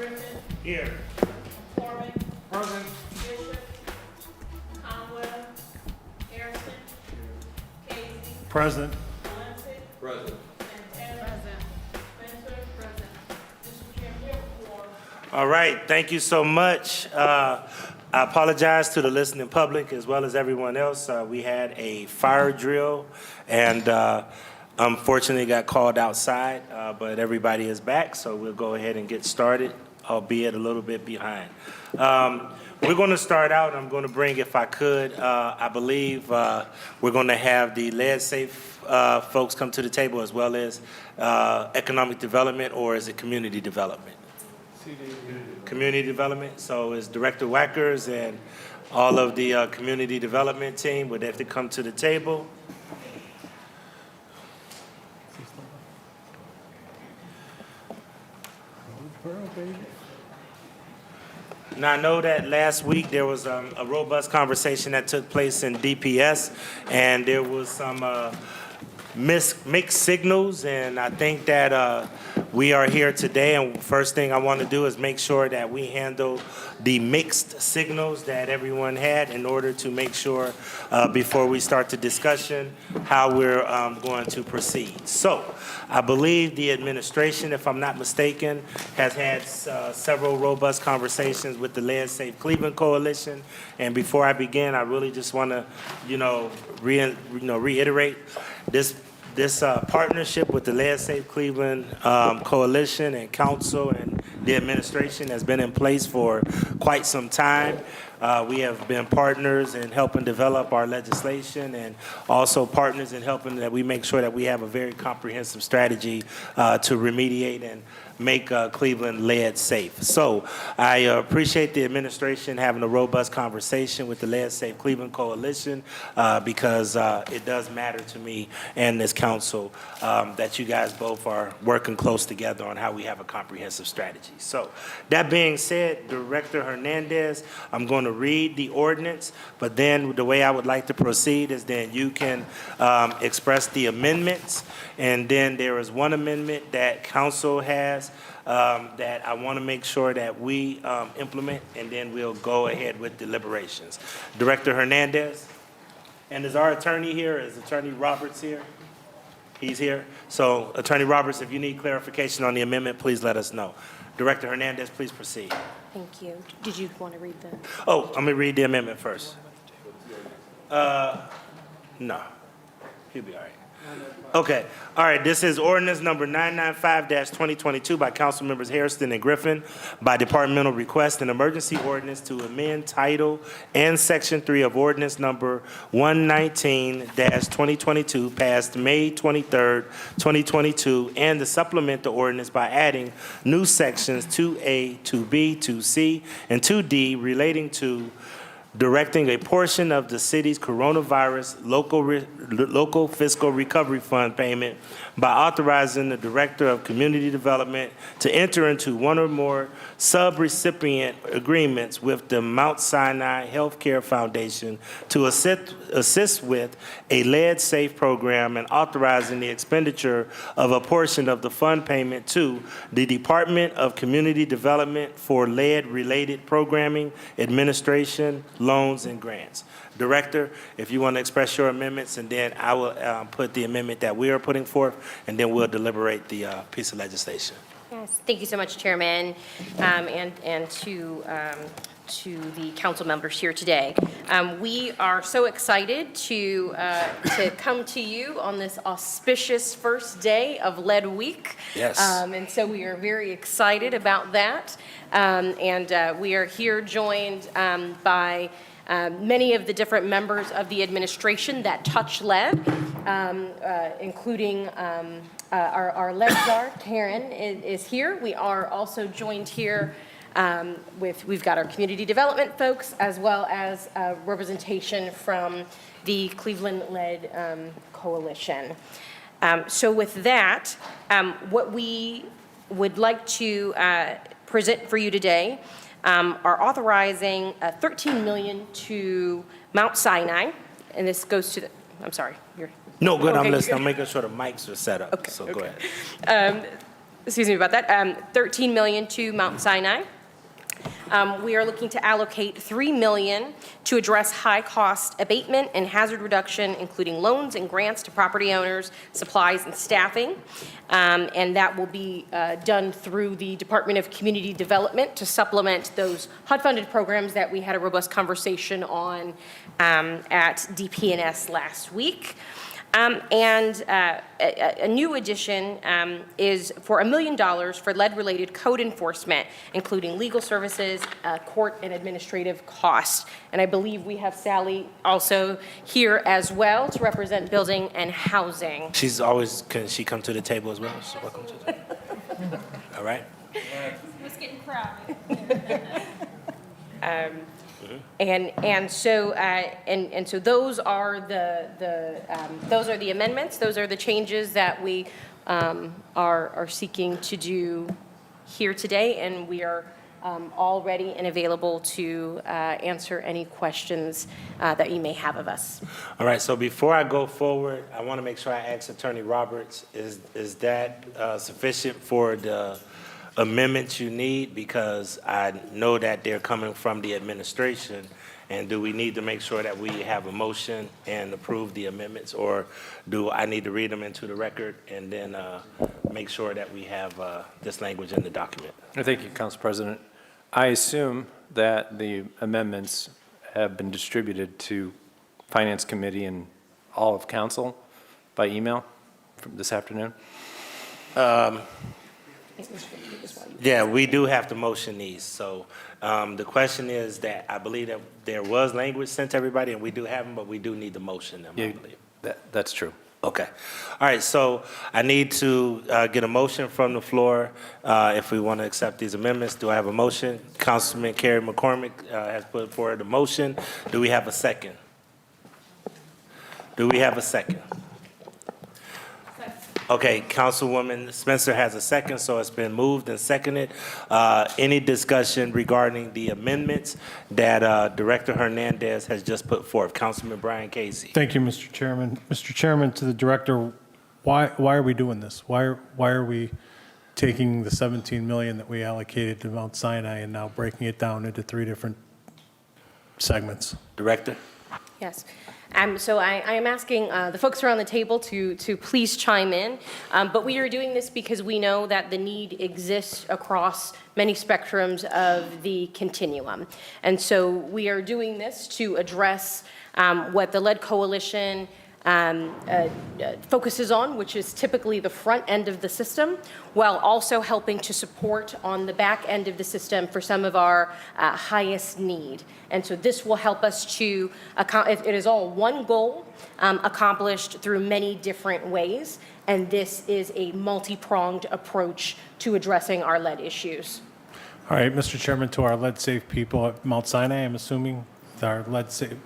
Griffin, Here. McCormick, Present. Bishop, Conwell, Harrison, Casey, Present. Valencia, Present. Santana, Spencer, Mr. Chairman, we have a quorum. All right, thank you so much. I apologize to the listening public as well as everyone else. We had a fire drill and unfortunately got called outside, but everybody is back, so we'll go ahead and get started, albeit a little bit behind. We're going to start out. I'm going to bring, if I could, I believe we're going to have the Lead Safe folks come to the table as well as economic development, or is it community development? Community development. So it's Director Wackers and all of the community development team would have to come to the table. Now, I know that last week there was a robust conversation that took place in DPS, and there was some mixed signals, and I think that we are here today, and first thing I want to do is make sure that we handle the mixed signals that everyone had in order to make sure, before we start the discussion, how we're going to proceed. So, I believe the administration, if I'm not mistaken, has had several robust conversations with the Lead Safe Cleveland Coalition, and before I begin, I really just want to, reiterate this partnership with the Lead Safe Cleveland Coalition and Council and the administration has been in place for quite some time. We have been partners in helping develop our legislation and also partners in helping that we make sure that we have a very comprehensive strategy to remediate and make Cleveland lead safe. So I appreciate the administration having a robust conversation with the Lead Safe Cleveland Coalition because it does matter to me and this council that you guys both are working close together on how we have a comprehensive strategy. So that being said, Director Hernandez, I'm going to read the ordinance, but then the way I would like to proceed is then you can express the amendments, and then there is one amendment that council has that I want to make sure that we implement, and then we'll go ahead with deliberations. Director Hernandez, and is our attorney here? Is Attorney Roberts here? He's here. So Attorney Roberts, if you need clarification on the amendment, please let us know. Director Hernandez, please proceed. Thank you. Did you want to read the? Oh, I'm gonna read the amendment first. No, he'll be all right. Okay, all right, this is ordinance number 995-2022 by council members Hairston and Griffin by departmental request, an emergency ordinance to amend title and section 3 of ordinance number 119-2022 passed May 23rd, 2022, and to supplement the ordinance by adding new sections 2A, 2B, 2C, and 2D relating to directing a portion of the city's coronavirus local fiscal recovery fund payment by authorizing the Director of Community Development to enter into one or more sub-recipient agreements with the Mount Sinai Healthcare Foundation to assist with a lead safe program and authorizing the expenditure of a portion of the fund payment to the Department of Community Development for lead-related programming, administration, loans, and grants. Director, if you want to express your amendments, and then I will put the amendment that we are putting forth, and then we'll deliberate the piece of legislation. Yes. Thank you so much, Chairman, and to the council members here today. We are so excited to come to you on this auspicious first day of Lead Week. Yes. And so we are very excited about that. And we are here joined by many of the different members of the administration that touch lead, including our lead czar, Karen, is here. We are also joined here we've got our community development folks as well as representation from the Cleveland Lead Coalition. So with that, what we would like to present for you today are authorizing $13 million to Mount Sinai, and this goes to the, I'm sorry, you're. No, good, Okay. I'm listening. I'm making sure the mics are set up, Okay, so okay. go ahead. excuse me about that, $13 million to Mount Sinai. We are looking to allocate $3 million to address high-cost abatement and hazard reduction, including loans and grants to property owners, supplies, and staffing. And that will be done through the Department of Community Development to supplement those HUD-funded programs that we had a robust conversation on at DP&S last week. A new addition is for $1 million for lead-related code enforcement, including legal services, court and administrative costs. And I believe we have Sally also here as well to represent building and housing. She's always, can she come to the table as well? She's welcome to the table. All right. It's getting crowded. And so those are the amendments. Those are the changes that we are seeking to do here today, and we are all ready and available to answer any questions that you may have of us. All right, so before I go forward, I want to make sure I ask Attorney Roberts, is that sufficient for the amendments you need? Because I know that they're coming from the administration, and do we need to make sure that we have a motion and approve the amendments, or do I need to read them into the record and then make sure that we have this language in the document? Thank you, Council President. I assume that the amendments have been distributed to Finance Committee and all of council by email from this afternoon. Yeah, we do have to motion these. So the question is that I believe that there was language sent to everybody, and we do have them, but we do need to motion them, I believe. That's true. Okay. All right, so I need to get a motion from the floor if we want to accept these amendments. Do I have a motion? Councilman Kerry McCormick has put forward a motion. Do we have a second? Do we have a second? Okay, Councilwoman Spencer has a second, so it's been moved and seconded. Any discussion regarding the amendments that Director Hernandez has just put forth? Councilman Brian Casey. Thank you, Mr. Chairman. Mr. Chairman, to the Director, why are we doing this? Why are we taking the $17 million that we allocated to Mount Sinai and now breaking it down into 3 different segments? Director? Yes. So I am asking the folks around the table to please chime in. But we are doing this because we know that the need exists across many spectrums of the continuum. And so we are doing this to address what the Lead Coalition focuses on, which is typically the front end of the system, while also helping to support on the back end of the system for some of our highest need. And so this will help us to, it is all one goal accomplished through many different ways, and this is a multi-pronged approach to addressing our lead issues. All right, Mr. Chairman, to our lead-safe people at Mount Sinai, I'm assuming our lead-safe,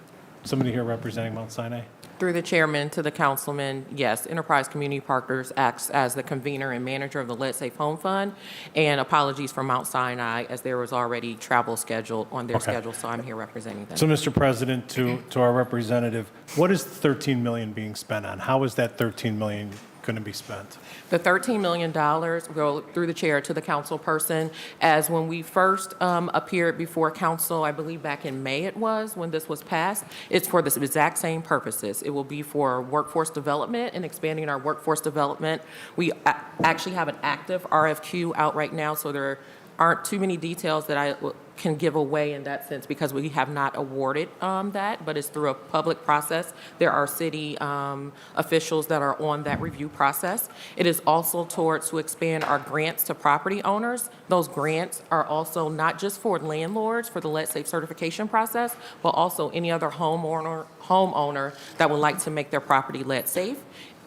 somebody here representing Mount Sinai? Through the chairman to the councilman, yes, Enterprise Community Partners acts as the convener and manager of the Lead Safe Home Fund. And apologies for Mount Sinai, as there was already travel scheduled on their schedule, so I'm here representing them. So, Mr. President, to our representative, what is the $13 million being spent on? How is that $13 million going to be spent? The $13 million go through the chair to the council person, as when we first appeared before council, I believe back in May it was, when this was passed, it's for the exact same purposes. It will be for workforce development and expanding our workforce development. We actually have an active RFQ out right now, so there aren't too many details that I can give away in that sense because we have not awarded that, but it's through a public process. There are city officials that are on that review process. It is also towards to expand our grants to property owners. Those grants are also not just for landlords for the Lead Safe certification process, but also any other homeowner that would like to make their property lead safe.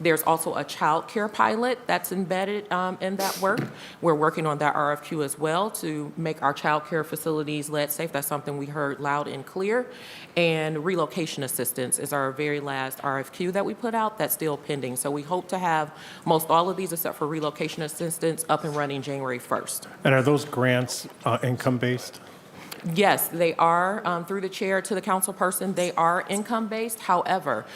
There's also a child care pilot that's embedded in that work. We're working on that RFQ as well to make our child care facilities lead safe. That's something we heard loud and clear. And relocation assistance is our very last RFQ that we put out that's still pending. So we hope to have most all of these, except for relocation assistance, up and running January 1st. And are those grants income-based? Yes, they are, through the chair to the councilperson, they are income-based. However,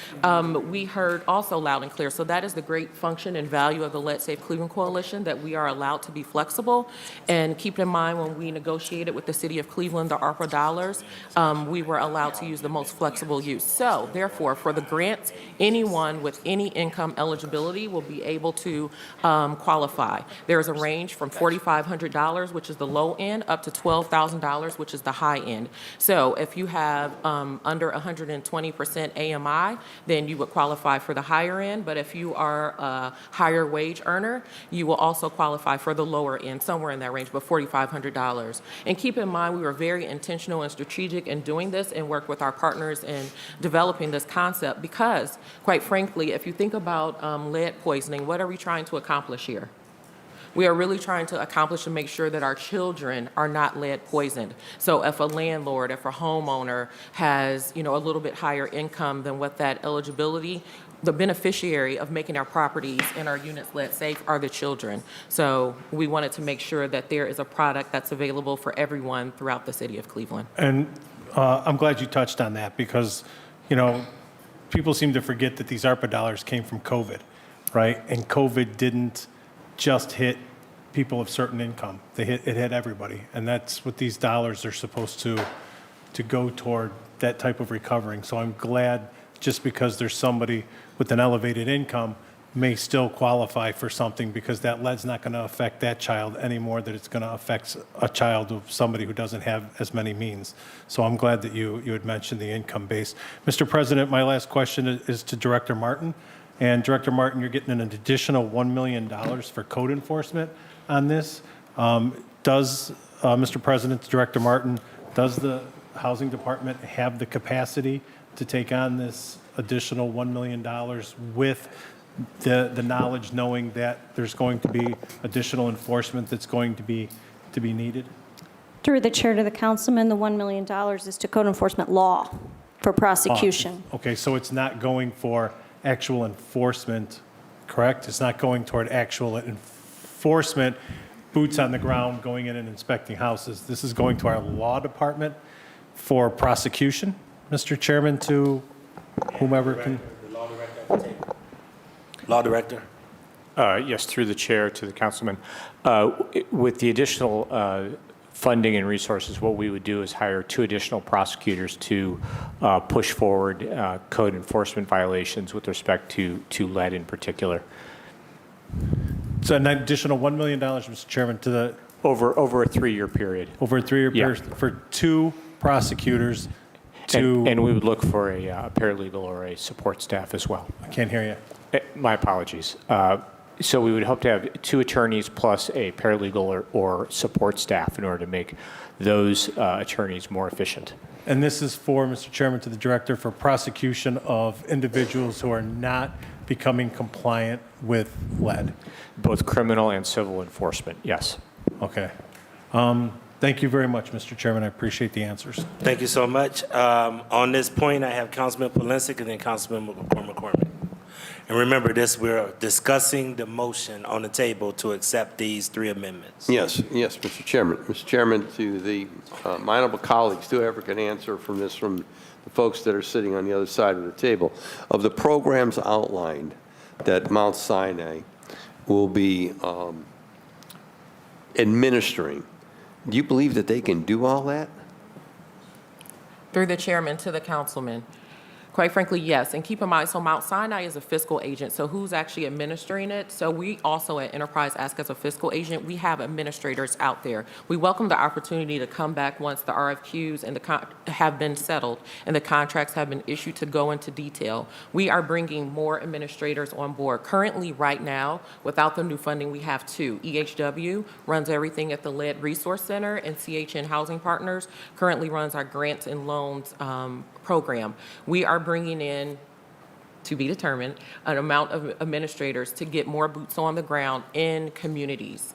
we heard also loud and clear, so that is the great function and value of the Let's Save Cleveland Coalition, that we are allowed to be flexible. And keep in mind, when we negotiated with the city of Cleveland, the ARPA dollars, we were allowed to use the most flexible use. So therefore, for the grants, anyone with any income eligibility will be able to qualify. There is a range from $4,500, which is the low end, up to $12,000, which is the high end. So if you have under 120% AMI, then you would qualify for the higher end. But if you are a higher wage earner, you will also qualify for the lower end, somewhere in that range, but $4,500. And keep in mind, we were very intentional and strategic in doing this and worked with our partners in developing this concept because, quite frankly, if you think about lead poisoning, what are we trying to accomplish here? We are really trying to accomplish and make sure that our children are not lead poisoned. So if a landlord, if a homeowner has, a little bit higher income than what that eligibility, the beneficiary of making our properties and our units lead safe are the children. So we wanted to make sure that there is a product that's available for everyone throughout the city of Cleveland. And I'm glad you touched on that because, people seem to forget that these ARPA dollars came from COVID, right? And COVID didn't just hit people of certain income. It hit everybody. And that's what these dollars are supposed to go toward, that type of recovering. So I'm glad just because there's somebody with an elevated income may still qualify for something because that lead's not going to affect that child any more than it's going to affect a child of somebody who doesn't have as many means. So I'm glad that you had mentioned the income base. Mr. President, my last question is to Director Martin. And Director Martin, you're getting an additional $1 million for code enforcement on this. Does, Mr. President, Director Martin, does the Housing Department have the capacity to take on this additional $1 million with the knowledge, knowing that there's going to be additional enforcement that's going to be needed? Through the chair to the councilman, the $1 million is to code enforcement law for prosecution. Okay, so it's not going for actual enforcement, correct? It's not going toward actual enforcement, boots on the ground, going in and inspecting houses. This is going to our law department for prosecution, Mr. Chairman, to whomever can. Law Director. Yes, through the chair to the councilman. With the additional funding and resources, what we would do is hire 2 additional prosecutors to push forward code enforcement violations with respect to lead in particular. So an additional $1 million, Mr. Chairman, to the. Over a 3-year period. Over a 3-year Yeah. period for 2 prosecutors to. And we would look for a paralegal or a support staff as well. I can't hear you. My apologies. So we would hope to have 2 attorneys plus a paralegal or support staff in order to make those attorneys more efficient. And this is for, Mr. Chairman, to the director, for prosecution of individuals who are not becoming compliant with lead. Both criminal and civil enforcement, yes. Okay. Thank you very much, Mr. Chairman. I appreciate the answers. Thank you so much. On this point, I have Councilman Polinsky and then Councilman McCormick. And remember this, we're discussing the motion on the table to accept these 3 amendments. Yes, Mr. Chairman. Mr. Chairman, to the my honorable colleagues, do ever get an answer from this from the folks that are sitting on the other side of the table. Of the programs outlined that Mount Sinai will be administering, do you believe that they can do all that? Through the chairman to the councilman. Quite frankly, yes. And keep in mind, so Mount Sinai is a fiscal agent, so who's actually administering it? So we also at Enterprise ask as a fiscal agent, we have administrators out there. We welcome the opportunity to come back once the RFQs and have been settled and the contracts have been issued to go into detail. We are bringing more administrators on board. Currently, right now, without the new funding, we have 2. EHW runs everything at the Lead Resource Center, and CHN Housing Partners currently runs our grants and loans program. We are bringing in, to be determined, an amount of administrators to get more boots on the ground in communities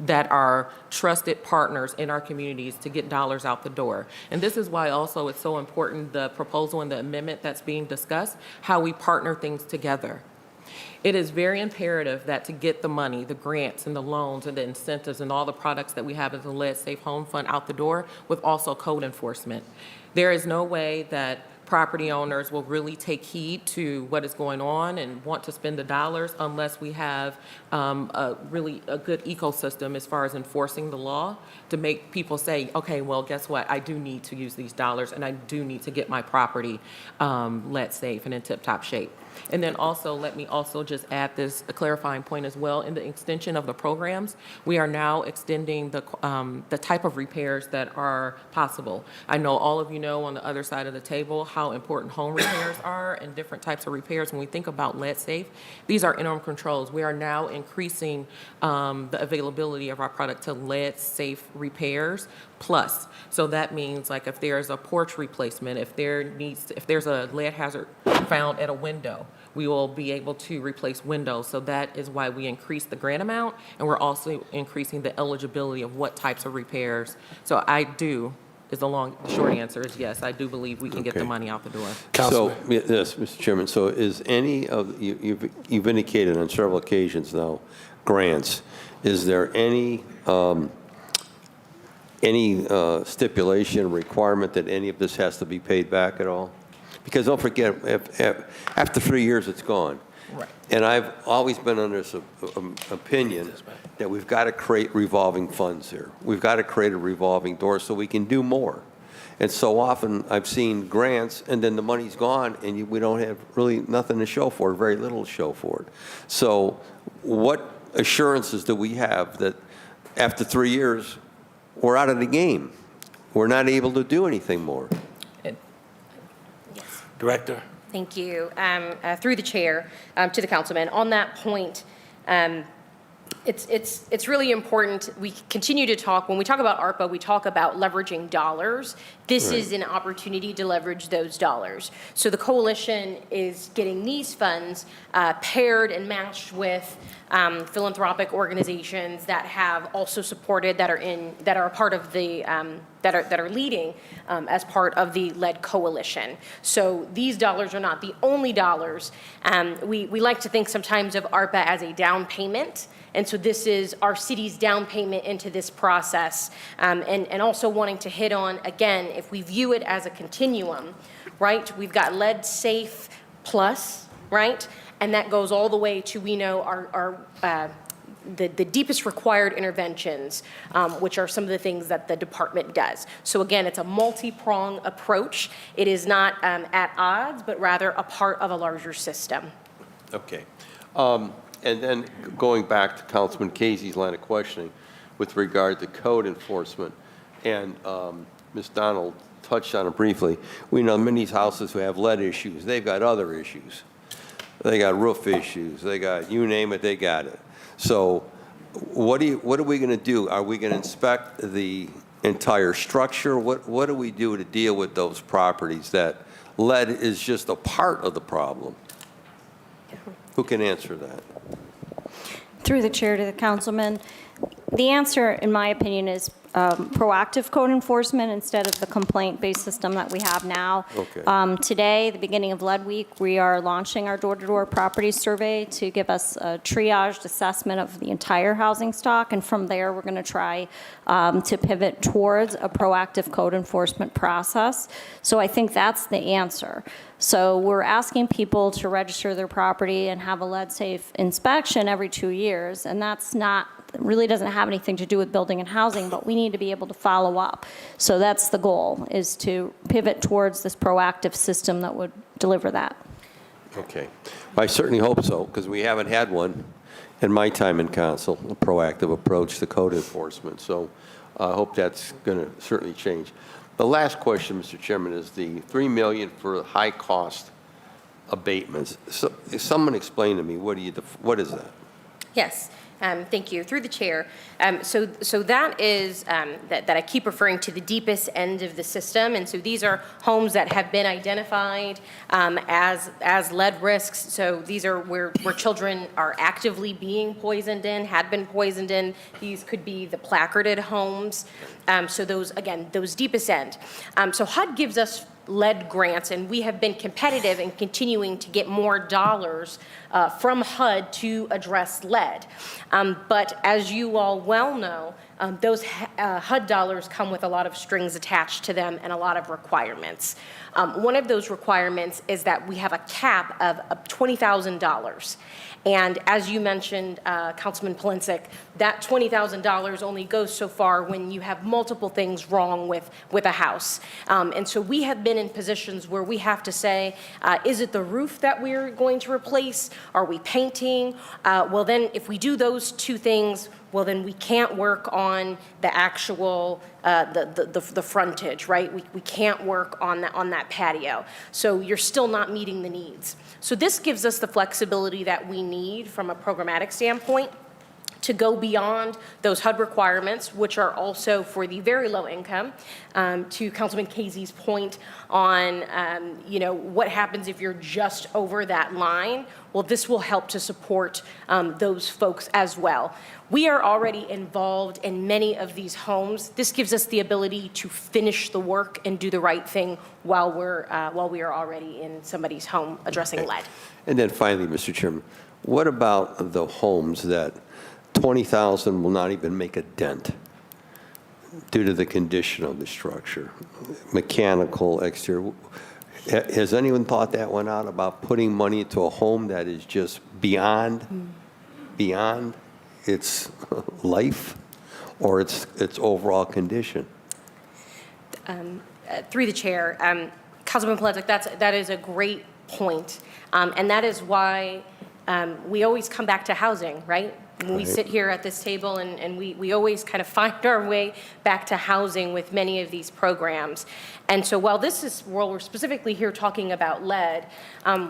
that are trusted partners in our communities to get dollars out the door. And this is why also it's so important, the proposal and the amendment that's being discussed, how we partner things together. It is very imperative that to get the money, the grants and the loans and the incentives and all the products that we have as a Lead Safe Home Fund out the door with also code enforcement. There is no way that property owners will really take heed to what is going on and want to spend the dollars unless we have a good ecosystem as far as enforcing the law to make people say, okay, well, guess what? I do need to use these dollars and I do need to get my property lead safe and in tip-top shape. And then also, let me also just add this, a clarifying point as well. In the extension of the programs, we are now extending the type of repairs that are possible. I know all of you know on the other side of the table how important home repairs are and different types of repairs. When we think about lead safe, these are interim controls. We are now increasing the availability of our product to lead safe repairs plus. So that means like if there's a porch replacement, if there's a lead hazard found at a window, we will be able to replace windows. So that is why we increased the grant amount, and we're also increasing the eligibility of what types of repairs. So the short answer is yes, I do believe we can get the Okay. money out the door. So, yes, Mr. Chairman, so is any of, you've indicated on several occasions now, grants, is there any stipulation, requirement that any of this has to be paid back at all? Because don't forget, after 3 years, it's gone. Right. And I've always been under this opinion that we've got to create revolving funds here. We've got to create a revolving door so we can do more. And so often, I've seen grants, and then the money's gone, and we don't have really nothing to show for it, very little to show for it. So what assurances do we have that after 3 years, we're out of the game? We're not able to do anything more. Director? Thank you. Through the chair, to the councilman, on that point, it's really important. We continue to talk, when we talk about ARPA, we talk about leveraging dollars. This is an opportunity to leverage those dollars. So the coalition is getting these funds paired and matched with philanthropic organizations that have also supported, that are a part of the, that are leading as part of the lead coalition. So these dollars are not the only dollars. We like to think sometimes of ARPA as a down payment. And so this is our city's down payment into this process. And also wanting to hit on, again, if we view it as a continuum, right? We've got lead safe plus, right? And that goes all the way to, we know, the deepest required interventions, which are some of the things that the department does. So again, it's a multi-prong approach. It is not at odds, but rather a part of a larger system. Okay. And then going back to Councilman Casey's line of questioning with regard to code enforcement, and Ms. Donald touched on it briefly, we know many of these houses who have lead issues, they've got other issues. They got roof issues, they got, you name it, they got it. So what are we going to do? Are we going to inspect the entire structure? What do we do to deal with those properties that lead is just a part of the problem? Who can answer that? Through the chair to the councilman, the answer, in my opinion, is proactive code enforcement instead of the complaint-based system that we have now. Okay. Today, the beginning of Lead Week, we are launching our door-to-door property survey to give us a triaged assessment of the entire housing stock, and from there, we're going to try to pivot towards a proactive code enforcement process. So I think that's the answer. So we're asking people to register their property and have a lead-safe inspection every 2 years, and that's not, really doesn't have anything to do with building and housing, but we need to be able to follow up. So that's the goal, is to pivot towards this proactive system that would deliver that. Okay. I certainly hope so, because we haven't had one in my time in council, a proactive approach to code enforcement. So I hope that's going to certainly change. The last question, Mr. Chairman, is the $3 million for high-cost abatements. So, someone explain to me, what is that? Yes. Thank you. Through the chair. So that is, that I keep referring to the deepest end of the system. And so these are homes that have been identified as lead risks. So these are where children are actively being poisoned in, had been poisoned in. These could be the placarded homes. So those, again, those deepest end. So HUD gives us lead grants, and we have been competitive in continuing to get more dollars from HUD to address lead. But as you all well know, those HUD dollars come with a lot of strings attached to them and a lot of requirements. One of those requirements is that we have a cap of $20,000. And as you mentioned, Councilman Polinsik, that $20,000 only goes so far when you have multiple things wrong with a house. And so we have been in positions where we have to say, is it the roof that we're going to replace? Are we painting? Well, then if we do those two things, well, then we can't work on the actual, the frontage, right? We can't work on that patio. So you're still not meeting the needs. So this gives us the flexibility that we need from a programmatic standpoint to go beyond those HUD requirements, which are also for the very low income. To Councilman Casey's point on, what happens if you're just over that line? Well, this will help to support those folks as well. We are already involved in many of these homes. This gives us the ability to finish the work and do the right thing while we are already in somebody's home addressing lead. And then finally, Mr. Chairman, what about the homes that 20,000 will not even make a dent due to the condition of the structure, mechanical, exterior? Has anyone thought that one out about putting money into a home that is just beyond its life or its overall condition? Through the chair, Councilman Polinsik, that is a great point. And that is why we always come back to housing, right? When we sit here at this table and we always kind of find our way back to housing with many of these programs. And so while we're specifically here talking about lead,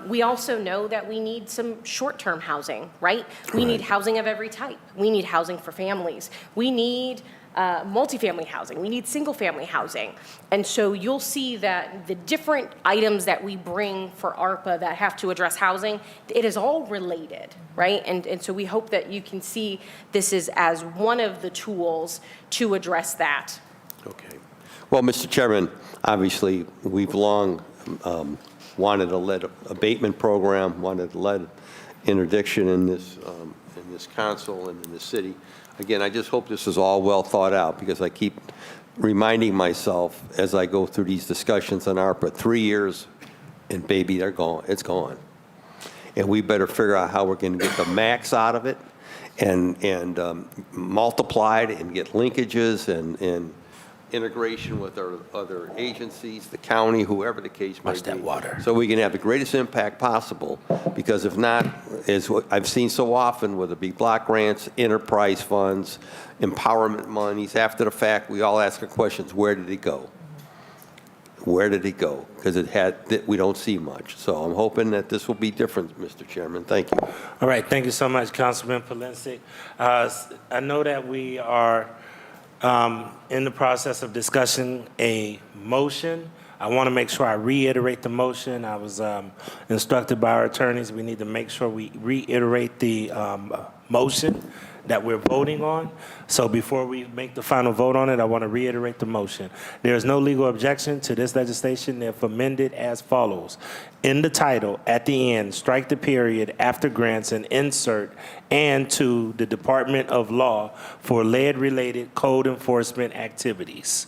we also know that we need some short-term housing, right? We need housing of every type. We need housing for families. We need multifamily housing. We need single-family housing. And so you'll see that the different items that we bring for ARPA that have to address housing, it is all related, right? And so we hope that you can see this is as one of the tools to address that. Okay. Well, Mr. Chairman, obviously, we've long wanted a lead abatement program, wanted lead interdiction in this council and in the city. Again, I just hope this is all well thought out, because I keep reminding myself as I go through these discussions on ARPA, 3 years and baby, they're gone. It's gone. And we better figure out how we're going to get the max out of it and multiply it and get linkages and integration with our other agencies, the county, whoever the case may be. Watch that water. So we can have the greatest impact possible, because if not, as what I've seen so often, whether it be block grants, enterprise funds, empowerment monies, after the fact, we all ask the questions, where did it go? Where did it go? Because we don't see much. So I'm hoping that this will be different, Mr. Chairman. Thank you. All right, thank you so much, Councilman Polinsik. I know that we are in the process of discussing a motion. I want to make sure I reiterate the motion. I was instructed by our attorneys, we need to make sure we reiterate the motion that we're voting on. So before we make the final vote on it, I want to reiterate the motion. There is no legal objection to this legislation if amended as follows. In the title, at the end, strike the period after grants and insert "and to the Department of Law for lead-related code enforcement activities."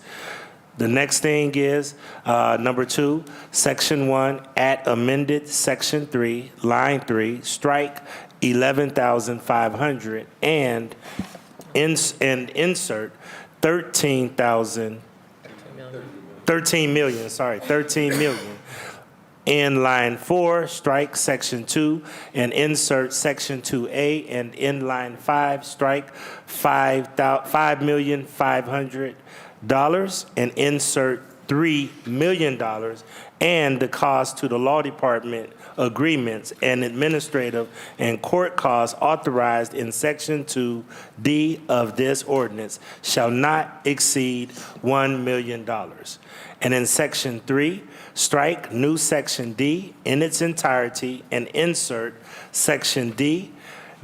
The next thing is, number 2, Section 1, at amended Section 3, Line 3, strike 11,500 and insert 13 million. In line 4, strike Section 2 and insert Section 2A, and in line 5, strike $5,500,000 and insert $3 million, and the cost to the law department agreements and administrative and court costs authorized in Section 2D of this ordinance shall not exceed $1 million. And in Section 3, strike new Section D in its entirety and insert Section D.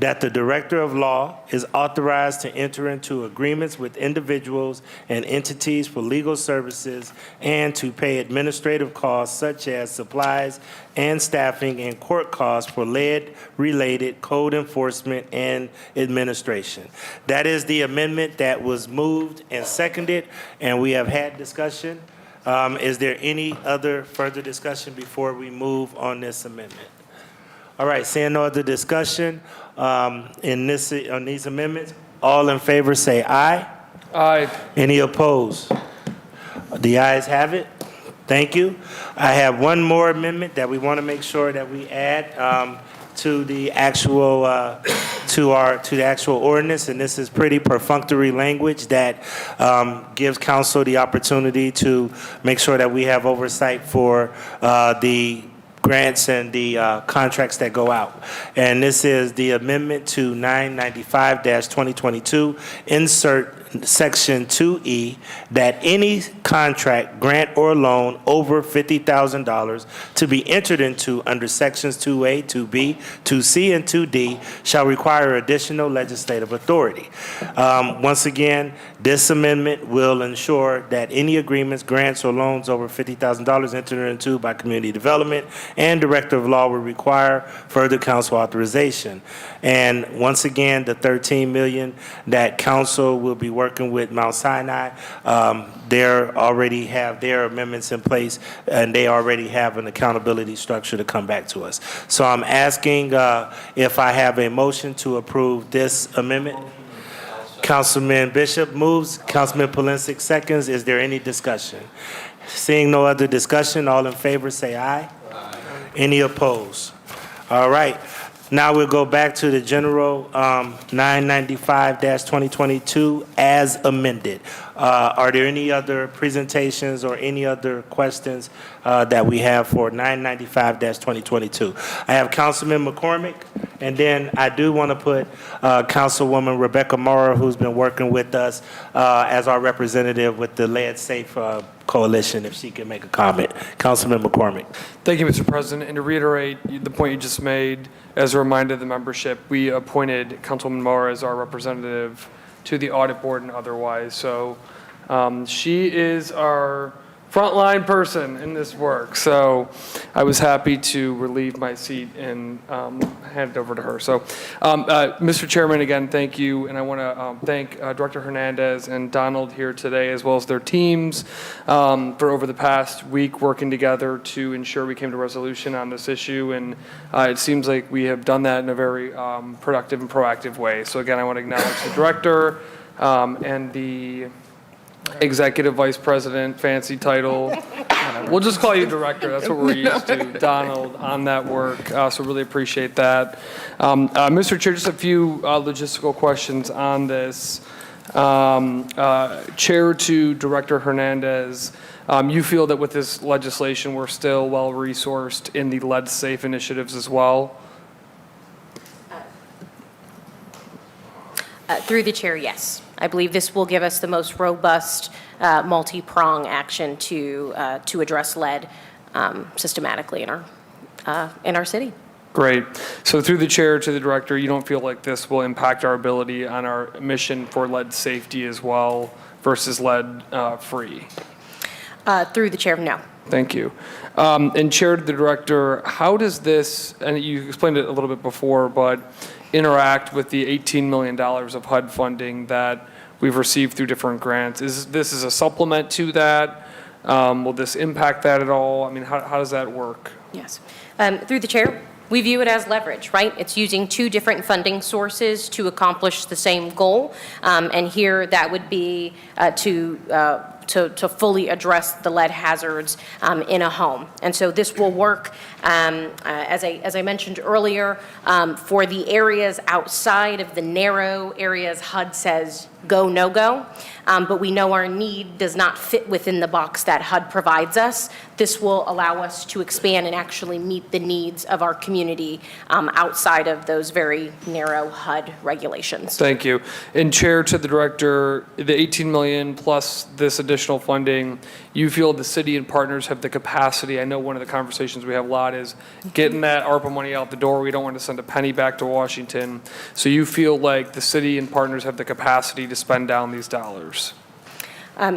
that the Director of Law is authorized to enter into agreements with individuals and entities for legal services and to pay administrative costs such as supplies and staffing and court costs for lead-related code enforcement and administration. That is the amendment that was moved and seconded, and we have had discussion. Is there any other further discussion before we move on this amendment? All right, seeing no other discussion on these amendments, all in favor say aye. Aye. Any opposed? The ayes have it. Thank you. I have one more amendment that we want to make sure that we add to the actual to the actual ordinance, and this is pretty perfunctory language that gives council the opportunity to make sure that we have oversight for the grants and the contracts that go out. And this is the amendment to 995-2022, insert Section 2E, that any contract, grant, or loan over $50,000 to be entered into under Sections 2A, 2B, 2C, and 2D shall require additional legislative authority. Once again, this amendment will ensure that any agreements, grants, or loans over $50,000 entered into by Community Development and Director of Law will require further council authorization. And once again, the $13 million that council will be working with Mount Sinai, they already have their amendments in place, and they already have an accountability structure to come back to us. So I'm asking if I have a motion to approve this amendment. Councilman Bishop moves, Councilman Polinsik seconds. Is there any discussion? Seeing no other discussion, all in favor say aye. Aye. Any opposed? All right. Now we'll go back to the general 995-2022 as amended. Are there any other presentations or any other questions that we have for 995-2022? I have Councilman McCormick, and then I do want to put Councilwoman Rebecca Mara, who's been working with us as our representative with the Lead Safe Coalition, if she can make a comment. Councilman McCormick. Thank you, Mr. President. And to reiterate the point you just made, as a reminder to the membership, we appointed Councilwoman Mara as our representative to the audit board and otherwise. So she is our frontline person in this work. So I was happy to relieve my seat and hand it over to her. So, Mr. Chairman, again, thank you. And I want to thank Director Hernandez and Donald here today, as well as their teams, for over the past week working together to ensure we came to resolution on this issue. And it seems like we have done that in a very productive and proactive way. So again, I want to acknowledge the director and the Executive Vice President, fancy title. We'll just call you Director. That's what we're used to, Donald, on that work. So really appreciate that. Mr. Chair, just a few logistical questions on this. Chair to Director Hernandez, you feel that with this legislation, we're still well-resourced in the lead safe initiatives as well? Through the chair, yes. I believe this will give us the most robust, multi-prong action to address lead systematically in our city. Great. So through the chair to the director, you don't feel like this will impact our ability on our mission for lead safety as well versus lead free? Through the chair, no. Thank you. And chair to the director, how does this, and you explained it a little bit before, but interact with the $18 million of HUD funding that we've received through different grants? Is this a supplement to that? Will this impact that at all? I mean, how does that work? Yes. Through the chair, we view it as leverage, right? It's using two different funding sources to accomplish the same goal. And here that would be to fully address the lead hazards in a home. And so this will work, as I mentioned earlier, for the areas outside of the narrow areas HUD says go, no go. But we know our need does not fit within the box that HUD provides us. This will allow us to expand and actually meet the needs of our community outside of those very narrow HUD regulations. Thank you. And chair to the director, the $18 million plus this additional additional funding, you feel the city and partners have the capacity. I know one of the conversations we have a lot is getting that ARPA money out the door. We don't want to send a penny back to Washington. So you feel like the city and partners have the capacity to spend down these dollars?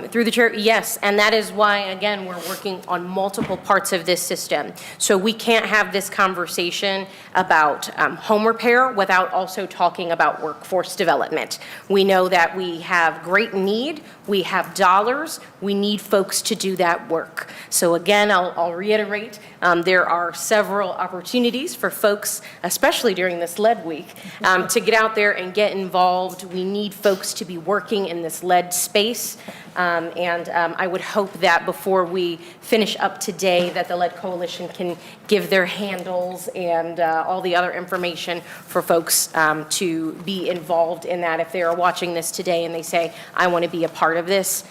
Through the chair, yes, and that is why, again, we're working on multiple parts of this system. So we can't have this conversation about home repair without also talking about workforce development. We know that we have great need, we have dollars, we need folks to do that work. So again, I'll reiterate, there are several opportunities for folks, especially during this lead week, to get out there and get involved. We need folks to be working in this lead space. I would hope that before we finish up today, that the Lead Coalition can give their handles and all the other information for folks to be involved in that. If they are watching this today and they say, I want to be a part of this,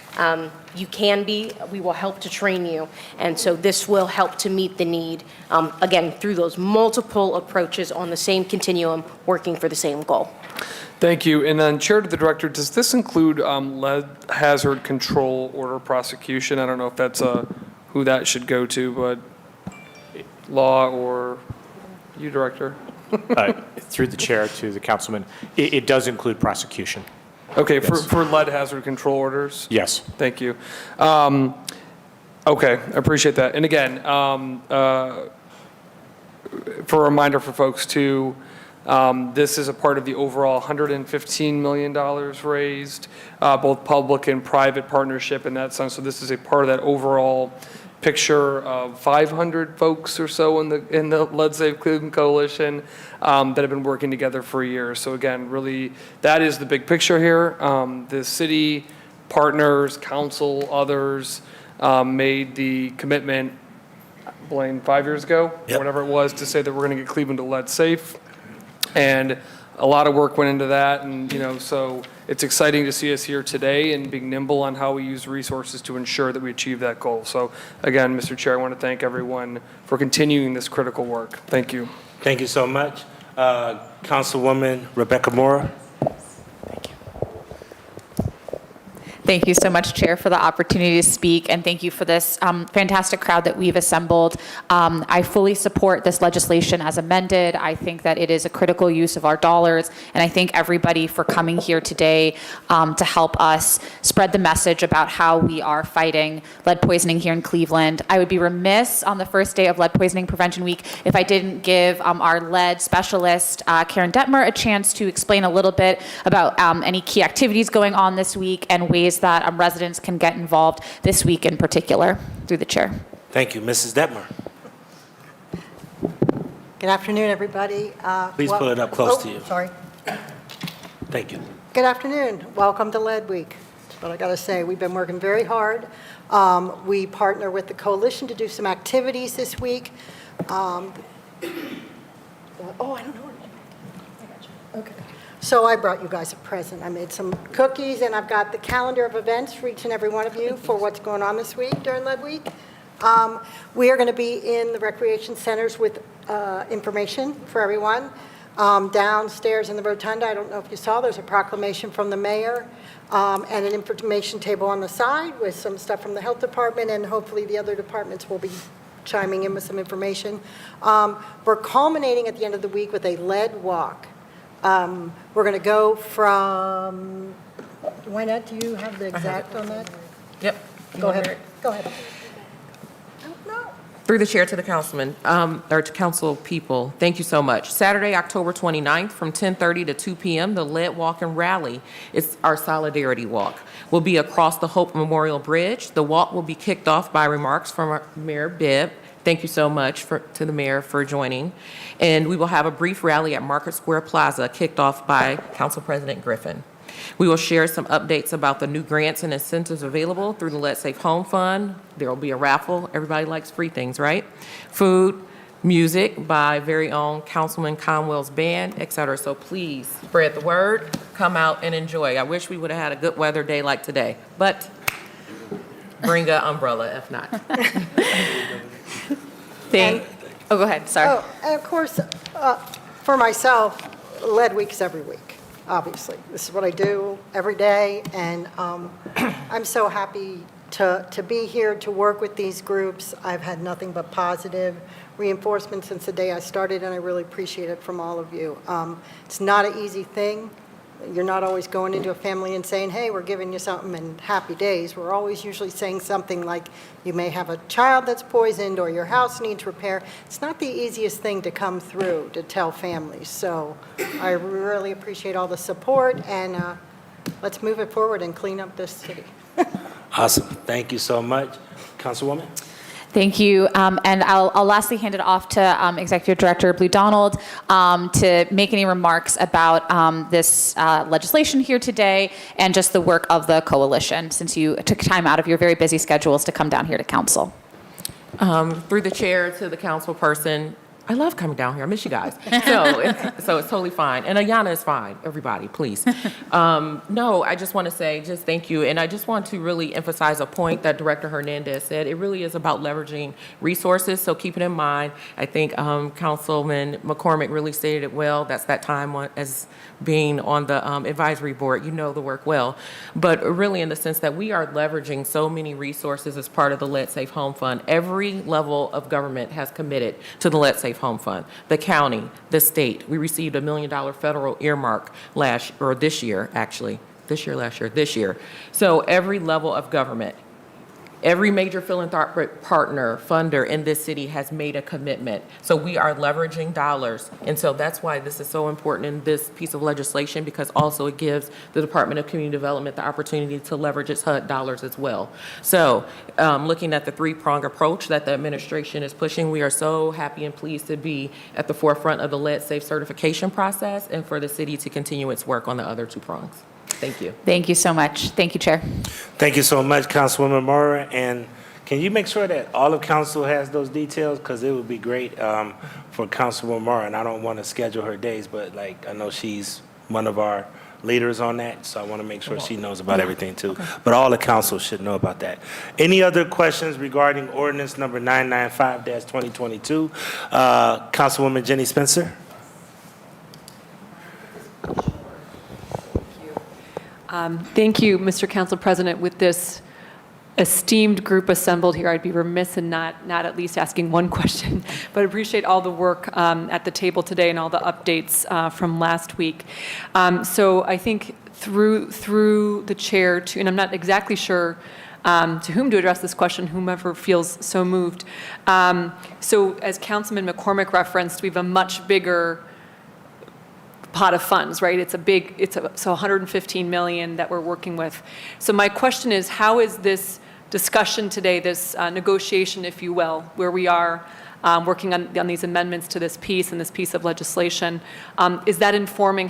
you can be. We will help to train you. And so this will help to meet the need, again, through those multiple approaches on the same continuum, working for the same goal. Thank you. And then, Chair to the Director, does this include lead hazard control order prosecution? I don't know if that's who that should go to, but law or you, Director? Through the chair to the councilman, it does include prosecution. Okay, Yes. for lead hazard control orders? Yes. Thank you. Okay, I appreciate that. And again, for a reminder for folks too, this is a part of the overall $115 million raised, both public and private partnership in that sense. So this is a part of that overall picture of 500 folks or so in the Lead Safe Cleveland Coalition that have been working together for a year. So again, really, that is the big picture here. The city, partners, council, others made the commitment, Blaine, 5 years ago, Yep. whatever it was, to say that we're going to get Cleveland to lead safe. And a lot of work went into that, and so it's exciting to see us here today and being nimble on how we use resources to ensure that we achieve that goal. So again, Mr. Chair, I want to thank everyone for continuing this critical work. Thank you. Thank you so much. Councilwoman Rebecca Mora. Thank you so much, Chair, for the opportunity to speak, and thank you for this fantastic crowd that we've assembled. I fully support this legislation as amended. I think that it is a critical use of our dollars, and I thank everybody for coming here today to help us spread the message about how we are fighting lead poisoning here in Cleveland. I would be remiss on the first day of Lead Poisoning Prevention Week if I didn't give our lead specialist, Karen Detmer, a chance to explain a little bit about any key activities going on this week and ways that residents can get involved this week in particular. Through the chair. Thank you. Mrs. Detmer. Good afternoon, everybody. Please pull it up close to you. Sorry. Thank you. Good afternoon. Welcome to Lead Week. That's what I got to say. We've been working very hard. We partner with the coalition to do some activities this week. I don't know. Okay. So I brought you guys a present. I made some cookies, and I've got the calendar of events for each and every one of you for what's going on this week during Lead Week. We are going to be in the recreation centers with information for everyone. Downstairs in the rotunda, I don't know if you saw, there's a proclamation from the mayor and an information table on the side with some stuff from the health department, and hopefully the other departments will be chiming in with some information. We're culminating at the end of the week with a lead walk. We're going to go from, Wynette, do you have the exact on that? Yep. Go ahead. Go ahead. Through the chair to the councilman, or to council people, thank you so much. Saturday, October 29th, from 10:30 to 2 p.m., the Lead Walk and Rally, it's our solidarity walk, will be across the Hope Memorial Bridge. The walk will be kicked off by remarks from our Mayor Bibb. Thank you so much to the mayor for joining. And we will have a brief rally at Market Square Plaza, kicked off by Council President Griffin. We will share some updates about the new grants and incentives available through the Lead Safe Home Fund. There will be a raffle. Everybody likes free things, right? Food, music by very own Councilman Conwell's band, et cetera. So please spread the word, come out and enjoy. I wish we would have had a good weather day like today, but bring an umbrella if not. Oh, go ahead, sorry. Oh, and of course, for myself, Lead Week is every week, obviously. This is what I do every day, and I'm so happy to be here, to work with these groups. I've had nothing but positive reinforcement since the day I started, and I really appreciate it from all of you. It's not an easy thing. You're not always going into a family and saying, hey, we're giving you something and happy days. We're always usually saying something like, you may have a child that's poisoned or your house needs repair. It's not the easiest thing to come through to tell families. So I really appreciate all the support, and let's move it forward and clean up this city. Awesome. Thank you so much. Councilwoman? Thank you. And I'll lastly hand it off to Executive Director Blue Donald to make any remarks about this legislation here today and just the work of the coalition, since you took time out of your very busy schedules to come down here to council. Through the chair to the council person, I love coming down here. I miss you guys. So it's totally fine. And Ayanna is fine. Everybody, please. No, I just want to say just thank you. And I just want to really emphasize a point that Director Hernandez said. It really is about leveraging resources. So keep it in mind. I think Councilman McCormick really stated it well. That's that time as being on the advisory board. You know the work well. But really in the sense that we are leveraging so many resources as part of the Let's Safe Home Fund. Every level of government has committed to the Let's Safe Home Fund. The county, the state. We received $1 million federal earmark this year. So every level of government, every major philanthropic partner, funder in this city has made a commitment. So we are leveraging dollars. And so that's why this is so important in this piece of legislation, because also it gives the Department of Community Development the opportunity to leverage its HUD dollars as well. So looking at the three-prong approach that the administration is pushing, we are so happy and pleased to be at the forefront of the Lead Safe certification process and for the city to continue its work on the other two prongs. Thank you. Thank you so much. Thank you, Chair. Thank you so much, Councilwoman Mora. And can you make sure that all of council has those details? Because it would be great for Councilwoman Mora. And I don't want to schedule her days, but like I know she's one of our leaders on that, so I want to make sure she knows about everything too. Okay. But all the council should know about that. Any other questions regarding ordinance number 995-2022? Councilwoman Jenny Spencer. Thank you, Mr. Council President. With this esteemed group assembled here, I'd be remiss in not at least asking one question, but I appreciate all the work at the table today and all the updates from last week. So I think through the chair to, and I'm not exactly sure to whom to address this question, whomever feels so moved. So as Councilman McCormick referenced, we have a much bigger pot of funds, right? So 115 million that we're working with. So my question is, how is this discussion today, this negotiation, if you will, where we are working on these amendments to this piece and this piece of legislation, how is that informing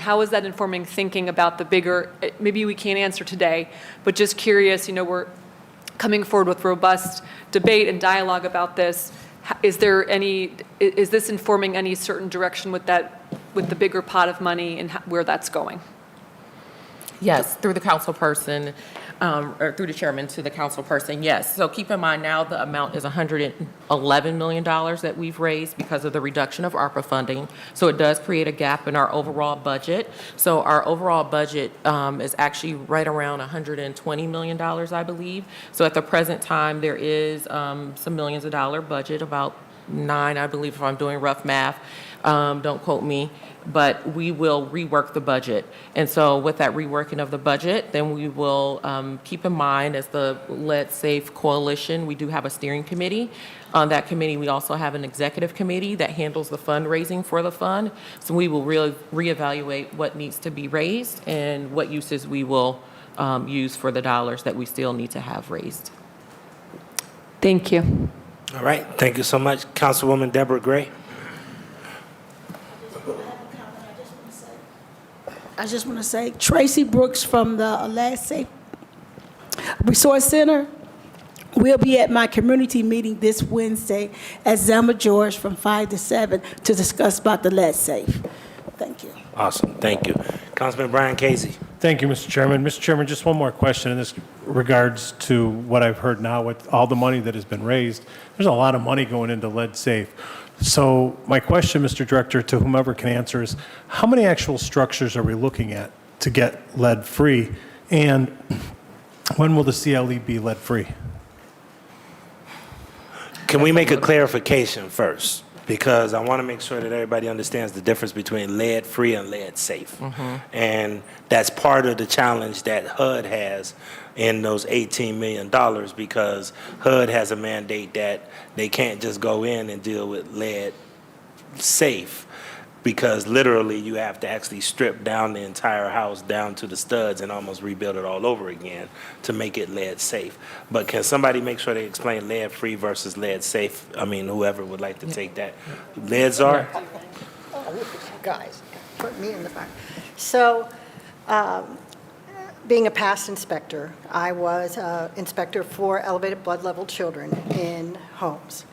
thinking about the bigger, maybe we can't answer today, but just curious, we're coming forward with robust debate and dialogue about this. Is this informing any certain direction with the bigger pot of money and where that's going? Yes, through the council person, or through the chairman to the council person, yes. So keep in mind now the amount is $111 million that we've raised because of the reduction of ARPA funding. So it does create a gap in our overall budget. So our overall budget is actually right around $120 million, I believe. So at the present time, there is some millions of dollar budget, about 9, I believe, if I'm doing rough math. Don't quote me, but we will rework the budget. And so with that reworking of the budget, then we will keep in mind as the Let's Safe Coalition, we do have a steering committee. On that committee, we also have an executive committee that handles the fundraising for the fund. So we will really reevaluate what needs to be raised and what uses we will use for the dollars that we still need to have raised. Thank you. All right. Thank you so much. Councilwoman Deborah Gray. I just want to say, Tracy Brooks from the Let's Safe Resource Center will be at my community meeting this Wednesday at Zelma George from 5 to 7 to discuss about the Let's Safe. Thank you. Awesome. Thank you. Councilman Brian Casey. Thank you, Mr. Chairman. Mr. Chairman, just one more question in this regards to what I've heard now with all the money that has been raised. There's a lot of money going into Lead Safe. So my question, Mr. Director, to whomever can answer is, how many actual structures are we looking at to get lead free? And When will the CLE be lead-free? Can we make a clarification first? Because I want to make sure that everybody understands the difference between lead-free and lead-safe. And that's part of the challenge that HUD has in those $18 million, because HUD has a mandate that they can't just go in and deal with lead-safe, because literally you have to actually strip down the entire house down to the studs and almost rebuild it all over again to make it lead safe. But can somebody make sure they explain lead free versus lead safe? I mean, whoever would like to take that. Leads are? Oh, look at you guys, put me in the back. So, being a past inspector, I was inspector for elevated blood level children in homes.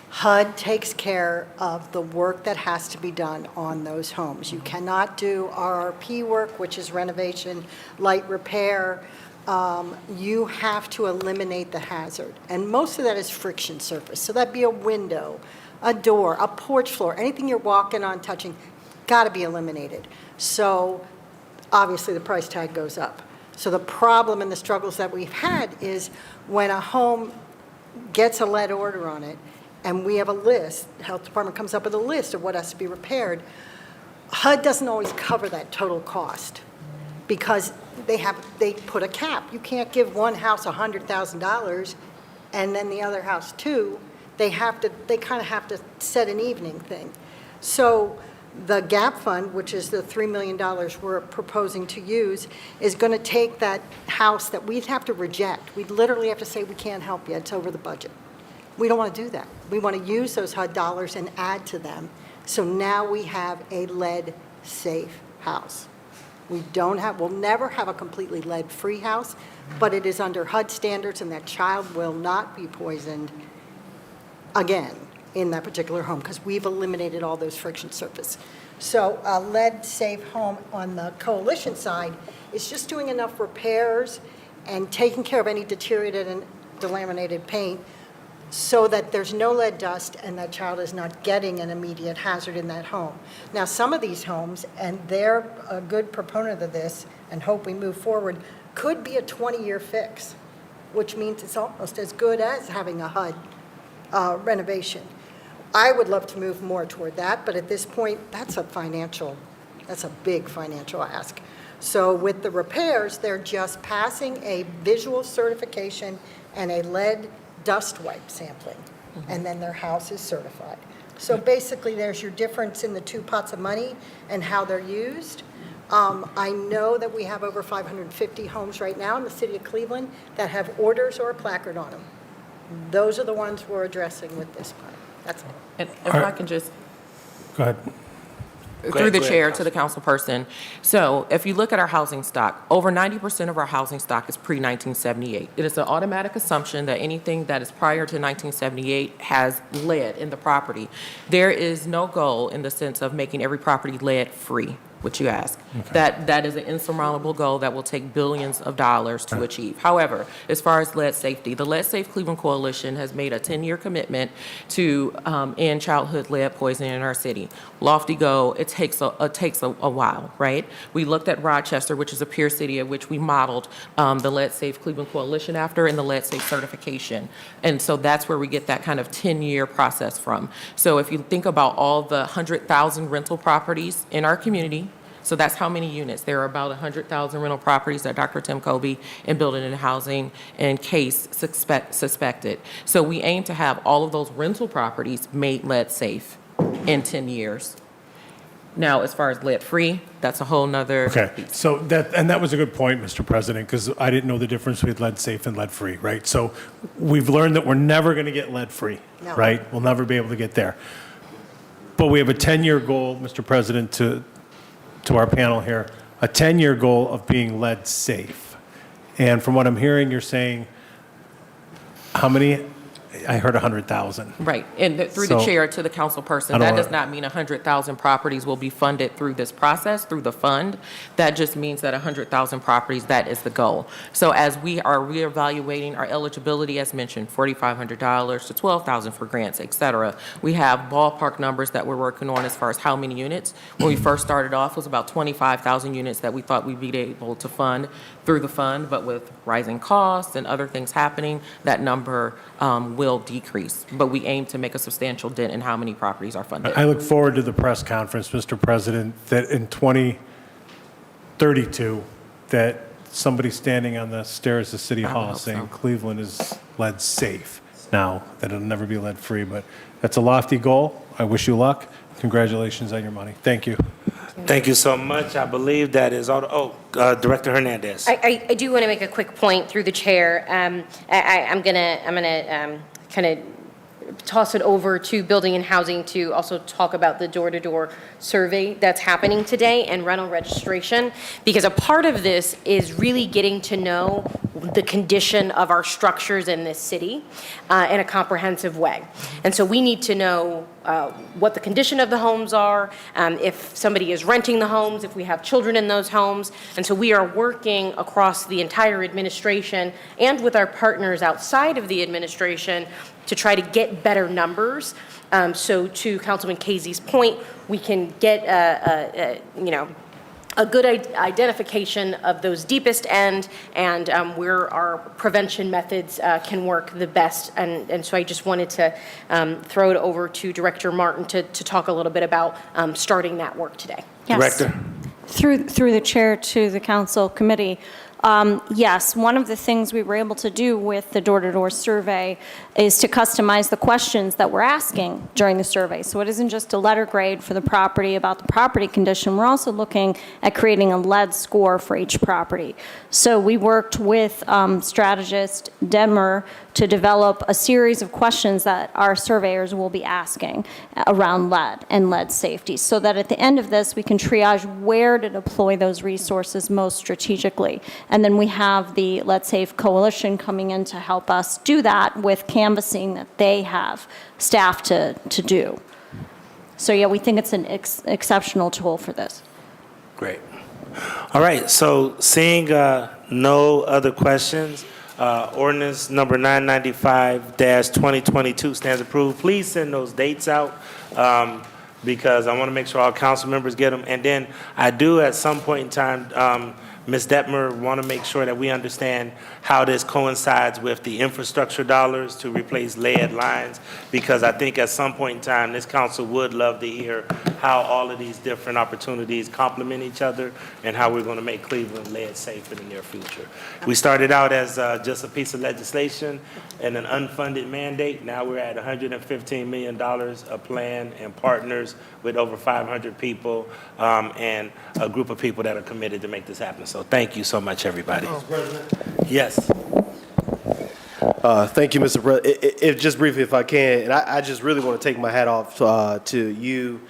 HUD takes care of the work that has to be done on those homes. You cannot do RRP work, which is renovation, light repair. You have to eliminate the hazard. And most of that is friction surface. So that'd be a window, a door, a porch floor, anything you're walking on, touching, got to be eliminated. So obviously the price tag goes up. So the problem and the struggles that we've had is when a home gets a lead order on it, and we have a list, the health department comes up with a list of what has to be repaired, HUD doesn't always cover that total cost because they put a cap. You can't give one house $100,000 and then the other house $2. They kind of have to set an evening thing. So the GAP fund, which is the $3 million we're proposing to use, is going to take that house that we'd have to reject. We'd literally have to say, we can't help you, it's over the budget. We don't want to do that. We want to use those HUD dollars and add to them. So now we have a lead-safe house. We'll never have a completely lead-free house, but it is under HUD standards, and that child will not be poisoned again in that particular home because we've eliminated all those friction surface. So a lead-safe home on the coalition side is just doing enough repairs and taking care of any deteriorated and delaminated paint so that there's no lead dust and that child is not getting an immediate hazard in that home. Now, some of these homes, and they're a good proponent of this and hope we move forward, could be a 20-year fix, which means it's almost as good as having a HUD renovation. I would love to move more toward that, but at this point, that's a big financial ask. So with the repairs, they're just passing a visual certification and a lead dust wipe sampling, and then their house is certified. So basically, there's your difference in the two pots of money and how they're used. I know that we have over 550 homes right now in the city of Cleveland that have orders or a placard on them. Those are the ones we're addressing with this plan. That's all. And if I can just, Go ahead. through the chair to the council person. So if you look at our housing stock, over 90% of our housing stock is pre-1978. It is an automatic assumption that anything that is prior to 1978 has lead in the property. There is no goal in the sense of making every property lead-free, which you ask. That is an insurmountable goal that will take billions of dollars to achieve. However, as far as lead safety, the Lead Safe Cleveland Coalition has made a 10-year commitment to end childhood lead poisoning in our city. Lofty goal, it takes a while, right? We looked at Rochester, which is a peer city of which we modeled the Lead Safe Cleveland Coalition after, and the Lead Safe certification. And so that's where we get that kind of 10-year process from. So if you think about all the 100,000 rental properties in our community, so that's how many units. There are about 100,000 rental properties that Dr. Tim Kobe in Building and Housing and CASE suspected. So we aim to have all of those rental properties made lead safe in 10 years. Now, as far as lead free, that's a whole nother piece. So that was a good point, Mr. President, because I didn't know the difference between lead safe and lead free, right? So we've learned that we're never going to get lead free, right? We'll never be able to get there. But we have a 10-year goal, Mr. President, to our panel here, a 10-year goal of being lead safe. And from what I'm hearing, you're saying, how many? I heard 100,000. Right, and through the chair to the council person, that does not mean 100,000 properties will be funded through this process, through the fund. That just means that 100,000 properties, that is the goal. So as we are reevaluating our eligibility, as mentioned, $4,500 to $12,000 for grants, et cetera, we have ballpark numbers that we're working on as far as how many units. When we first started off, it was about 25,000 units that we thought we'd be able to fund. through the fund, but with rising costs and other things happening, that number will decrease. But we aim to make a substantial dent in how many properties are funded. I look forward to the press conference, Mr. President, that in 2032, that somebody standing on the stairs of City Hall hope saying so. Cleveland is lead safe. Now, that it'll never be lead free, but that's a lofty goal. I wish you luck. Congratulations on your money. Thank you. Thank you so much. I believe that is all. Director Hernandez. I do want to make a quick point through the chair. I'm gonna kind of toss it over to Building and Housing to also talk about the door-to-door survey that's happening today and rental registration, because a part of this is really getting to know the condition of our structures in this city in a comprehensive way. And so we need to know what the condition of the homes are, if somebody is renting the homes, if we have children in those homes. And so we are working across the entire administration and with our partners outside of the administration to try to get better numbers. So to Councilman Casey's point, we can get a good identification of those deepest end and where our prevention methods can work the best. And so I just wanted to throw it over to Director Martin to talk a little bit about starting that work today. Yes. Director. Through the chair to the council committee. Yes, one of the things we were able to do with the door-to-door survey is to customize the questions that we're asking during the survey. So it isn't just a letter grade for the property about the property condition. We're also looking at creating a lead score for each property. So we worked with strategist Denmer to develop a series of questions that our surveyors will be asking around lead and lead safety, so that at the end of this, we can triage where to deploy those resources most strategically. And then we have the Lead Safe Coalition coming in to help us do that with canvassing that they have staff to do. So yeah, we think it's an exceptional tool for this. Great. All right, so seeing no other questions, ordinance number 995-2022 stands approved. Please send those dates out because I want to make sure all council members get them. And then I do at some point in time, Ms. Detmer, want to make sure that we understand how this coincides with the infrastructure dollars to replace lead lines, because I think at some point in time, this council would love to hear how all of these different opportunities complement each other and how we're going to make Cleveland lead safe in the near future. We started out as just a piece of legislation and an unfunded mandate. Now we're at $115 million, a plan and partners with over 500 people and a group of people that are committed to make this happen. So thank you so much, everybody. Mr. President. Yes. Thank you, Mr. President. Just briefly, if I can, and I just really want to take my hat off to you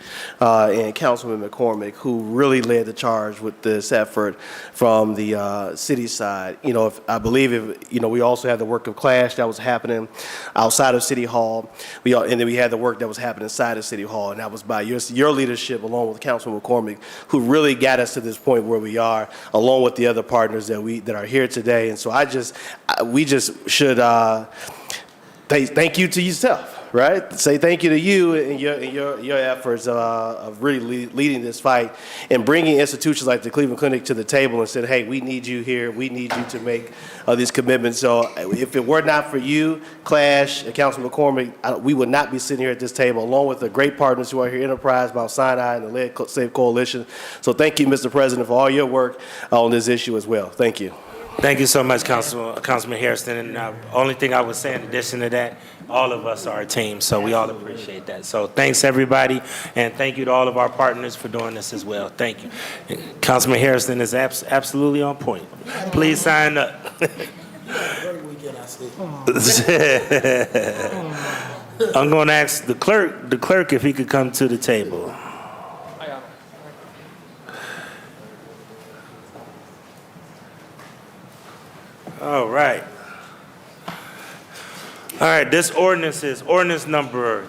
and Councilman McCormick, who really led the charge with this effort from the city side. You know, I believe we also had the work of Clash that was happening outside of City Hall. And then we had the work that was happening inside of City Hall, and that was by your leadership, along with Councilman McCormick, who really got us to this point where we are, along with the other partners that are here today. And so we just should thank you to yourself, right? Say thank you to you and your efforts of really leading this fight and bringing institutions like the Cleveland Clinic to the table and said, hey, we need you here. We need you to make these commitments. So if it were not for you, Clash, and Councilman McCormick, we would not be sitting here at this table, along with the great partners who are here, Enterprise, Mount Sinai, and the Lead Safe Coalition. So thank you, Mr. President, for all your work on this issue as well. Thank you. Thank you so much, Councilman Harrison. And only thing I would say in addition to that, all of us are a team, so we all appreciate that. So thanks, everybody, and thank you to all of our partners for doing this as well. Thank you. Councilman Harrison is absolutely on point. Please sign up. I'm going to ask the clerk if he could come to the table. All right. All right, this ordinance is ordinance number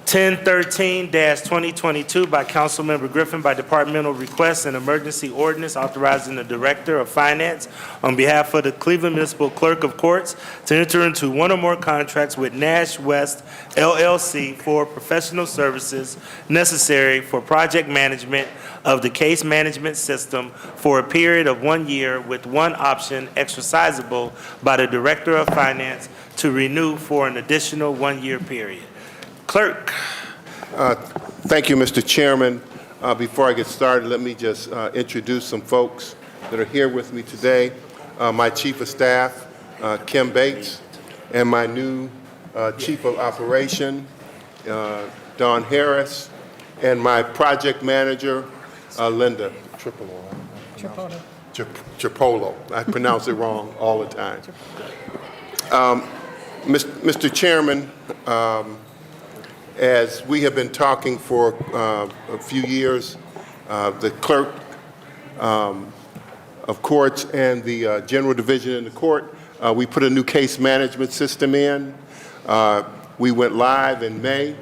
1013-2022 by Councilmember Griffin by departmental request and emergency ordinance authorizing the Director of Finance on behalf of the Cleveland Municipal Clerk of Courts to enter into one or more contracts with Nash West LLC for professional services necessary for project management of the case management system for a period of 1 year with one option exercisable by the Director of Finance to renew for an additional 1-year period. Clerk. Thank you, Mr. Chairman. Before I get started, let me just introduce some folks that are here with me today. My Chief of Staff, Kim Bates, and my new Chief of Operation, Don Harris, and my Project Manager, Linda Tripolo. I pronounce it wrong all the time. Mr. Chairman, as we have been talking for a few years, the clerk of courts and the general division in the court, we put a new case management system in. We went live in May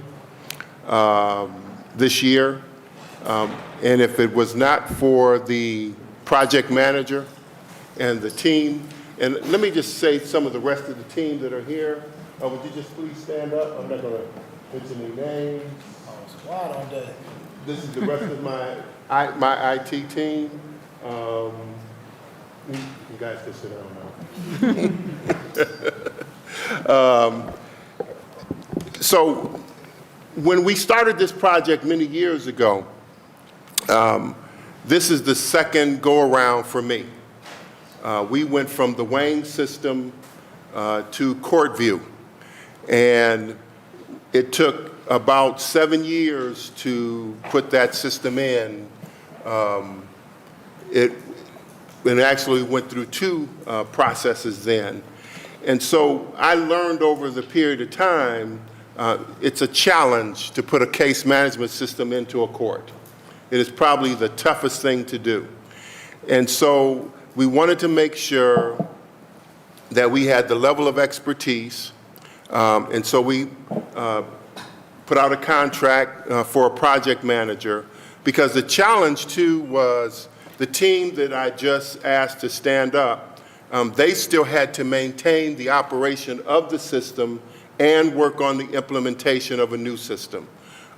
this year. And if it was not for the project manager and the team, and let me just say some of the rest of the team that are here. Would you just please stand up? I'm not going to mention any names. This is the rest of my IT team. You guys can sit down now. So when we started this project many years ago, this is the second go-around for me. We went from the Wayne system to Courtview, and it took about 7 years to put that system in. It actually went through 2 processes then. And so I learned over the period of time, it's a challenge to put a case management system into a court. It is probably the toughest thing to do. And so we wanted to make sure that we had the level of expertise, and so we put out a contract for a project manager, because the challenge too was the team that I just asked to stand up, they still had to maintain the operation of the system and work on the implementation of a new system,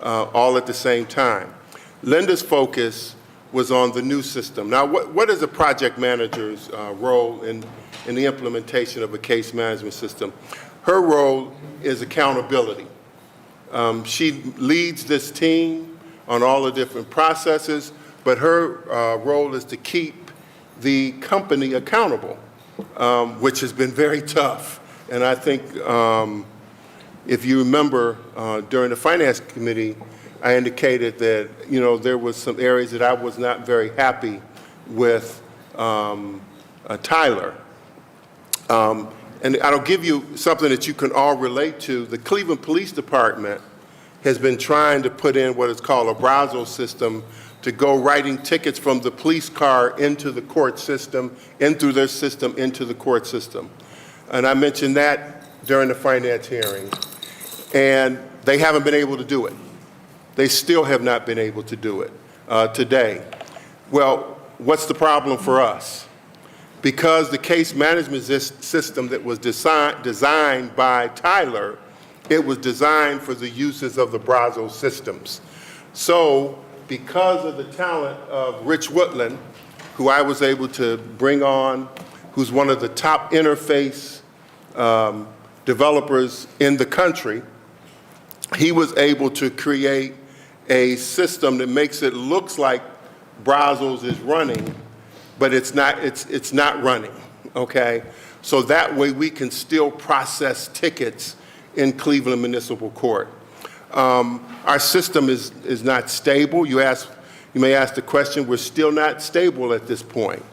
all at the same time. Linda's focus was on the new system. Now, what is a project manager's role in the implementation of a case management system? Her role is accountability. She leads this team on all the different processes, but her role is to keep the company accountable, which has been very tough. And I think if you remember during the Finance Committee, I indicated that, you know, there was some areas that I was not very happy with Tyler. And I'll give you something that you can all relate to. The Cleveland Police Department has been trying to put in what is called a Brazos system to go writing tickets from the police car into the court system, in through their system, into the court system. And I mentioned that during the finance hearing. And they haven't been able to do it. They still have not been able to do it today. Well, what's the problem for us? Because the case management system that was designed by Tyler, it was designed for the uses of the Brazos systems. So because of the talent of Rich Woodland, who I was able to bring on, who's one of the top interface developers in the country, he was able to create a system that makes it looks like Brazos is running, but it's not running, okay? So that way we can still process tickets in Cleveland Municipal Court. Our system is not stable. You may ask the question, we're still not stable at this point.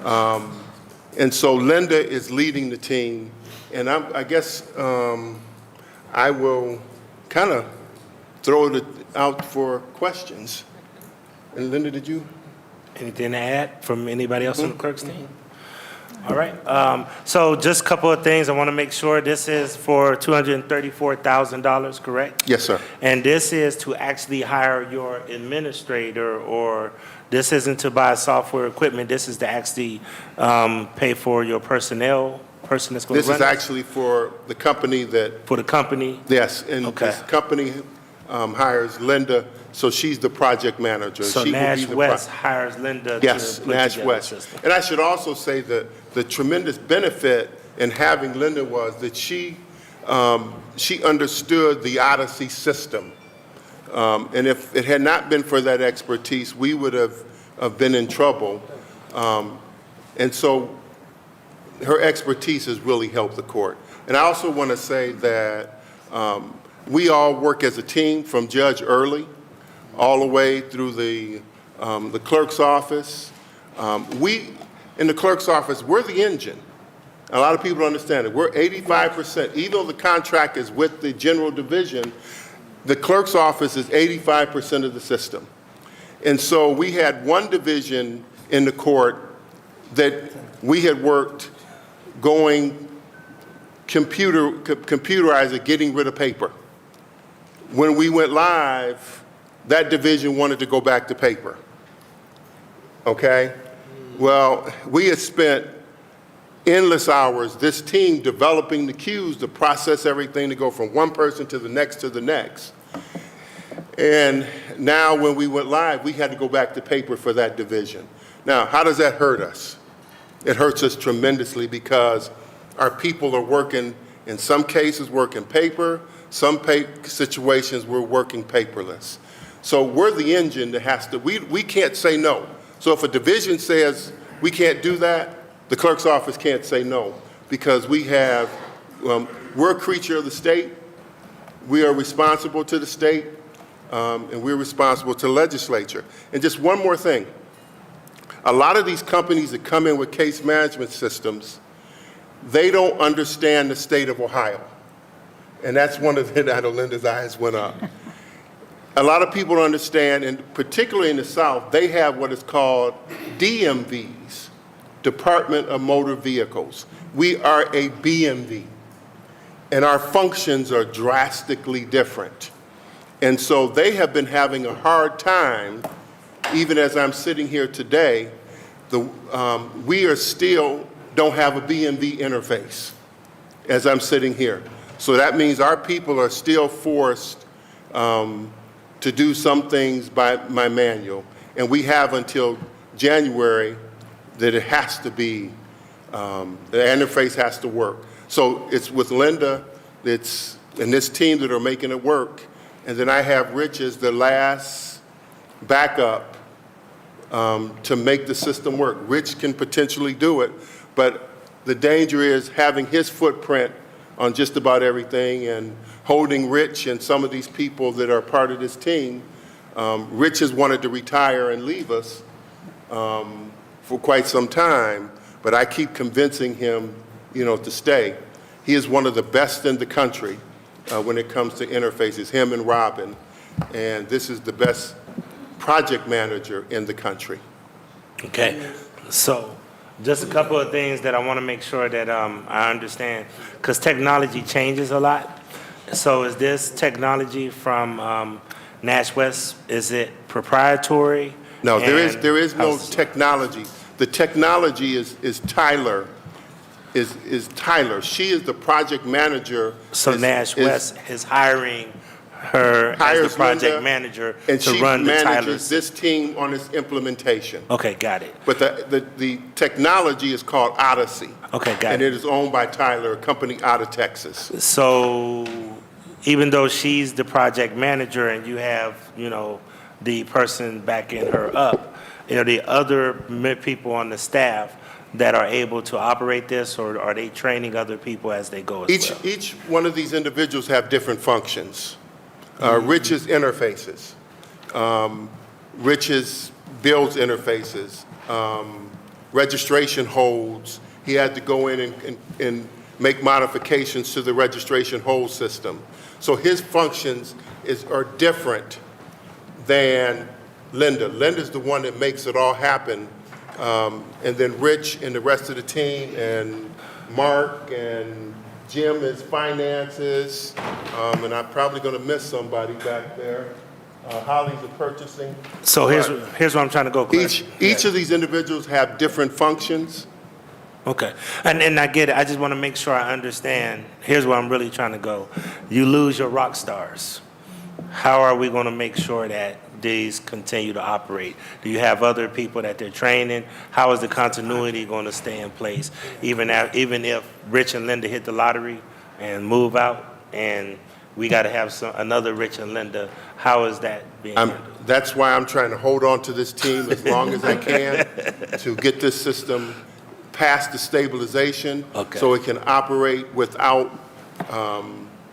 And so Linda is leading the team, and I guess I will kind of throw it out for questions. And Linda, did you? Anything to add from anybody else on the clerk's team? All right. So just a couple of things. I want to make sure this is for $234,000, correct? Yes, sir. And this is to actually hire your administrator, or this isn't to buy software equipment. This is to actually pay for your personnel, person that's going to This run is it? actually for the company that, For the company? yes, and Okay. this company hires Linda, so she's the project manager. So She will be Nash the West hires Linda Yes, to put Nash together the West. system. And I should also say that the tremendous benefit in having Linda was that she understood the Odyssey system. And if it had not been for that expertise, we would have been in trouble. And so her expertise has really helped the court. And I also want to say that we all work as a team, from Judge Early all the way through the clerk's office. We, in the clerk's office, we're the engine. A lot of people don't understand it. We're 85%. Even though the contract is with the general division, the clerk's office is 85% of the system. And so we had one division in the court that we had worked going computerized, getting rid of paper. When we went live, that division wanted to go back to paper. Okay? Well, we had spent endless hours, this team, developing the queues to process everything to go from one person to the next to the next. And now when we went live, we had to go back to paper for that division. Now, how does that hurt us? It hurts us tremendously because our people are working, in some cases, working paper, some situations we're working paperless. So we're the engine that has to, we can't say no. So if a division says we can't do that, the clerk's office can't say no, because we have, we're a creature of the state, we are responsible to the state, and we're responsible to the legislature. And just one more thing. A lot of these companies that come in with case management systems, they don't understand the state of Ohio. And that's one of the, I know Linda's eyes went up. A lot of people don't understand, and particularly in the South, they have what is called DMVs, Department of Motor Vehicles. We are a BMV, and our functions are drastically different. And so they have been having a hard time, even as I'm sitting here today, we are still don't have a BMV interface as I'm sitting here. So that means our people are still forced to do some things by my manual. And we have until January that it has to be, the interface has to work. So it's with Linda, it's, and this team that are making it work. And then I have Rich as the last backup to make the system work. Rich can potentially do it, but the danger is having his footprint on just about everything and holding Rich and some of these people that are part of this team. Rich has wanted to retire and leave us for quite some time, but I keep convincing him, to stay. He is one of the best in the country when it comes to interfaces, him and Robin, and this is the best project manager in the country. Okay, so just a couple of things that I want to make sure that I understand, because technology changes a lot. So is this technology from Nash West, is it proprietary? No, there is no how's- technology. The technology is Tyler, is Tyler. She is the project manager. So Nash West is hiring her as hires the project Linda, manager and to she run the Tyler. manages this team on its implementation. Okay, got it. But the technology is called Odyssey. Okay, got And it. it is owned by Tyler, a company out of Texas. So even though she's the project manager and you have, the person backing her up, are the other people on the staff that are able to operate this, or are they training other people as they go as well? Each one of these individuals have different functions. Rich's interfaces. Rich's builds interfaces. Registration holds. He had to go in and make modifications to the registration hold system. So his functions are different than Linda. Linda's the one that makes it all happen and then Rich and the rest of the team, and Mark and Jim is finances, and I'm probably going to miss somebody back there. Holly's in purchasing. So here's where I'm trying to go, Clerk. Each of these individuals have different functions. Okay, and I get it. I just want to make sure I understand. Here's where I'm really trying to go. You lose your rock stars. How are we going to make sure that these continue to operate? Do you have other people that they're training? How is the continuity going to stay in place? Even if Rich and Linda hit the lottery and move out, and we got to have another Rich and Linda, how is that being handled? That's why I'm trying to hold on to this team as long as I can to get this system past the stabilization, so it can operate without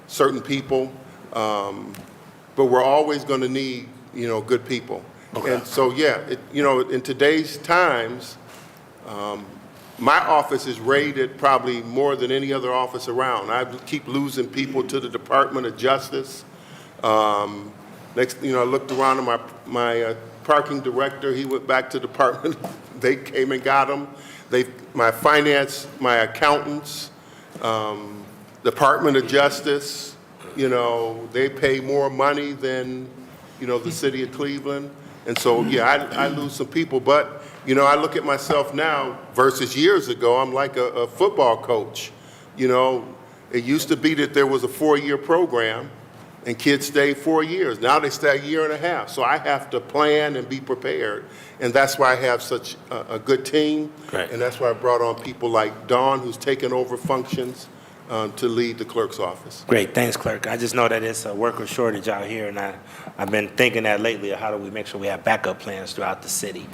certain people. But we're always going to need, good people. And so, in today's times, my office is rated probably more than any other office around. I keep losing people to the Department of Justice. Next, I looked around at my parking director. He went back to the department. They came and got him. My finance, my accountants, Department of Justice, they pay more money than, the city of Cleveland. And so, I lose some people. But, I look at myself now versus years ago, I'm like a football coach. It used to be that there was a 4-year program and kids stayed 4 years. Now they stay a year and a half. So I have to plan and be prepared. And that's why I have such a good team. Right. And that's why I brought on people like Dawn, who's taken over functions to lead the clerk's office. Great, thanks, Clerk. I just know that it's a worker shortage out here, and I've been thinking that lately of how do we make sure we have backup plans throughout the city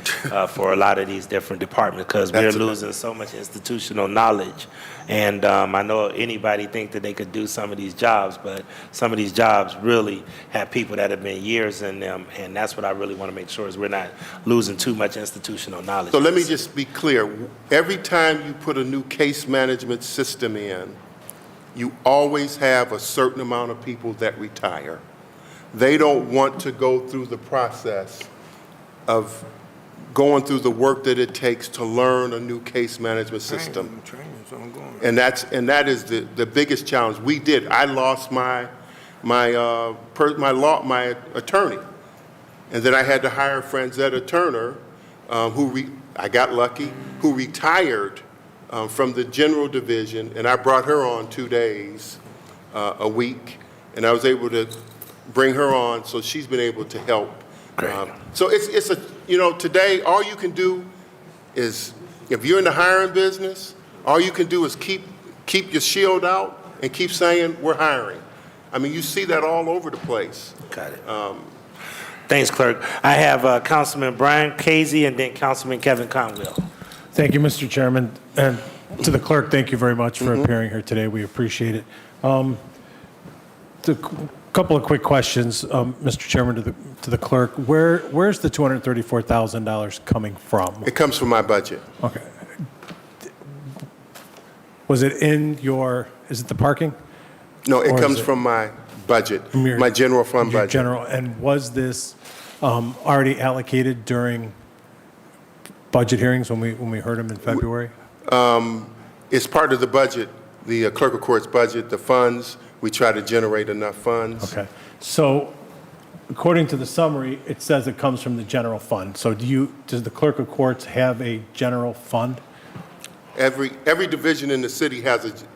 for a lot of these different departments, because we're losing so much institutional knowledge. And I know anybody think that they could do some of these jobs, but some of these jobs really have people that have been years in them, and that's what I really want to make sure is we're not losing too much institutional knowledge. So let me just be clear. Every time you put a new case management system in, you always have a certain amount of people that retire. They don't want to go through the process of going through the work that it takes to learn a new case management system. And that is the biggest challenge. I lost my attorney, and then I had to hire Franzetta Turner, I got lucky, who retired from the general division, and I brought her on 2 days a week, and I was able to bring her on, so she's been able to help. So it's today all you can do is, if you're in the hiring business, all you can do is keep your shield out and keep saying we're hiring. I mean, you see that all over the place. Got it. Thanks, Clerk. I have Councilman Brian Casey and then Councilman Kevin Conwell. Thank you, Mr. Chairman. And to the clerk, thank you very much for appearing here today. We appreciate it. A couple of quick questions, Mr. Chairman, to the clerk. Where's the $234,000 coming from? It comes from my budget. Okay. Was it is it the parking? No, it comes from my budget, my general fund budget. And was this already allocated during budget hearings when we heard them in February? It's part of the budget, the clerk of court's budget, the funds. We try to generate enough funds. Okay. So according to the summary, it says it comes from the general fund. So does the clerk of courts have a general fund? Every division in the city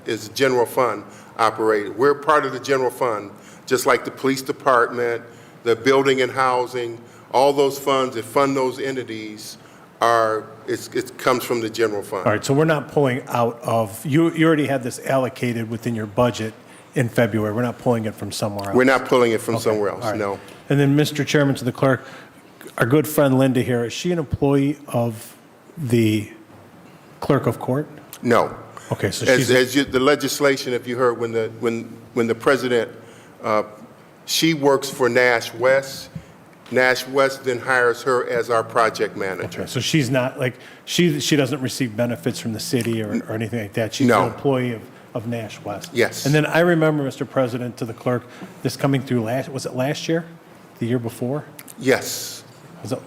is a general fund operated. We're part of the general fund, just like the police department, the building and housing, all those funds that fund those entities it comes from the general fund. All right, so we're not pulling out of, you already had this allocated within your budget in February. We're not pulling it from somewhere else. We're not pulling it from somewhere else, all right. no. And then, Mr. Chairman, to the clerk, our good friend Linda here, is she an employee of the clerk of court? No. Okay, so the legislation, if you heard, when the president, she works for Nash West. Nash West then hires her as our project manager. Okay, so she's not she doesn't receive benefits from the city or anything like that. She's an employee of Nash West. Yes. And then I remember, Mr. President, to the clerk, this coming through was it last year? The year before? Yes. Was it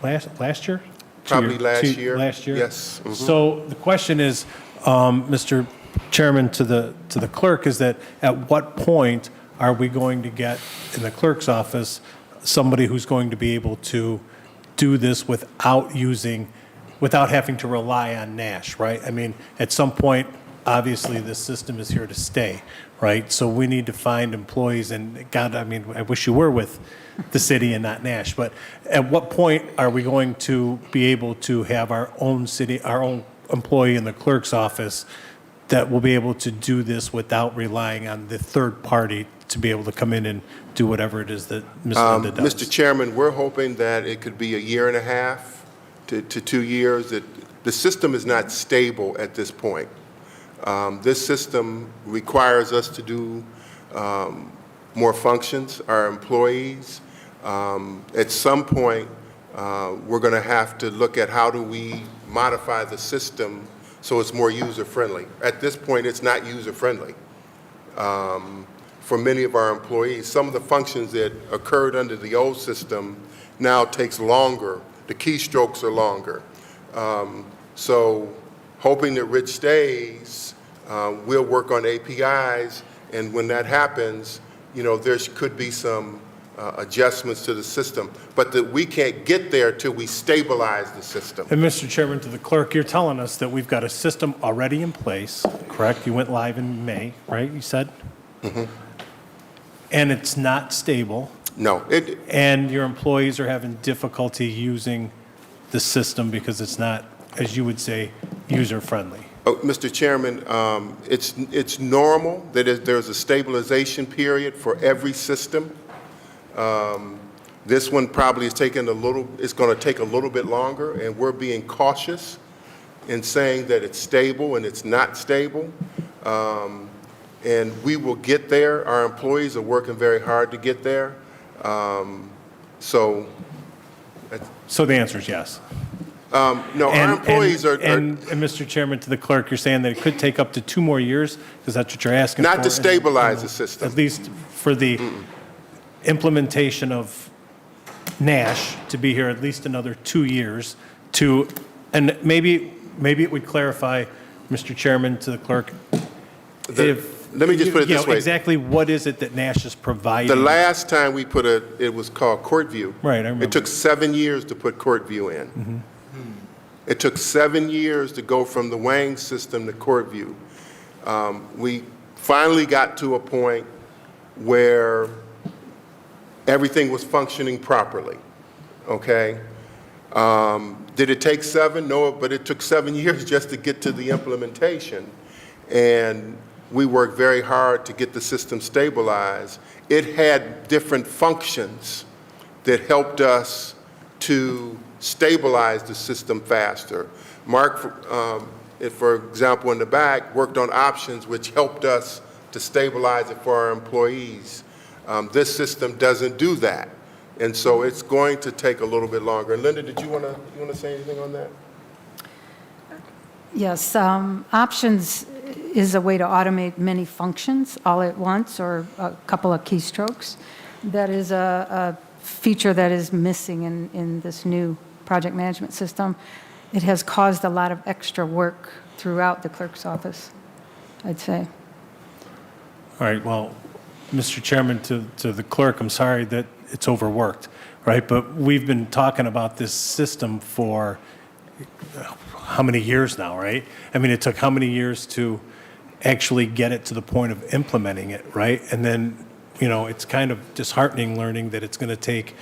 last year? Probably last 2 year. Last year? Yes. Mhm. So the question is, Mr. Chairman, to the clerk, is that at what point are we going to get in the clerk's office somebody who's going to be able to do this without having to rely on Nash, right? I mean, at some point, obviously, this system is here to stay, right? So we need to find employees, and God, I mean, I wish you were with the city and not Nash, but at what point are we going to be able to have our own employee in the clerk's office that will be able to do this without relying on the third party to be able to come in and do whatever it is that Ms. Linda does? Mr. Chairman, we're hoping that it could be a year and a half to 2 years. That the system is not stable at this point. This system requires us to do more functions, our employees. At some point, we're going to have to look at how do we modify the system so it's more user-friendly. At this point, it's not user-friendly. For many of our employees, some of the functions that occurred under the old system now takes longer. The keystrokes are longer. So hoping that Rich stays, we'll work on APIs, and when that happens, you know, there could be some adjustments to the system, but that we can't get there till we stabilize the system. And Mr. Chairman, to the clerk, you're telling us that we've got a system already in place, correct? You went live in May, right, you said? Mm-hmm. And it's not stable, No, and your employees are having difficulty using the system because it's not, as you would say, user-friendly. Mr. Chairman, it's normal that there's a stabilization period for every system. This one probably is it's going to take a little bit longer, and we're being cautious in saying that it's stable and it's not stable. And we will get there. Our employees are working very hard to get there. So the answer is yes. no, our employees are And Mr. Chairman, to the clerk, you're saying that it could take up to 2 more years? Is that what you're asking for? not to stabilize the system. At least for the implementation of Nash to be here at least another 2 years and maybe it would clarify, Mr. Chairman, to the clerk, Let me just put it this way. exactly what is it that Nash is providing? The last time we put it was called CourtView. Right, I remember. It took 7 years to put CourtView in. Mm-hmm. It took 7 years to go from the Wang system to CourtView. We finally got to a point where everything was functioning properly, okay? Did it take 7? No, but it took 7 years just to get to the implementation. And we worked very hard to get the system stabilized. It had different functions that helped us to stabilize the system faster. Mark, for example, in the back, worked on options which helped us to stabilize it for our employees. This system doesn't do that. And so it's going to take a little bit longer. Linda, did you want to say anything on that? Yes, options is a way to automate many functions all at once or a couple of keystrokes. That is a feature that is missing in this new project management system. It has caused a lot of extra work throughout the clerk's office, I'd say. All right, well, Mr. Chairman, to the clerk, I'm sorry that it's overworked, right? But we've been talking about this system for how many years now, right? I mean, it took how many years to actually get it to the point of implementing it, right? And then, you know, it's kind of disheartening learning that it's going to take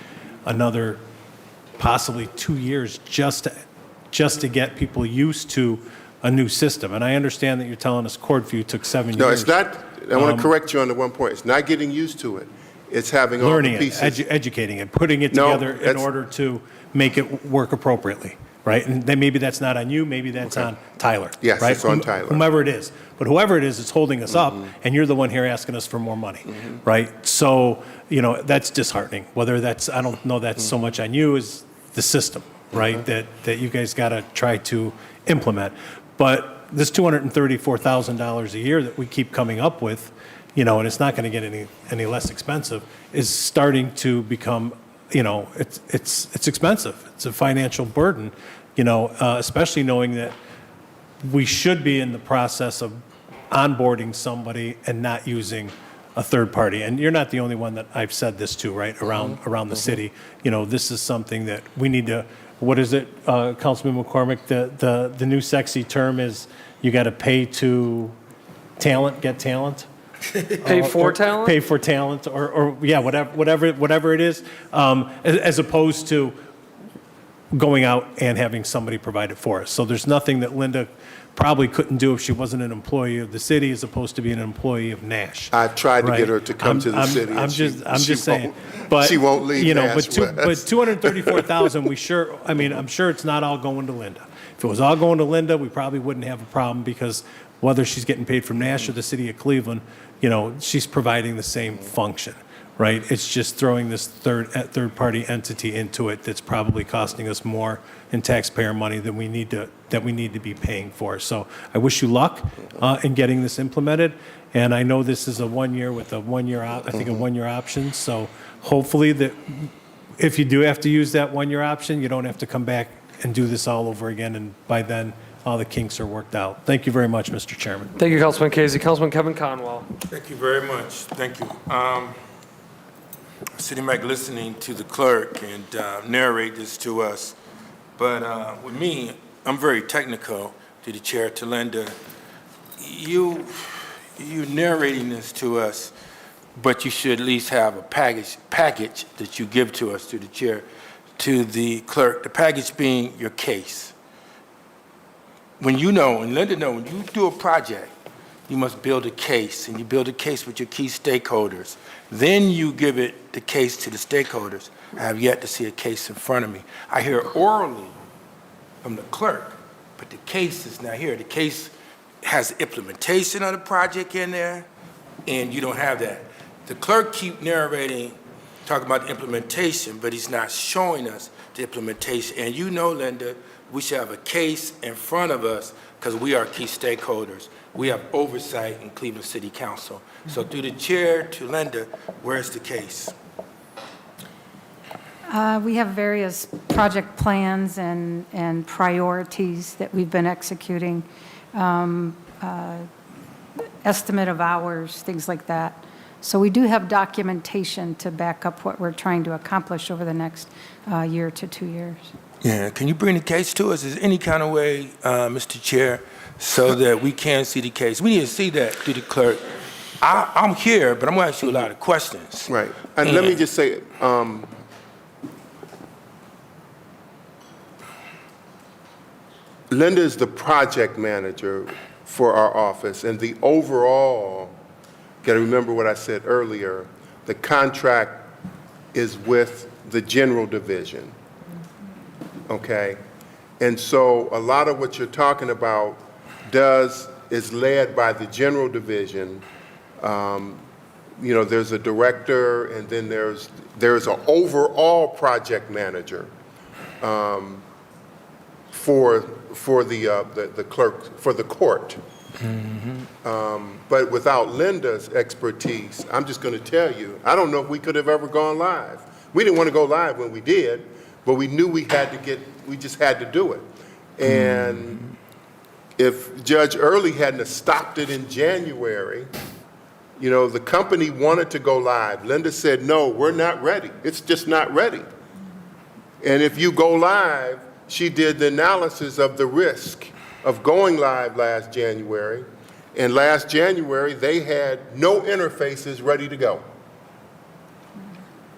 another possibly 2 years just to get people used to a new system. And I understand that you're telling us CourtView took 7 years. No, it's not. I want to correct you on the one point. It's not getting used to it. It's having all learning the pieces. it, educating it, putting it No, together in that's- order to make it work appropriately, right? And then maybe that's not on you, maybe that's on Tyler. Yes, right? it's on Tyler. Whomever it is. But whoever it is, it's holding us up, and you're the one here asking us for more money, right? So, you know, that's disheartening. Whether that's, I don't know that's so much on you as the system, right? That you guys got to try to implement. But this $234,000 a year that we keep coming up with, you know, and it's not going to get any less expensive, is starting to become, you know, it's expensive. It's a financial burden especially knowing that we should be in the process of onboarding somebody and not using a third party. And you're not the only one that I've said this to, right, around the city. This is something that we need to, what is it, Councilman McCormick? The new sexy term is you got to pay to talent, get talent? Pay for talent? Pay for talent, or yeah, whatever it is, as opposed to going out and having somebody provide it for us. So there's nothing that Linda probably couldn't do if she wasn't an employee of the city as opposed to being an employee of Nash. I've tried to right? get her to come to the city. I'm and just saying, but she won't leave. But 234,000, I'm sure it's not all going to Linda. If it was all going to Linda, we probably wouldn't have a problem because whether she's getting paid from Nash or the city of Cleveland, she's providing the same function, right? It's just throwing this third-party entity into it that's probably costing us more in taxpayer money than we need to be paying for. So I wish you luck in getting this implemented. And I know this is a 1 year with a 1 year, I think a 1 year option. So hopefully that if you do have to use that 1 year option, you don't have to come back and do this all over again. And by then, all the kinks are worked out. Thank you very much, Mr. Chairman. Thank you, Councilman Casey. Councilman Kevin Conwell. Thank you very much. Thank you. Sitting back listening to the clerk and narrate this to us, but with me, I'm very technical. To the chair, to Linda, you narrating this to us, but you should at least have a package that you give to us, to the chair, to the clerk. The package being your case. When and Linda know, when you do a project, you must build a case, and you build a case with your key stakeholders. Then you give the case to the stakeholders. I have yet to see a case in front of me. I hear orally from the clerk, but the case is not here. The case has implementation of the project in there, and you don't have that. The clerk keep narrating, talking about the implementation, but he's not showing us the implementation. And Linda, we should have a case in front of us because we are key stakeholders. We have oversight in Cleveland City Council. So through the chair to Linda, where's the case? We have various project plans and priorities that we've been executing, estimate of hours, things like that. So we do have documentation to back up what we're trying to accomplish over the next year to 2 years. Yeah, can you bring the case to us? Is there any kind of way, Mr. Chair, so that we can see the case? We need to see that through the clerk. I'm here, but I'm going to ask you a lot of questions. Right. And let me just say, Linda is the project manager for our office, and the overall, got to remember what I said earlier, the contract is with the general division. Okay? And so a lot of what you're talking about is led by the general division. There's a director, and then there's an overall project manager for the clerk, for the court. But without Linda's expertise, I'm just going to tell you, I don't know if we could have ever gone live. We didn't want to go live when we did, but we knew we just had to do it. And if Judge Early hadn't stopped it in January, the company wanted to go live. Linda said, no, we're not ready. It's just not ready. And if you go live, she did the analysis of the risk of going live last January. And last January, they had no interfaces ready to go.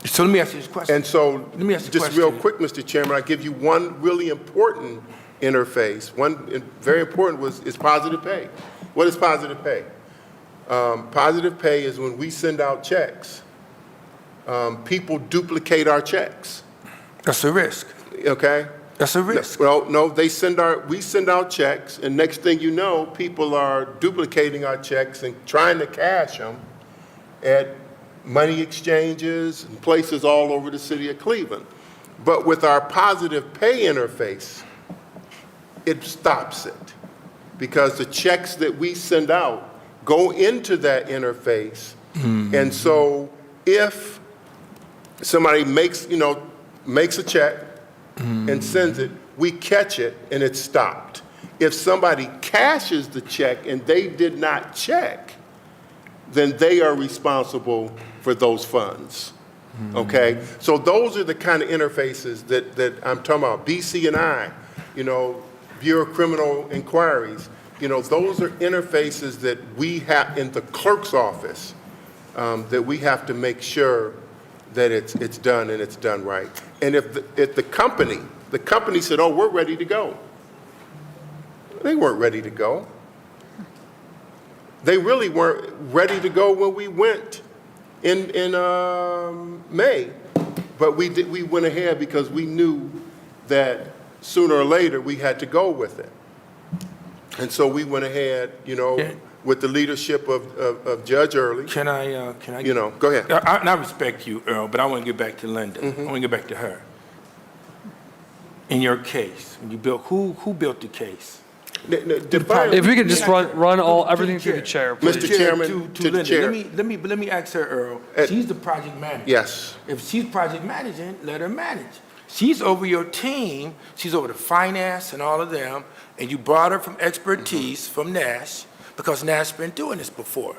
So let me ask you this question. And so, just real quick, Mr. Chairman, I give you one really important interface. One very important is positive pay. What is positive pay? Positive pay is when we send out checks, people duplicate our checks. That's a risk. Okay? That's a risk. Well, no, we send out checks, and next thing you know, people are duplicating our checks and trying to cash them at money exchanges and places all over the city of Cleveland. But with our positive pay interface, it stops it, because the checks that we send out go into that interface. And so if somebody makes a check and sends it, we catch it and it's stopped. If somebody cashes the check and they did not check, then they are responsible for those funds. Okay? So those are the kind of interfaces that I'm talking about. BC&I, Bureau of Criminal Inquiries, those are interfaces that we have in the clerk's office that we have to make sure that it's done and it's done right. And if the company said, oh, we're ready to go. They weren't ready to go. They really weren't ready to go when we went in May. But we went ahead because we knew that sooner or later we had to go with it. And so we went ahead, with the leadership of Judge Early. Can I? Go ahead. I respect you, Earl, but I want to get back to Linda. I want to get back to her. In your case, when you built, who built the case? If we could just run everything through the chair, please. Mr. Chairman, to the Linda. chair. Let me ask her, Earl. She's the project manager. Yes. If she's project managing, let her manage. She's over your team. She's over the finance and all of them. And you brought her from expertise from Nash because Nash been doing this before.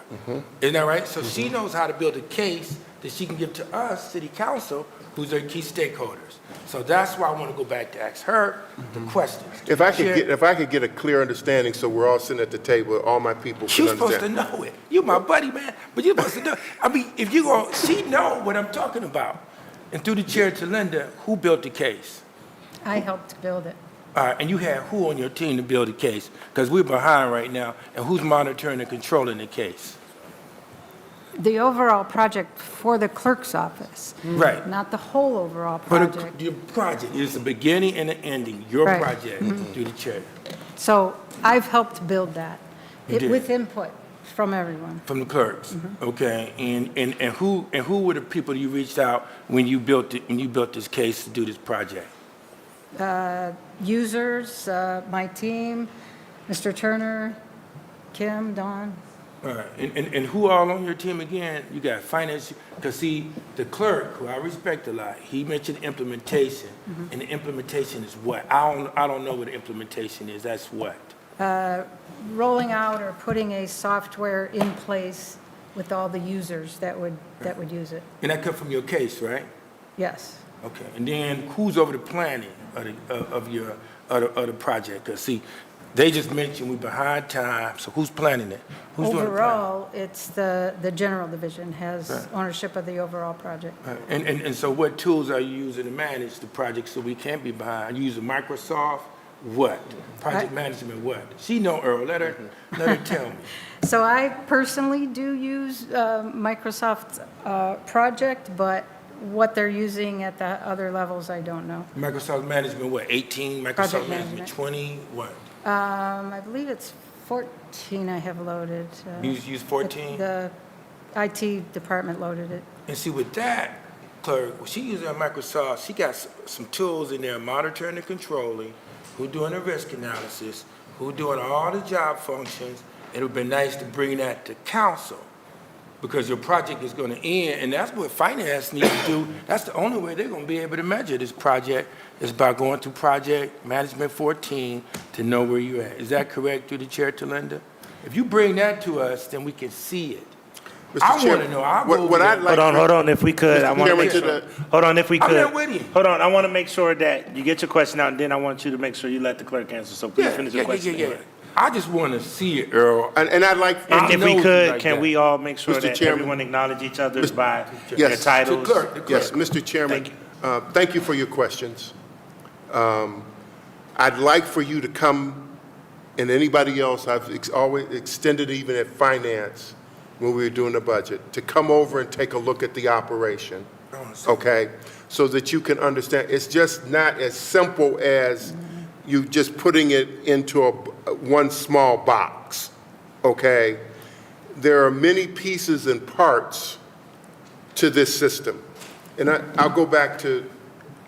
Isn't that right? So she knows how to build a case that she can give to us, City Council, who's their key stakeholders. So that's why I want to go back to ask her the questions. If I could get a clear understanding, so we're all sitting at the table, all my people can You're understand. supposed to know it. You're my buddy, man. But you're supposed to know. I mean, if you go, she know what I'm talking about. And through the chair to Linda, who built the case? I helped build it. All right, and you had who on your team to build the case? Because we're behind right now, and who's monitoring and controlling the case? The overall project for the clerk's office. Right. Not the whole overall But project. your project is the beginning and the ending, your Right. project, through the chair. So I've helped build that You did. with input from everyone. From the clerks, okay, and who were the people you reached out when you built this case to do this project? Users, my team, Mr. Turner, Kim, Don. All right, and who all on your team again? You got finance, because see, the clerk, who I respect a lot, he mentioned implementation, and the implementation is what? I don't know what the implementation is. That's what? Rolling out or putting a software in place with all the users that would use it. And that come from your case, right? Yes. Okay, and then who's over the planning of the project? Because see, they just mentioned we're behind time, so who's planning it? Who's doing the planning? Overall, it's the general division has ownership of the overall project. And so what tools are you using to manage the project so we can't be behind? You using Microsoft? What? Project management what? She know, Earl. Let her tell me. So I personally do use Microsoft Project, but what they're using at the other levels, I don't know. Microsoft management what? 18? Microsoft Project management management. 20? What? I believe it's 14 I have loaded. You use 14? The IT department loaded it. And see, with that, clerk, she using Microsoft, she got some tools in there monitoring and controlling, who doing the risk analysis, who doing all the job functions. It would be nice to bring that to council because your project is going to end, and that's what finance needs to do. That's the only way they're going to be able to measure this project is by going through Project Management 14 to know where you're at. Is that correct through the chair to Linda? If you bring that to us, then we can see it. I want to know. Hold on, if we could. I want to make sure. Hold on, if we could. I'm not with you. Hold on, I want to make sure that you get your question out, and then I want you to make sure you let the clerk answer. So please finish your question. Yeah. I just want to see it, Earl. And I'd like, And if we could, like can that. we all make sure Mr. that Chairman. everyone acknowledge each other by their Yes. titles? The clerk. yes, Mr. Chairman, thank you for your questions. I'd like for you to come, and anybody else, I've always extended even at finance when we were doing the budget, to come over and take a look at the operation, okay? So that you can understand, it's just not as simple as you just putting it into one small box, okay? There are many pieces and parts to this system. And I'll go back to,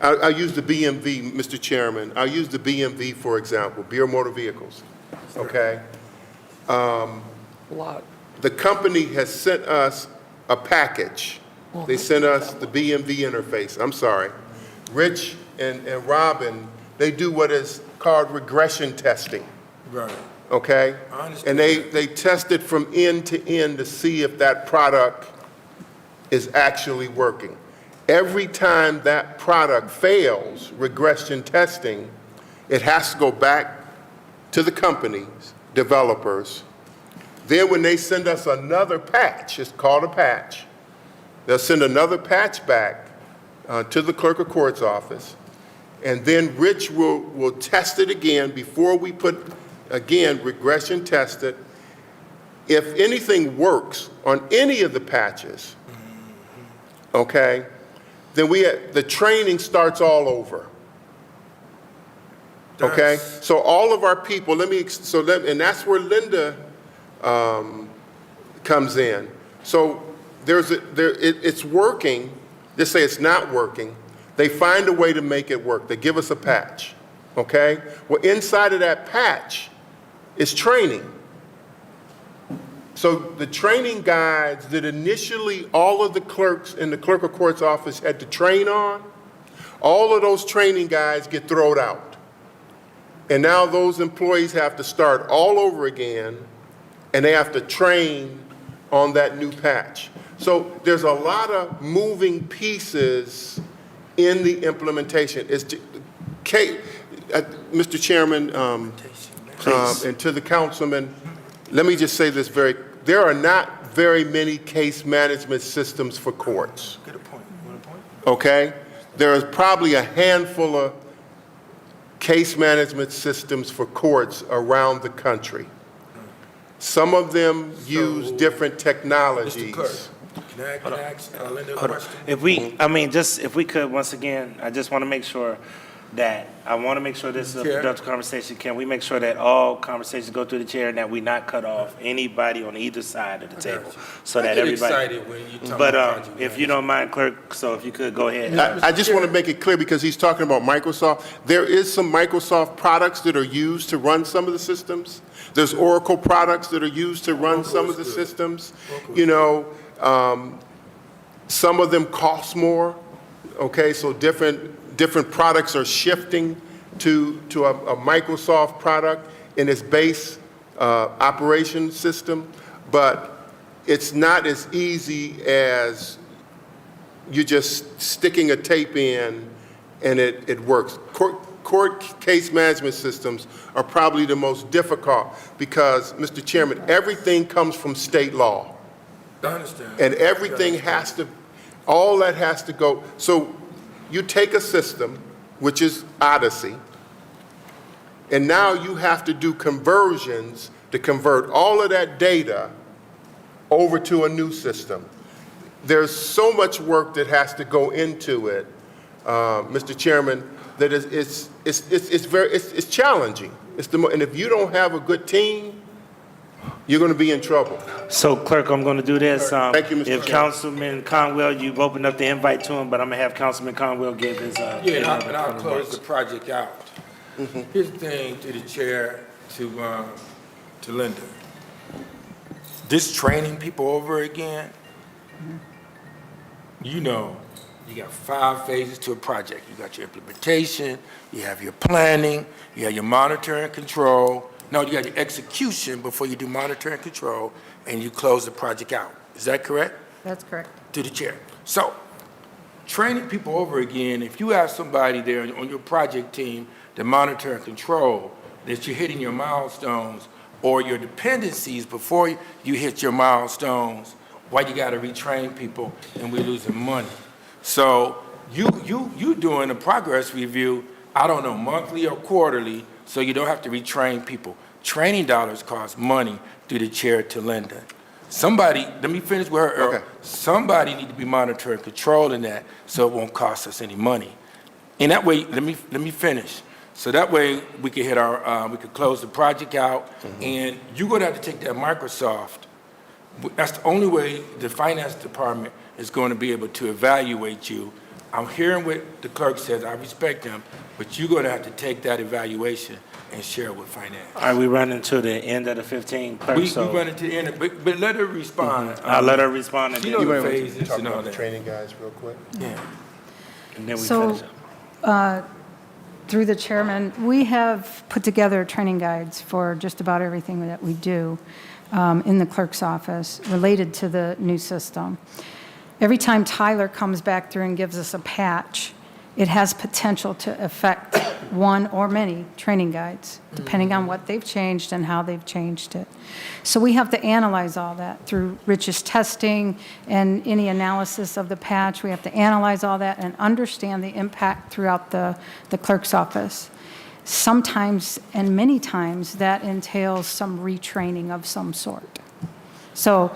I'll use the BMV, Mr. Chairman. I'll use the BMV, for example, Bureau of Motor Vehicles, okay? The company has sent us a package. They sent us the BMV interface. I'm sorry. Rich and Robin they do what is called regression testing, Right. okay? I understand. And they test it from end to end to see if that product is actually working. Every time that product fails regression testing, it has to go back to the companies, developers. Then when they send us another patch, it's called a patch, they'll send another patch back to the clerk of court's office, and then Rich will test it again before we put, again, regression test it. If anything works on any of the patches, okay, then the training starts all over. Okay, so all of our people, and that's where Linda comes in. So it's working. Just say it's not working. They find a way to make it work. They give us a patch. Okay, well, inside of that patch is training. So the training guides that initially all of the clerks in the clerk of court's office had to train on, all of those training guides get thrown out. And now those employees have to start all over again, and they have to train on that new patch. So there's a lot of moving pieces in the implementation. Mr. Chairman, and to the councilman, let me just say this there are not very many case management systems for courts. Get a point. You want a point? Okay? There is probably a handful of case management systems for courts around the country. Some of them use different technologies. Mr. Clerk, can I ask Linda a question? If we could, once again, I just want to make sure that, this is a Chair. productive conversation. Can we make sure that all conversations go through the chair and that we not cut off anybody on either side of the table? So that everybody. Excited when you talk But about project if you don't mind, clerk, so if you could go ahead. I just want to make it clear because he's talking about Microsoft. There is some Microsoft products that are used to run some of the systems. There's Oracle products that are used to run some of the systems. You know, some of them cost more. Okay, so different products are shifting to a Microsoft product in its base operation system, but it's not as easy as you just sticking a tape in and it works. Court case management systems are probably the most difficult because, Mr. Chairman, everything comes from state law. I understand. And everything all that has to go. So you take a system, which is Odyssey, and now you have to do conversions to convert all of that data over to a new system. There's so much work that has to go into it, Mr. Chairman, that it's challenging. And if you don't have a good team, you're going to be in trouble. So, clerk, I'm going to do this. Thank you, Mr. If Chairman. Councilman Conwell, you've opened up the invite to him, but I'm going to have Councilman Conwell give his. Yeah, and I'll close the project out. Here's the thing to the chair, to Linda. This training people over again, you know, you got 5 phases to a project. You got your implementation, you have your planning, you have your monitor and control. No, you got your execution before you do monitor and control, and you close the project out. Is that correct? That's correct. To the chair. So, training people over again, if you have somebody there on your project team to monitor and control that you're hitting your milestones or your dependencies before you hit your milestones, why you got to retrain people and we're losing money. So you doing a progress review, I don't know, monthly or quarterly, so you don't have to retrain people. Training dollars cost money through the chair to Linda. Somebody, let me finish with her, Earl. Okay. Somebody need to be monitoring, controlling that so it won't cost us any money. And that way, let me finish. So that way we can hit we could close the project out, and you're gonna have to take that Microsoft. That's the only way the finance department is going to be able to evaluate you. I'm hearing what the clerk says, I respect him, but you're gonna have to take that evaluation and share it with finance. Are we running to the end of the 15, clerk? We run into the end, but let her respond. I'll let her respond. And You then know the phases Talk and all about the that. training guys real quick. Yeah. and then we So, finish up. Through the chairman, we have put together training guides for just about everything that we do in the clerk's office related to the new system. Every time Tyler comes back through and gives us a patch, it has potential to affect one or many training guides, depending on what they've changed and how they've changed it. So we have to analyze all that through Rich's testing and any analysis of the patch. We have to analyze all that and understand the impact throughout the clerk's office. Sometimes, and many times, that entails some retraining of some sort. So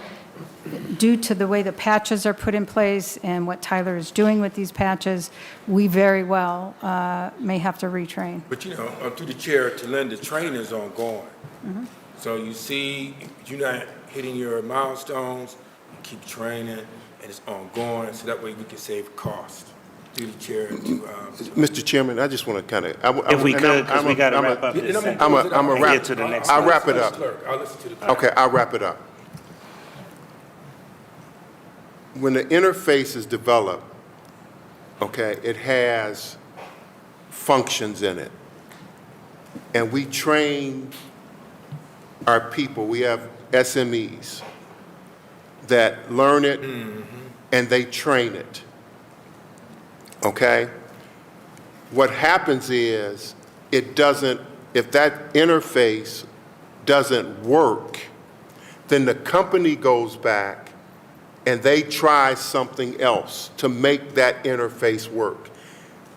due to the way the patches are put in place and what Tyler is doing with these patches, we very well may have to retrain. But you know, through the chair to Linda, training is ongoing. So you see, you're not hitting your milestones, you keep training, and it's ongoing, so that way we can save cost. Through the chair to, Mr. Chairman, I just want to kind of. If we could, because we got to wrap up this segment. And get to the next I'll slide. wrap it up. I'll listen to the clerk. Okay, I'll wrap it up. When the interface is developed, okay, it has functions in it. And we train our people. We have SMEs that learn it and they train it. Okay? What happens is it doesn't, if that interface doesn't work, then the company goes back and they try something else to make that interface work.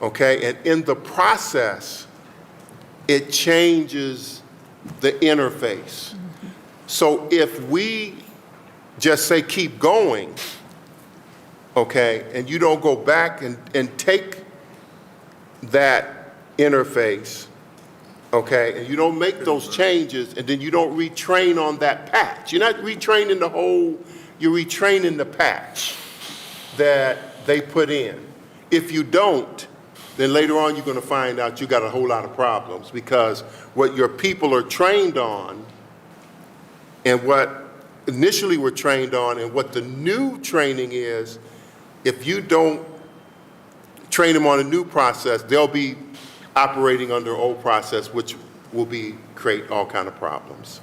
Okay? And in the process, it changes the interface. So if we just say keep going, okay, and you don't go back and take that interface, okay, and you don't make those changes, and then you don't retrain on that patch. You're not retraining the whole, you're retraining the patch that they put in. If you don't, then later on you're going to find out you got a whole lot of problems, because what your people are trained on and what initially were trained on and what the new training is, if you don't train them on a new process, they'll be operating under old process, which will create all kind of problems.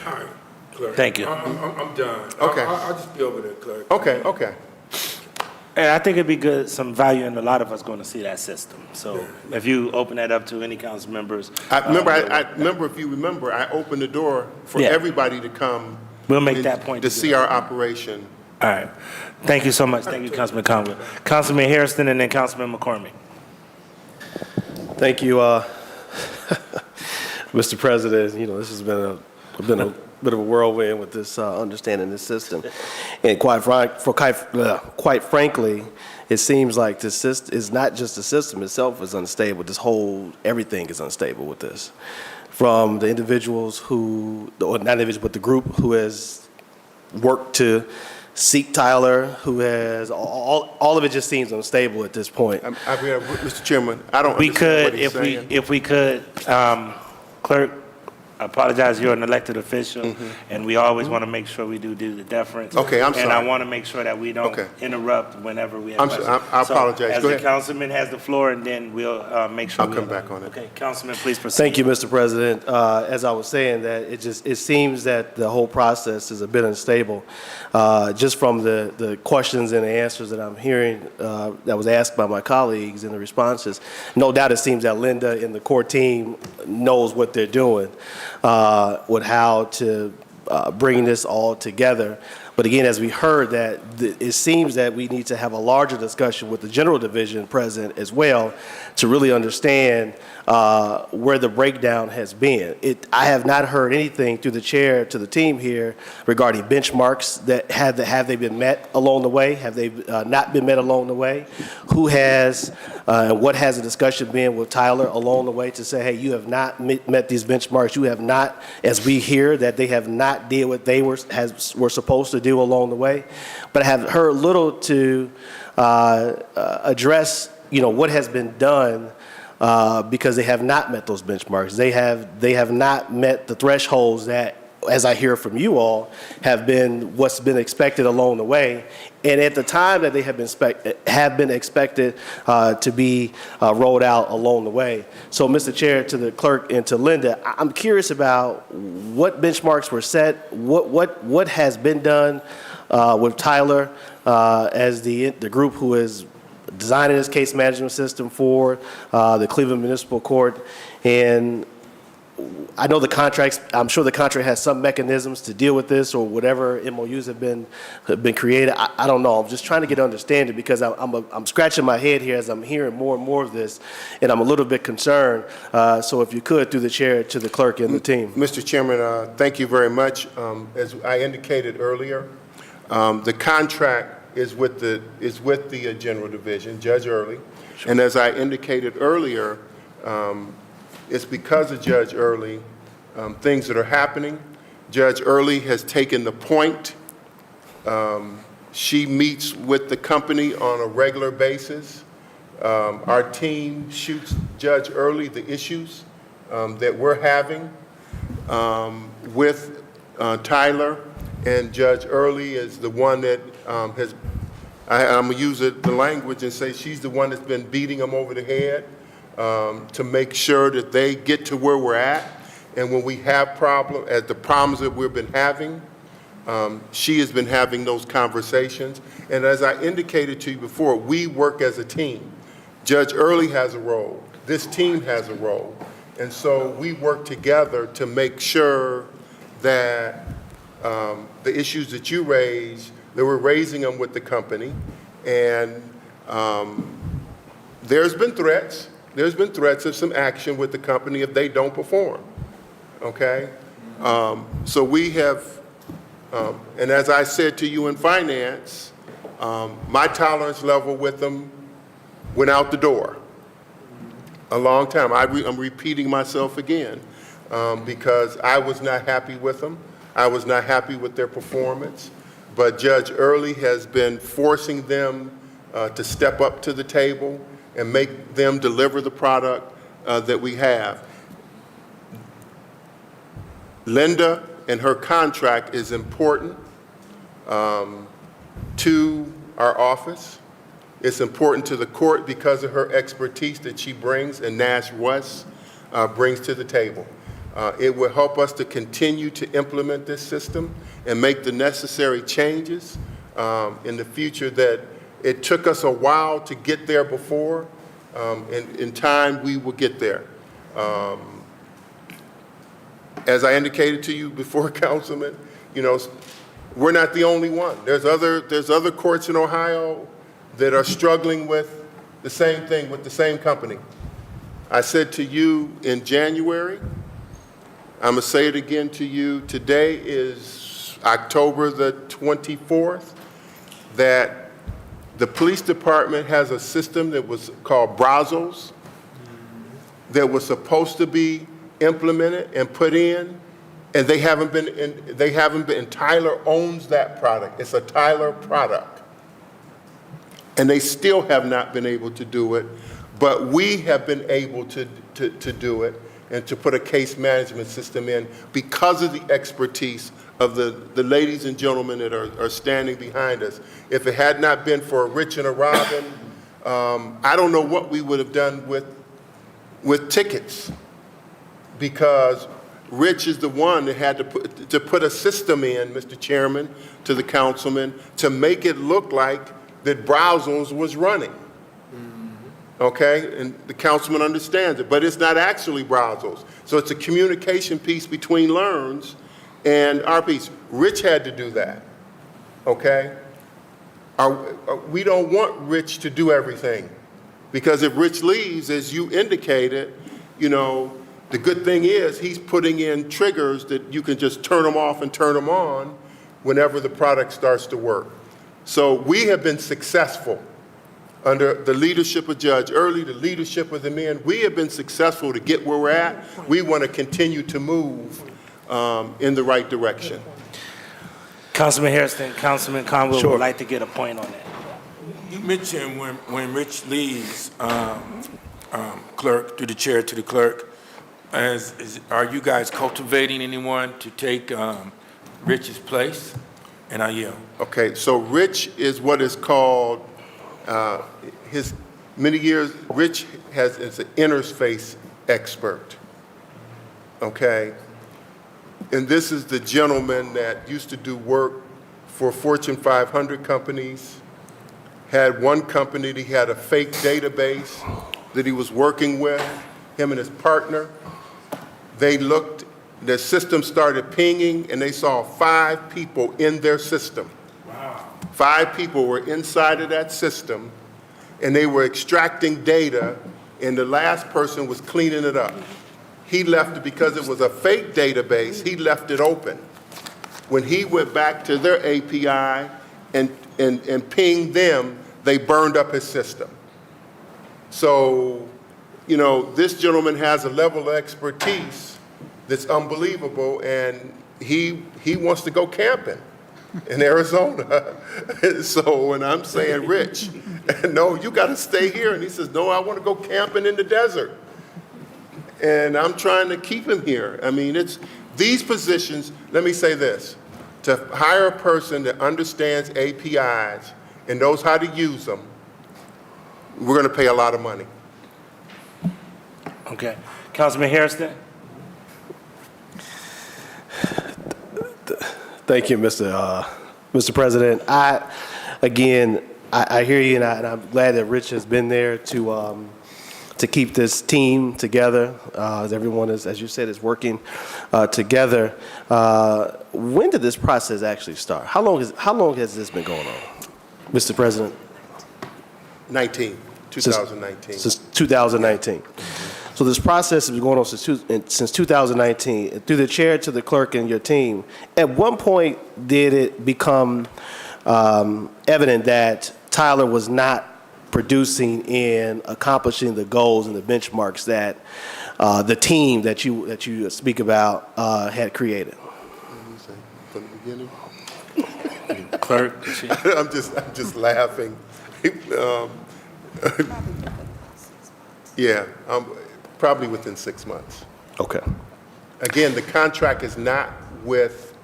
All right, clerk. Thank you. I'm done. Okay. I'll just be over there, clerk. Okay. And I think it'd be good, some value in a lot of us going to see that system. So if you open that up to any council members. I remember, if you remember, I opened the door for everybody to come. We'll make that point. To see our operation. All right. Thank you so much. Thank you, Councilman Conway. Councilman Harrison and then Councilman McCormick. Thank you, Mr. President. You know, this has been a bit of a whirlwind with this understanding this system, and quite frankly, it seems like this system is not just the system itself is unstable. Everything is unstable with this, from the individuals or not individuals, but the group who has worked to seek Tyler, who has all of it just seems unstable at this point. Mr. Chairman, I don't understand what he's saying. If we could, clerk, I apologize, you're an elected official, and we always want to make sure we do the deference. Okay, I'm sorry. And I want to make sure that we don't interrupt whenever we have questions. I apologize. As Go the ahead. councilman has the floor, and then we'll make sure. I'll come back on it. Okay, Councilman, please proceed. Thank you, Mr. President. As I was saying, that it seems that the whole process is a bit unstable. Just from the questions and the answers that I'm hearing that was asked by my colleagues and the responses, no doubt it seems that Linda and the core team knows what they're doing with how to bring this all together. But again, as we heard, that it seems that we need to have a larger discussion with the general division president as well to really understand where the breakdown has been. I have not heard anything through the chair to the team here regarding benchmarks that have they been met along the way? Have they not been met along the way? Who has and what has the discussion been with Tyler along the way to say, hey, you have not met these benchmarks. You have not, as we hear, that they have not did what they were supposed to do along the way. But I have heard little to address, what has been done because they have not met those benchmarks. They have not met the thresholds that as I hear from you all, have been what's been expected along the way, and at the time that they have been expected to be rolled out along the way. So, Mr. Chair, to the clerk and to Linda, I'm curious about what benchmarks were set, what has been done with Tyler as the group who is designing this case management system for the Cleveland Municipal Court, and I know the contracts, I'm sure the contract has some mechanisms to deal with this or whatever MOUs have been created. I don't know. I'm just trying to get understanding because I'm scratching my head here as I'm hearing more and more of this, and I'm a little bit concerned. So if you could, through the chair, to the clerk and the team. Mr. Chairman, thank you very much. As I indicated earlier, the contract is with the General Division, Judge Early. Sure. And as I indicated earlier, it's because of Judge Early, things that are happening. Judge Early has taken the point. She meets with the company on a regular basis. Our team shoots Judge Early the issues that we're having with Tyler, and Judge Early is the one that I'm going to use the language and say she's the one that's been beating them over the head to make sure that they get to where we're at. And when we have the problems that we've been having, she has been having those conversations. And as I indicated to you before, we work as a team. Judge Early has a role. This team has a role. And so we work together to make sure that the issues that you raise, that we're raising them with the company. And there's been threats. There's been threats of some action with the company if they don't perform, okay? So we have, and as I said to you in finance, my tolerance level with them went out the door a long time. I'm repeating myself again because I was not happy with them. I was not happy with their performance, but Judge Early has been forcing them to step up to the table and make them deliver the product that we have. Linda and her contract is important to our office. It's important to the court because of her expertise that she brings and Nash West brings to the table. It will help us to continue to implement this system and make the necessary changes in the future that it took us a while to get there before. In time, we will get there. As I indicated to you before, Councilman, you know, we're not the only one. There's other courts in Ohio that are struggling with the same thing, with the same company. I said to you in January, I'm going to say it again to you, today is October the 24th, that the police department has a system that was called Brazos that was supposed to be implemented and put in, and they haven't been, and Tyler owns that product. It's a Tyler product. And they still have not been able to do it, but we have been able to do it and to put a case management system in because of the expertise of the ladies and gentlemen that are standing behind us. If it had not been for a Rich and a Robin, I don't know what we would have done with tickets, because Rich is the one that had to put a system in, Mr. Chairman, to the councilman, to make it look like that Brazos was running. Okay, and the councilman understands it, but it's not actually Brazos. So it's a communication piece between Learns and our piece. Rich had to do that, okay? We don't want Rich to do everything, because if Rich leaves, as you indicated, you know, the good thing is he's putting in triggers that you can just turn them off and turn them on whenever the product starts to work. So we have been successful under the leadership of Judge Early, the leadership of the men. We have been successful to get where we're at. We want to continue to move in the right direction. Councilman Harrison, Councilman Conwell would like to get a point on that. You mentioned when Rich leaves, clerk, through the chair to the clerk, are you guys cultivating anyone to take Rich's place? And I yield. Okay, so Rich is what is called, Rich is an interface expert, okay? And this is the gentleman that used to do work for Fortune 500 companies, had one company that he had a fake database that he was working with, him and his partner. They looked, their system started pinging, and they saw 5 people in their system. Wow. 5 people were inside of that system, and they were extracting data, and the last person was cleaning it up. He left it because it was a fake database. He left it open. When he went back to their API and pinged them, they burned up his system. So, you know, this gentleman has a level of expertise that's unbelievable, and he wants to go camping in Arizona. So when I'm saying, Rich, no, you got to stay here. And he says, no, I want to go camping in the desert. And I'm trying to keep him here. I mean, it's these positions, let me say this, to hire a person that understands APIs and knows how to use them, we're going to pay a lot of money. Okay. Councilman Hairston? Thank you, Mr. President. I hear you, and I'm glad that Rich has been there to keep this team together, as everyone is, as you said, is working together. When did this process actually start? How long has this been going on, Mr. President? 2019. Since 2019. So this process has been going on since 2019. And through the chair to the clerk and your team, at one point did it become evident that Tyler was not producing and accomplishing the goals and the benchmarks that the team that you speak about had created? From the beginning? Clerk? I'm just laughing. Yeah, probably within 6 months. Okay. Again, the contract is not with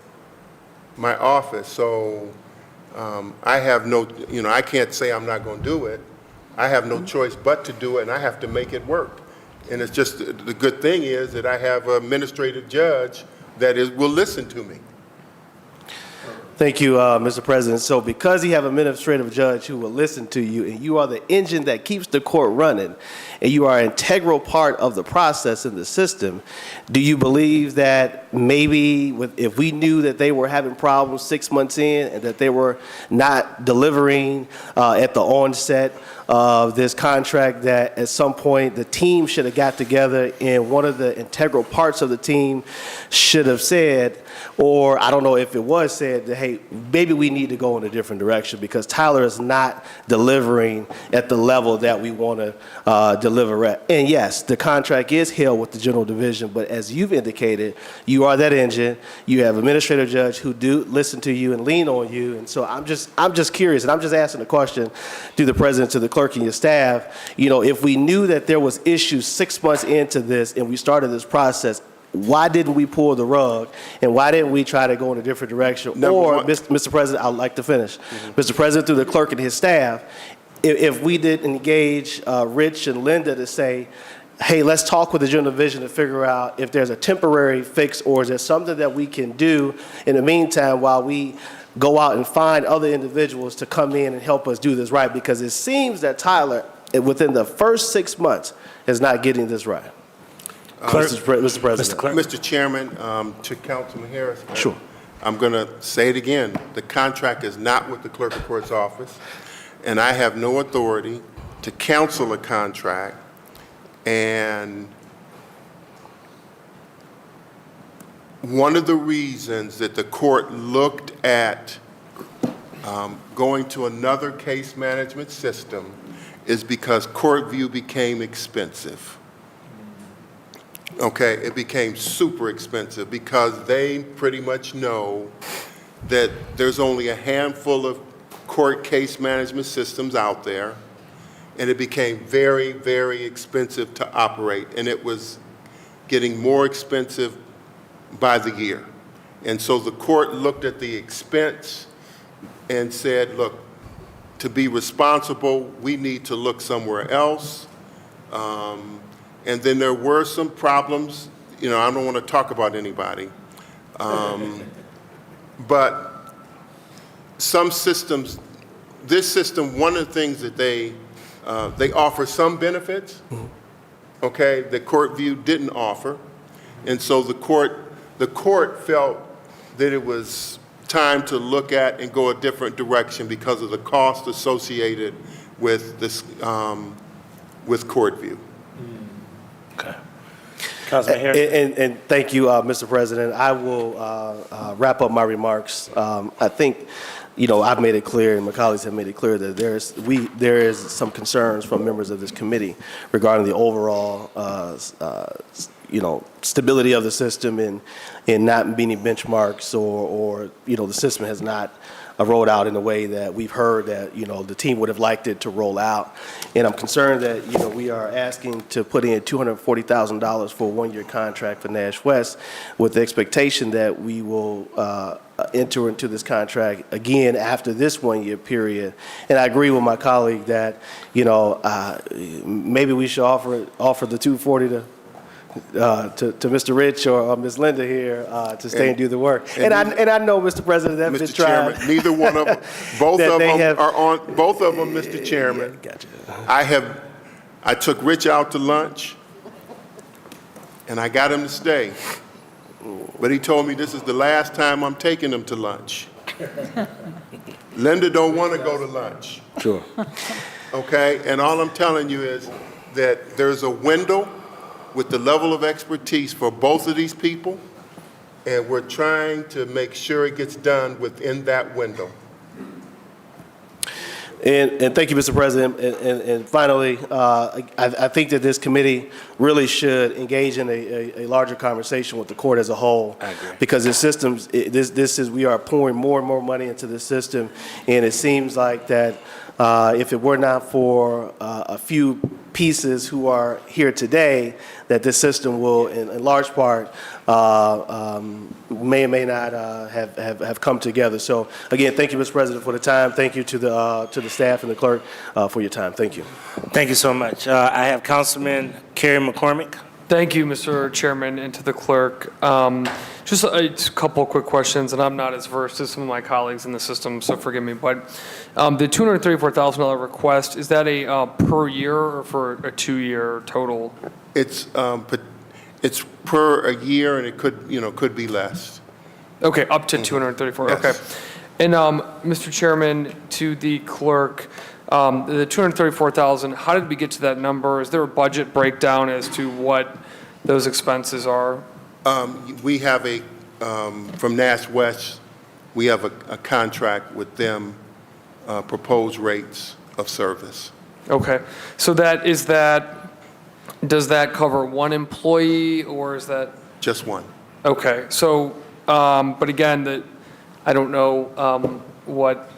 my office, so I have no, I can't say I'm not going to do it. I have no choice but to do it, and I have to make it work. And it's just, the good thing is that I have an administrative judge that will listen to me. Thank you, Mr. President. So because you have an administrative judge who will listen to you, and you are the engine that keeps the court running, and you are an integral part of the process in the system, do you believe that maybe if we knew that they were having problems 6 months in and that they were not delivering at the onset of this contract, that at some point the team should have got together and one of the integral parts of the team should have said, or I don't know if it was said, that, hey, maybe we need to go in a different direction because Tyler is not delivering at the level that we want to deliver at. And yes, the contract is held with the general division, but as you've indicated, you are that engine. You have administrative judge who do listen to you and lean on you. And so I'm just curious, and I'm just asking the question to the president, to the clerk and your staff, if we knew that there was issues 6 months into this and we started this process, why didn't we pull the rug, and why didn't we try to go in a different direction? Mr. President, I'd like to finish. Mr. President, through the clerk and his staff, if we did engage Rich and Linda to say, hey, let's talk with the general division to figure out if there's a temporary fix, or is there something that we can do in the meantime while we go out and find other individuals to come in and help us do this right? Because it seems that Tyler, within the first 6 months, is not getting this right. Mr. President. Mr. Chairman, to Councilman Harris. Sure. I'm going to say it again. The contract is not with the clerk of court's office, and I have no authority to cancel a contract. And one of the reasons that the court looked at going to another case management system is because CourtView became expensive. Okay, it became super expensive because they pretty much know that there's only a handful of court case management systems out there, and it became very, very expensive to operate, and it was getting more expensive by the year. And so the court looked at the expense and said, look, to be responsible, we need to look somewhere else. And then there were some problems. You know, I don't want to talk about anybody. But some systems, this system, one of the things that they offer some benefits, okay, that CourtView didn't offer. And so the court felt that it was time to look at and go a different direction because of the cost associated with this, with CourtView. Okay. Councilman Harris. And thank you, Mr. President. I will wrap up my remarks. I think, you know, I've made it clear, and my colleagues have made it clear that there is some concerns from members of this committee regarding the overall, you know, stability of the system and not meeting benchmarks, or you know, the system has not rolled out in a way that we've heard that, you know, the team would have liked it to roll out. And I'm concerned that, you know, we are asking to put in $240,000 for a one-year contract for Nash West with the expectation that we will enter into this contract again after this one-year period. And I agree with my colleague that, you know, maybe we should offer the $240 to Mr. Rich or Ms. Linda here to stay and do the work. And I know, Mr. President, that Mr. Chairman, neither one of them, both of them are on, both of them, Mr. Chairman. Gotcha. I took Rich out to lunch, and I got him to stay. But he told me this is the last time I'm taking him to lunch. Linda don't want to go to lunch. Sure. Okay, and all I'm telling you is that there's a window with the level of expertise for both of these people, and we're trying to make sure it gets done within that window. And thank you, Mr. President. And finally, I think that this committee really should engage in a larger conversation with the court as a whole. I agree. Because the systems, we are pouring more and more money into the system, and it seems like that if it were not for a few pieces who are here today, that this system will, in large part, may or may not have come together. So again, thank you, Mr. President, for the time. Thank you to the staff and the clerk for your time. Thank you. Thank you so much. I have Councilman Kerry McCormick. Thank you, Mr. Chairman, and to the clerk. Just a couple quick questions, and I'm not as versed as some of my colleagues in the system, so forgive me. But the $234,000 request, is that a per year or for a 2-year total? It's per a year, and it could be less. Okay, up to 234. Yes. Okay. And Mr. Chairman, to the clerk, the 234,000, how did we get to that number? Is there a budget breakdown as to what those expenses are? We have from Nash West, we have a contract with them, proposed rates of service. Okay. So does that cover one employee, or is that? Just one. Okay. So, but again, I don't know what.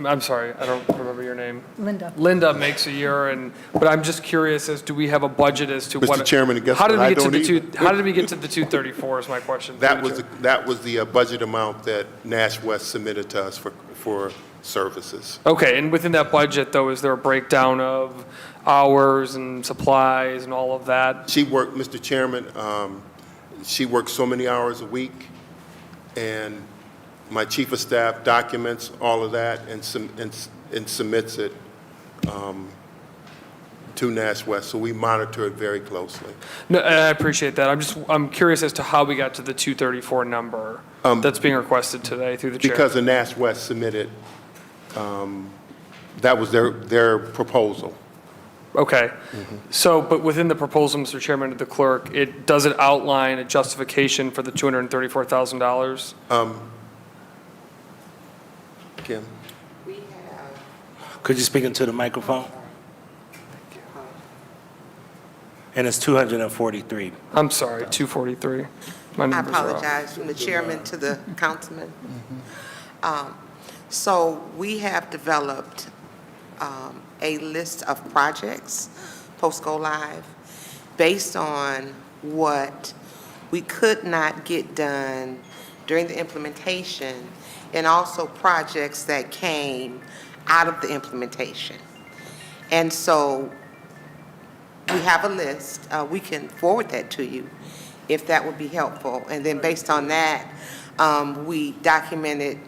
I'm sorry, I don't remember your name. Linda. Linda makes a year, but I'm just curious as do we have a budget as to what? Mr. Chairman, guess how did what? we get to the how did we get to the 234 is my question. That was the budget amount that Nash West submitted to us for services. Okay, and within that budget, though, is there a breakdown of hours and supplies and all of that? She worked, Mr. Chairman, she worked so many hours a week, and my chief of staff documents all of that and submits it to Nash West, so we monitor it very closely. No, I appreciate that. I'm curious as to how we got to the 234 number that's being requested today through the chair. Because the Nash West submitted, that was their proposal. Okay. So, but within the proposal, Mr. Chairman, to the clerk, does it outline a justification for the $234,000? Kim? Could you speak into the microphone? And it's 243. I'm sorry, 243. My I numbers are off. apologize from the chairman to the councilman. So we have developed a list of projects, post-go live, based on what we could not get done during the implementation, and also projects that came out of the implementation. And so we have a list. We can forward that to you if that would be helpful. And then based on that, we documented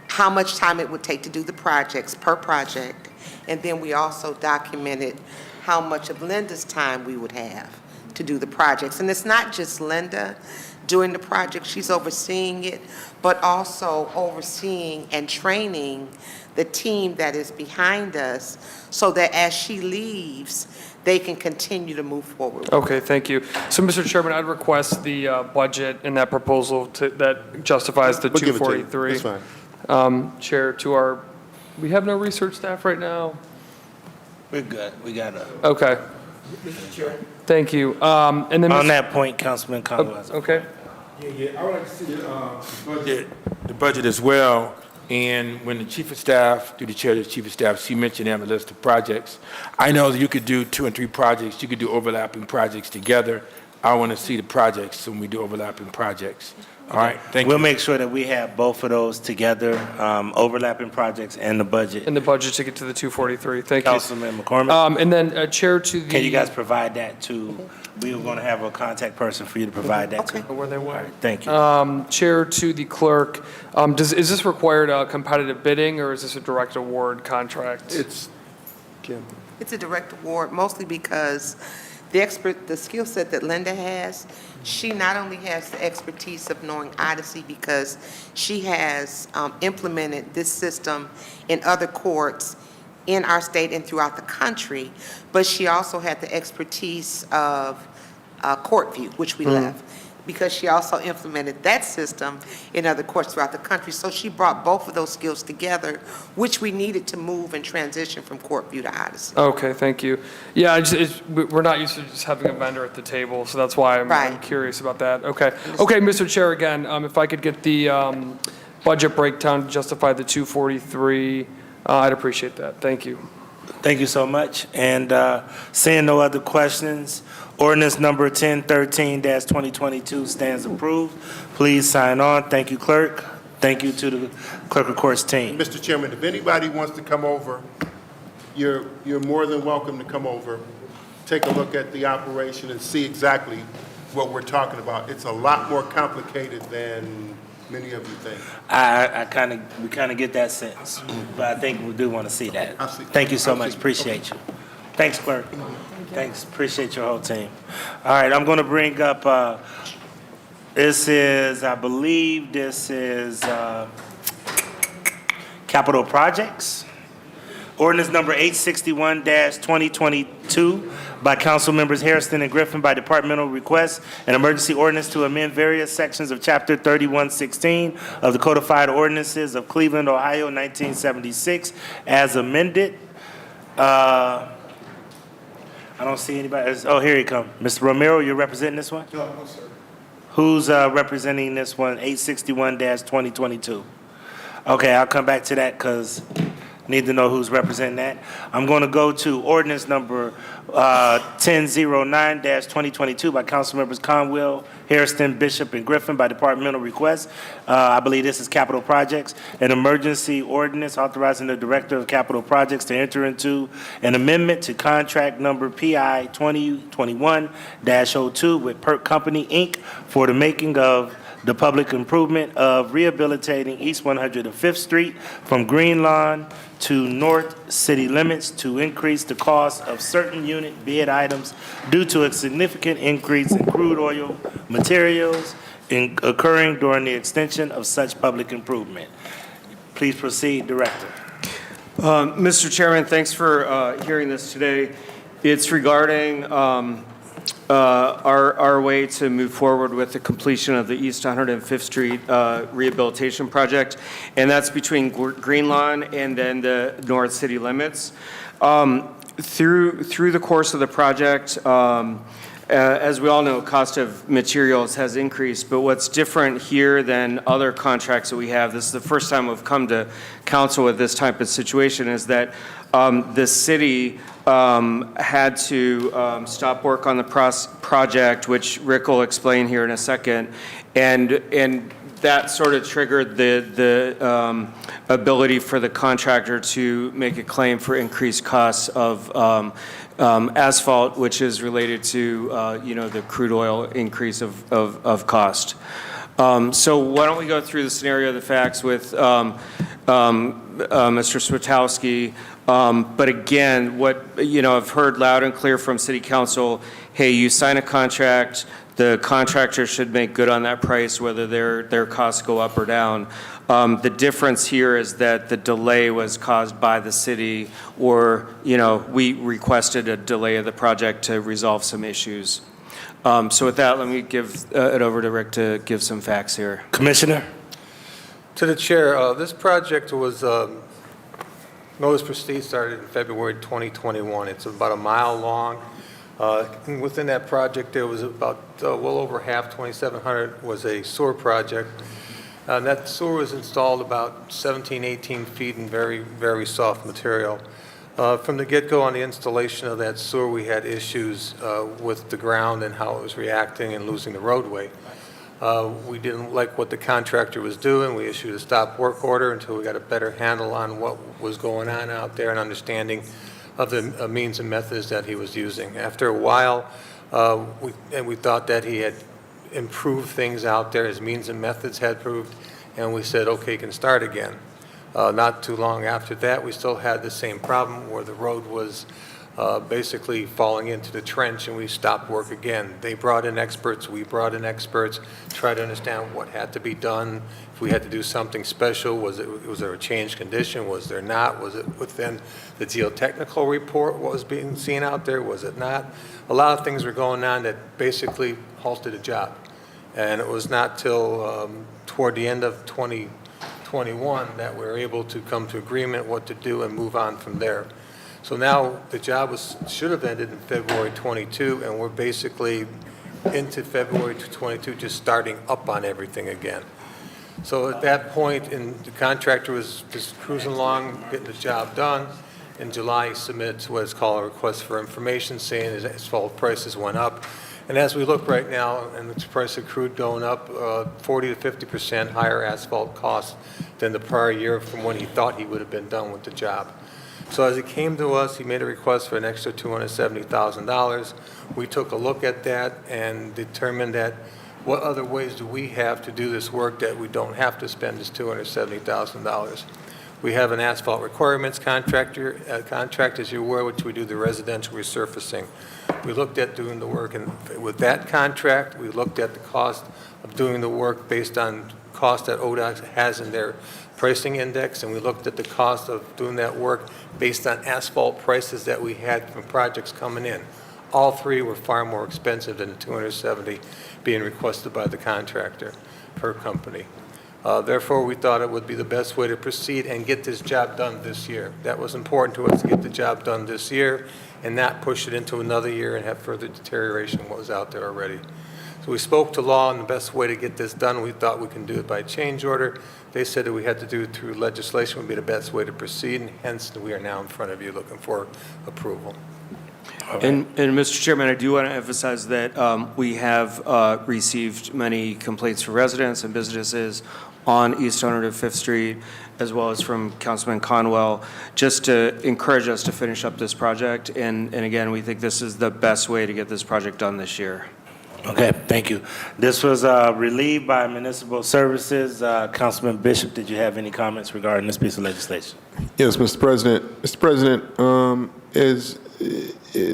how much time it would take to do the projects per project. And then we also documented how much of Linda's time we would have to do the projects. And it's not just Linda doing the project, she's overseeing it, but also overseeing and training the team that is behind us so that as she leaves, they can continue to move forward. Okay, thank you. So, Mr. Chairman, I'd request the budget in that proposal that justifies the We'll give it to you. 243. That's fine. Chair, we have no research staff right now? We're good. We got a. Okay. Thank you. And then On that point, Councilman Conway. Okay. Yeah, I would like to see the budget as well. And when the chief of staff, through the chair of the chief of staff, she mentioned on the list of projects. I know that you could do 2 and 3 projects. You could do overlapping projects together. I want to see the projects when we do overlapping projects. All right, thank you. We'll make sure that we have both of those together, overlapping projects and the budget. In the budget to get to the 243. Thank you. Councilman McCormick. And then Chair to the. Can you guys provide that to, we were going to have a contact person for you to provide that to. Where they were. Thank you. Chair to the clerk, is this required competitive bidding, or is this a direct award contract? It's, Kim. It's a direct award, mostly because the skill set that Linda has, she not only has the expertise of knowing Odyssey because she has implemented this system in other courts in our state and throughout the country, but she also had the expertise of CourtView, which we left, because she also implemented that system in other courts throughout the country. So she brought both of those skills together, which we needed to move and transition from CourtView to Odyssey. Okay, thank you. Yeah, we're not used to just having a vendor at the table, so that's why I'm curious about that. Okay, Mr. Chair, again, if I could get the budget breakdown to justify the 243, I'd appreciate that. Thank you. Thank you so much. And seeing no other questions, ordinance number 1013-2022 stands approved. Please sign on. Thank you, clerk. Thank you to the clerk of courts team. Mr. Chairman, if anybody wants to come over, you're more than welcome to come over, take a look at the operation and see exactly what we're talking about. It's a lot more complicated than many of you think. We kind of get that sense, but I think we do want to see that. Thank you so much. Appreciate you. Thanks, clerk. Thanks. Appreciate your whole team. All right, I'm going to bring up, this is, I believe this is capital projects. Ordinance number 861-2022 by council members Hairston and Griffin by departmental request, an emergency ordinance to amend various sections of Chapter 3116 of the Codified Ordinances of Cleveland, Ohio, 1976, as amended. I don't see anybody. Oh, here you come. Mr. Romero, you're representing this one? No, sir. Who's representing this one, 861-2022? Okay, I'll come back to that because need to know who's representing that. I'm going to go to ordinance number 1009-2022 by council members Conwell, Hairston, Bishop, and Griffin by departmental request. I believe this is capital projects. An emergency ordinance authorizing the director of capital projects to enter into an amendment to contract number PI 2021-02 with Perk Company, Inc. for the making of the public improvement of rehabilitating East 105th Street from Green Lawn to North City Limits to increase the cost of certain unit bid items due to a significant increase in crude oil materials occurring during the extension of such public improvement. Please proceed, Director. Mr. Chairman, thanks for hearing this today. It's regarding our way to move forward with the completion of the East 105th Street rehabilitation project, and that's between Green Lawn and then the North City Limits. Through the course of the project, as we all know, cost of materials has increased, but what's different here than other contracts that we have, this is the first time we've come to council with this type of situation, is that the city had to stop work on the project, which Rick will explain here in a second, and that sort of triggered the ability for the contractor to make a claim for increased costs of asphalt, which is related to the crude oil increase of cost. So why don't we go through the scenario, the facts with Mr. Switowski. But again, I've heard loud and clear from City Council, hey, you sign a contract, the contractor should make good on that price, whether their costs go up or down. The difference here is that the delay was caused by the city, or, we requested a delay of the project to resolve some issues. So with that, let me give it over to Rick to give some facts here. Commissioner? To the chair, this project was, notice proceed started in February 2021. It's about a mile long. And within that project, there was about well over half, 2,700, was a sewer project. And that sewer was installed about 17, 18 feet in very, very soft material. From the get-go on the installation of that sewer, we had issues with the ground and how it was reacting and losing the roadway. We didn't like what the contractor was doing. We issued a stop work order until we got a better handle on what was going on out there and understanding of the means and methods that he was using. After a while, we thought that he had improved things out there, his means and methods had improved, and we said, okay, you can start again. Not too long after that, we still had the same problem where the road was basically falling into the trench, and we stopped work again. They brought in experts, we brought in experts, tried to understand what had to be done, if we had to do something special, was there a changed condition, was there not, was it within the geotechnical report, what was being seen out there, was it not? A lot of things were going on that basically halted the job. And it was not till toward the end of 2021 that we were able to come to agreement what to do and move on from there. So now the job should have ended in February 22, and we're basically into February 22 just starting up on everything again. So at that point, the contractor was just cruising along, getting the job done. In July, he submits what is called a request for information, saying his asphalt prices went up. And as we look right now, and the price of crude going up 40 to 50% higher asphalt costs than the prior year from when he thought he would have been done with the job. So as he came to us, he made a request for an extra $270,000. We took a look at that and determined that what other ways do we have to do this work that we don't have to spend this $270,000. We have an asphalt requirements contract, as you're aware, which we do the residential resurfacing. We looked at doing the work, and with that contract, we looked at the cost of doing the work based on cost that ODOT has in their pricing index, and we looked at the cost of doing that work based on asphalt prices that we had from projects coming in. All three were far more expensive than the $270 being requested by the contractor per company. Therefore, we thought it would be the best way to proceed and get this job done this year. That was important to us, to get the job done this year and not push it into another year and have further deterioration of what was out there already. So we spoke to law, and the best way to get this done, we thought we can do it by change order. They said that we had to do it through legislation would be the best way to proceed, and hence we are now in front of you looking for approval. And Mr. Chairman, I do want to emphasize that we have received many complaints from residents and businesses on East 105th Street, as well as from Councilman Conwell, just to encourage us to finish up this project. And again, we think this is the best way to get this project done this year. Okay, thank you. This was relieved by Municipal Services. Councilman Bishop, did you have any comments regarding this piece of legislation? Yes, Mr. President. Mr. President,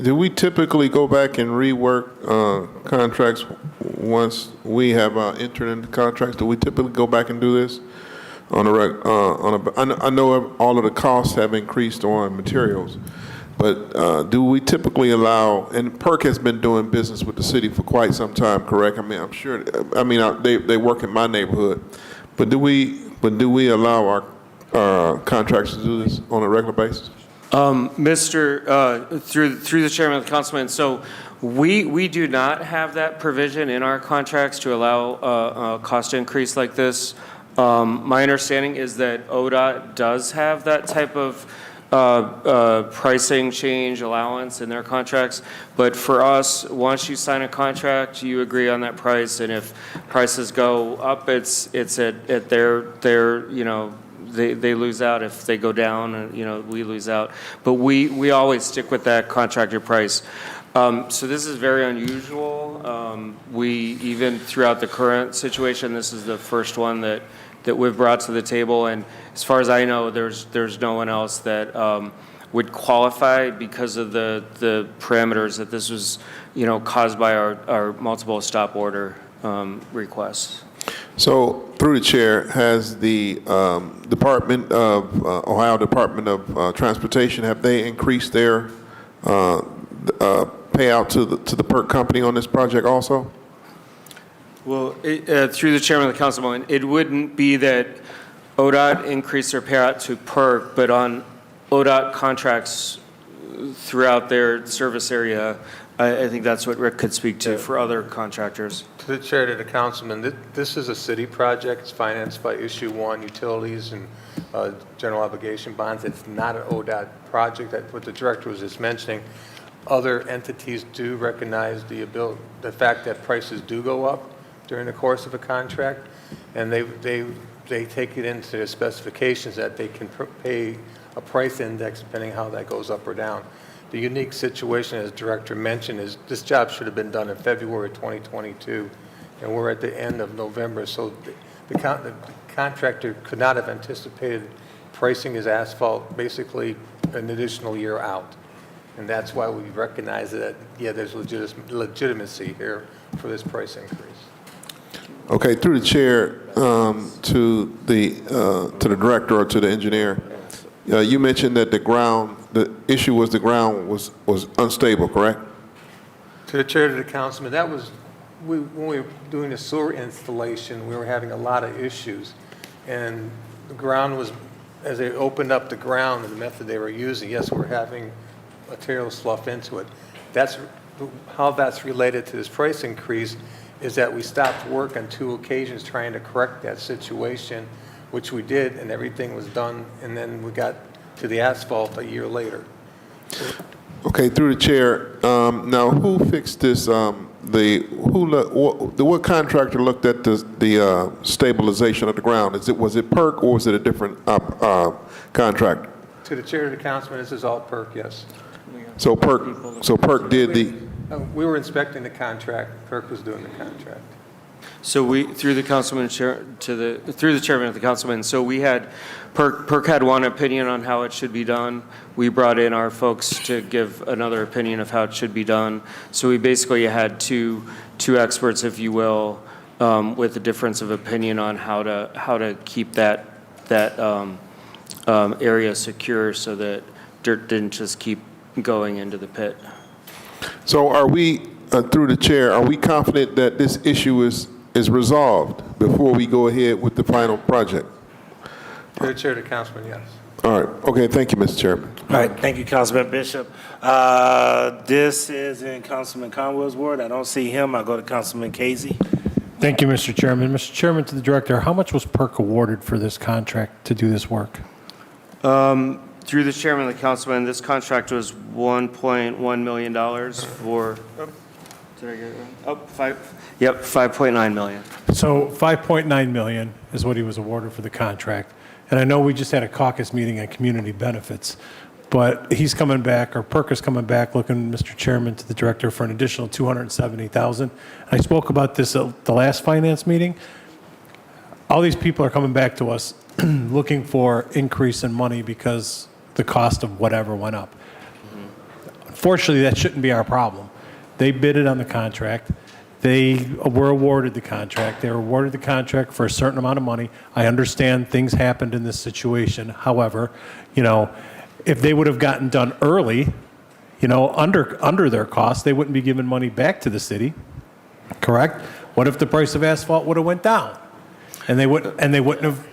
do we typically go back and rework contracts once we have entered into contracts? Do we typically go back and do this on I know all of the costs have increased on materials, but do we typically allow, and PERC has been doing business with the city for quite some time, correct? I mean, I'm sure, they work in my neighborhood, but do we allow our contractors to do this on a regular basis? Through the chairman of the councilman, so we do not have that provision in our contracts to allow a cost increase like this. My understanding is that ODOT does have that type of pricing change allowance in their contracts. But for us, once you sign a contract, you agree on that price, and if prices go up, it's at their, you know, they lose out. If they go down, you know, we lose out. But we always stick with that contractor price. So this is very unusual. We, even throughout the current situation, this is the first one that we've brought to the table. And as far as I know, there's no one else that would qualify because of the parameters that this was, you know, caused by our multiple stop order requests. So, through the chair, has the Ohio Department of Transportation, have they increased their payout to the PERC company on this project also? Well, through the chairman of the council, it wouldn't be that ODOT increased their payout to PERC, but on ODOT contracts throughout their service area, I think that's what Rick could speak to for other contractors. To the chair, to the councilman, this is a city project. It's financed by Issue 1, utilities and general obligation bonds. It's not an ODOT project. That's what the director was just mentioning. Other entities do recognize the fact that prices do go up during the course of a contract, and they take it into their specifications that they can pay a price index depending how that goes up or down. The unique situation, as the director mentioned, is this job should have been done in February 2022, and we're at the end of November, so the contractor could not have anticipated pricing his asphalt basically an additional year out. And that's why we recognize that, yeah, there's legitimacy here for this price increase. Okay, through the chair, to the director or to the engineer, you mentioned that the issue was the ground was unstable, correct? To the chair, to the councilman, that was, when we were doing the sewer installation, we were having a lot of issues. And the ground was, as they opened up the ground and the method they were using, yes, we're having material slough into it. That's how that's related to this price increase, is that we stopped work on 2 occasions trying to correct that situation, which we did, and everything was done, and then we got to the asphalt a year later. Okay, through the chair, now who fixed this, what contractor looked at the stabilization of the ground? Was it PERC or was it a different contractor? To the chair of the councilman, this is all PERC, yes. So PERC did the... We were inspecting the contract, PERC was doing the contract. So we, through the councilman, through the chairman of the councilman, so we had, PERC had one opinion on how it should be done. We brought in our folks to give another opinion of how it should be done. So we basically had two experts, if you will, with a difference of opinion on how to keep that area secure so that dirt didn't just keep going into the pit. So are we, through the chair, are we confident that this issue is resolved before we go ahead with the final project? To the chair of the councilman, yes. All right. Okay, thank you, Mr. Chairman. All right, thank you, Councilman Bishop. This is in Councilman Conwell's ward. I don't see him. I'll go to Councilman Casey. Thank you, Mr. Chairman. Mr. Chairman, to the director, how much was PERC awarded for this contract to do this work? Through the chairman of the councilman, this contract was $1.1 million for, did I get it wrong? $5.9 million. So $5.9 million is what he was awarded for the contract. And I know we just had a caucus meeting on community benefits, but he's coming back, or PERC is coming back, looking, Mr. Chairman, to the director for an additional $270,000. I spoke about this at the last finance meeting. All these people are coming back to us looking for increase in money because the cost of whatever went up. Unfortunately, that shouldn't be our problem. They bid it on the contract. They were awarded the contract. They were awarded the contract for a certain amount of money. I understand things happened in this situation. However, you know, if they would have gotten done early, you know, under their cost, they wouldn't be giving money back to the city. Correct? What if the price of asphalt would have went down? And they wouldn't have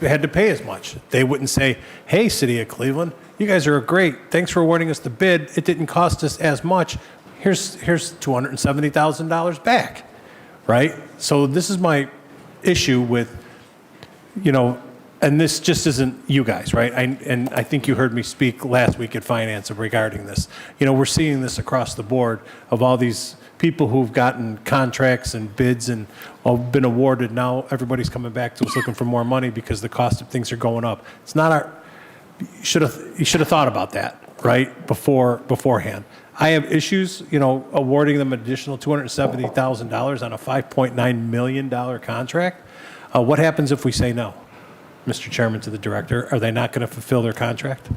had to pay as much. They wouldn't say, "Hey, City of Cleveland, you guys are great. Thanks for awarding us the bid. It didn't cost us as much. Here's $270,000 back." Right? So this is my issue with, you know, and this just isn't you guys, right? And I think you heard me speak last week at Finance regarding this. You know, we're seeing this across the board of all these people who've gotten contracts and bids and been awarded. Now everybody's coming back to us looking for more money because the cost of things are going up. It's not our, you should have thought about that, right, beforehand. I have issues, you know, awarding them additional $270,000 on a $5.9 million contract. What happens if we say no, Mr. Chairman, to the director? Are they not going to fulfill their contract?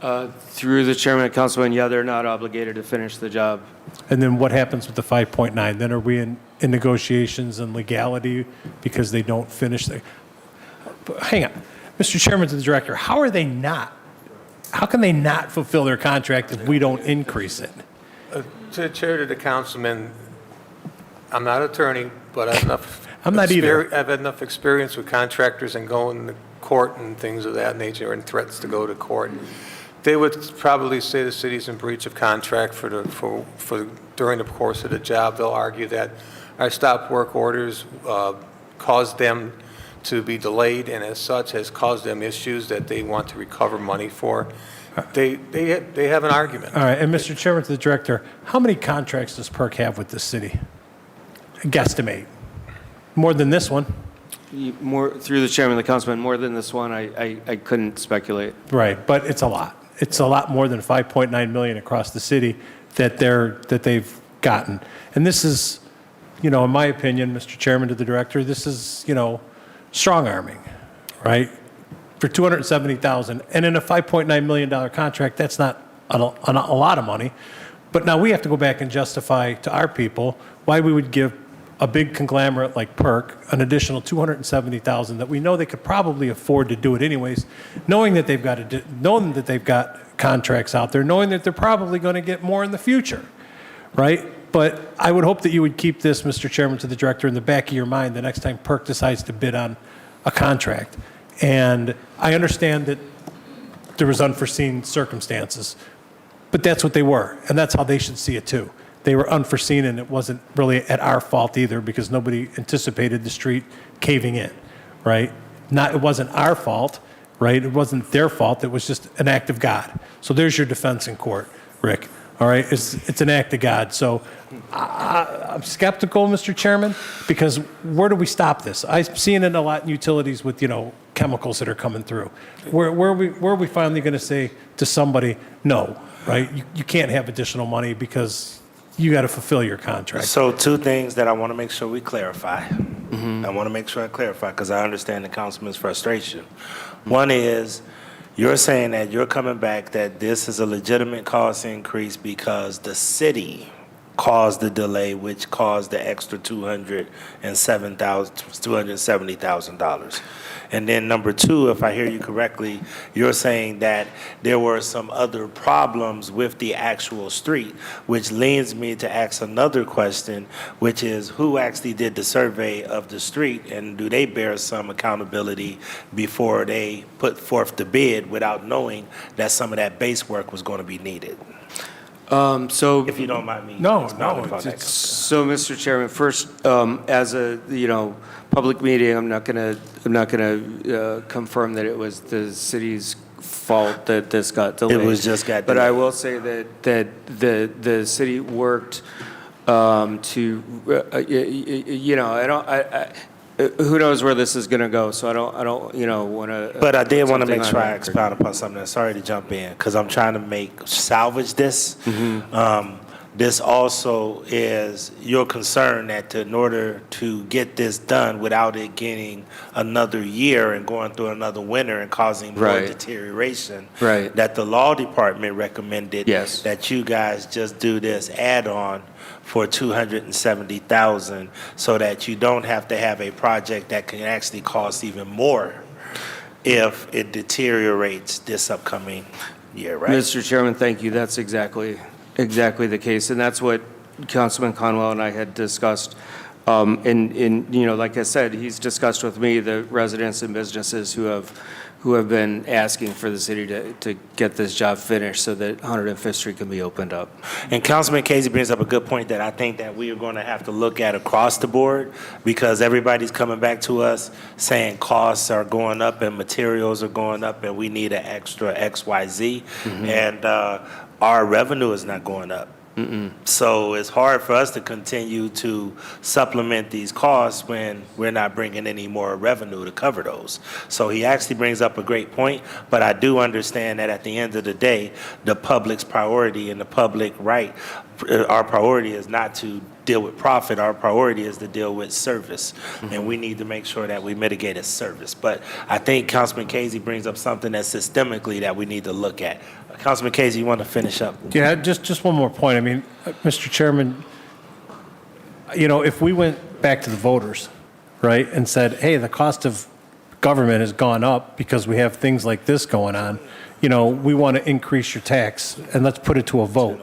Through the chairman and councilman, yeah, they're not obligated to finish the job. And then what happens with the 5.9? Then are we in negotiations and legality because they don't finish the, hang on. Mr. Chairman, to the director, how can they not fulfill their contract if we don't increase it? To the chair, to the councilman, I'm not an attorney, but I have enough. I'm not either. I've had enough experience with contractors and going to court and things of that nature and threats to go to court. They would probably say the city's in breach of contract during the course of the job. They'll argue that our stop work orders caused them to be delayed, and as such has caused them issues that they want to recover money for. They have an argument. All right, and Mr. Chairman, to the director, how many contracts does PERC have with the city? Guesstimate. More than this one. More, through the chairman and the councilman, more than this one, I couldn't speculate. Right, but it's a lot. It's a lot more than 5.9 million across the city that they've gotten. And this is, you know, in my opinion, Mr. Chairman, to the director, this is, you know, strong arming, right? For $270,000, and in a $5.9 million contract, that's not a lot of money. But now we have to go back and justify to our people why we would give a big conglomerate like PERC an additional $270,000 that we know they could probably afford to do it anyways, knowing that they've got contracts out there, knowing that they're probably going to get more in the future, right? But I would hope that you would keep this, Mr. Chairman, to the director, in the back of your mind the next time PERC decides to bid on a contract. And I understand that there was unforeseen circumstances, but that's what they were, and that's how they should see it too. They were unforeseen, and it wasn't really at our fault either because nobody anticipated the street caving in, right? It wasn't our fault, right? It wasn't their fault. It was just an act of God. So there's your defense in court, Rick. All right, it's an act of God. So I'm skeptical, Mr. Chairman, because where do we stop this? I'm seeing it a lot in utilities with, you know, chemicals that are coming through. Where are we finally going to say to somebody, no, right? You can't have additional money because you got to fulfill your contract. So two things that I want to make sure we clarify. I want to make sure I clarify because I understand the councilman's frustration. One is, you're saying that you're coming back that this is a legitimate cost increase because the city caused the delay, which caused the extra $270,000. And then number two, if I hear you correctly, you're saying that there were some other problems with the actual street, which leads me to ask another question, which is who actually did the survey of the street, and do they bear some accountability before they put forth the bid without knowing that some of that base work was going to be needed? So, if you don't mind me. So, Mr. Chairman, first, as a, you know, public meeting, I'm not gonna confirm that it was the city's fault that this got delayed. It was just got But delayed. I will say that the city worked to, you know, who knows where this is going to go? So I don't, you know, want to. But I did want to make sure I expound upon something. Sorry to jump in, because I'm trying to salvage this. This also is your concern that in order to get this done without it getting another year and going through another winter and causing more deterioration, that the law department recommended that you guys just do this add-on for $270,000 so that you don't have to have a project that can actually cost even more if it deteriorates this upcoming year, right? Mr. Chairman, thank you. That's exactly the case, and that's what Councilman Conwell and I had discussed And, you know, like I said, he's discussed with me the residents and businesses who have been asking for the city to get this job finished so that 105th Street can be opened up. And Councilman Casey brings up a good point that I think that we are going to have to look at across the board, because everybody's coming back to us saying costs are going up and materials are going up and we need an extra XYZ. And our revenue is not going up. So it's hard for us to continue to supplement these costs when we're not bringing any more revenue to cover those. So he actually brings up a great point, but I do understand that at the end of the day, the public's priority and the public right, our priority is not to deal with profit. Our priority is to deal with service, and we need to make sure that we mitigate a service. But I think Councilman Casey brings up something that's systemically that we need to look at. Councilman Casey, you want to finish up? Yeah, just one more point. I mean, Mr. Chairman, you know, if we went back to the voters, right, and said, hey, the cost of government has gone up because we have things like this going on, you know, we want to increase your tax, and let's put it to a vote.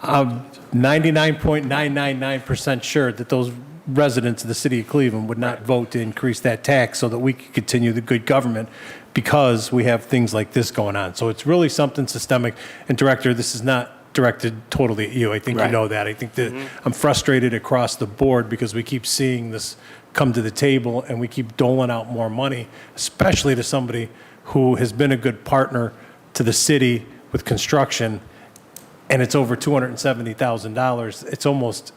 I'm 99.999% sure that those residents of the city of Cleveland would not vote to increase that tax so that we could continue the good government, because we have things like this going on. So it's really something systemic. And Director, this is not directed totally at you. I think you know that. I think that I'm frustrated across the board because we keep seeing this come to the table and we keep doling out more money, especially to somebody who has been a good partner to the city with construction, and it's over $270,000. It's almost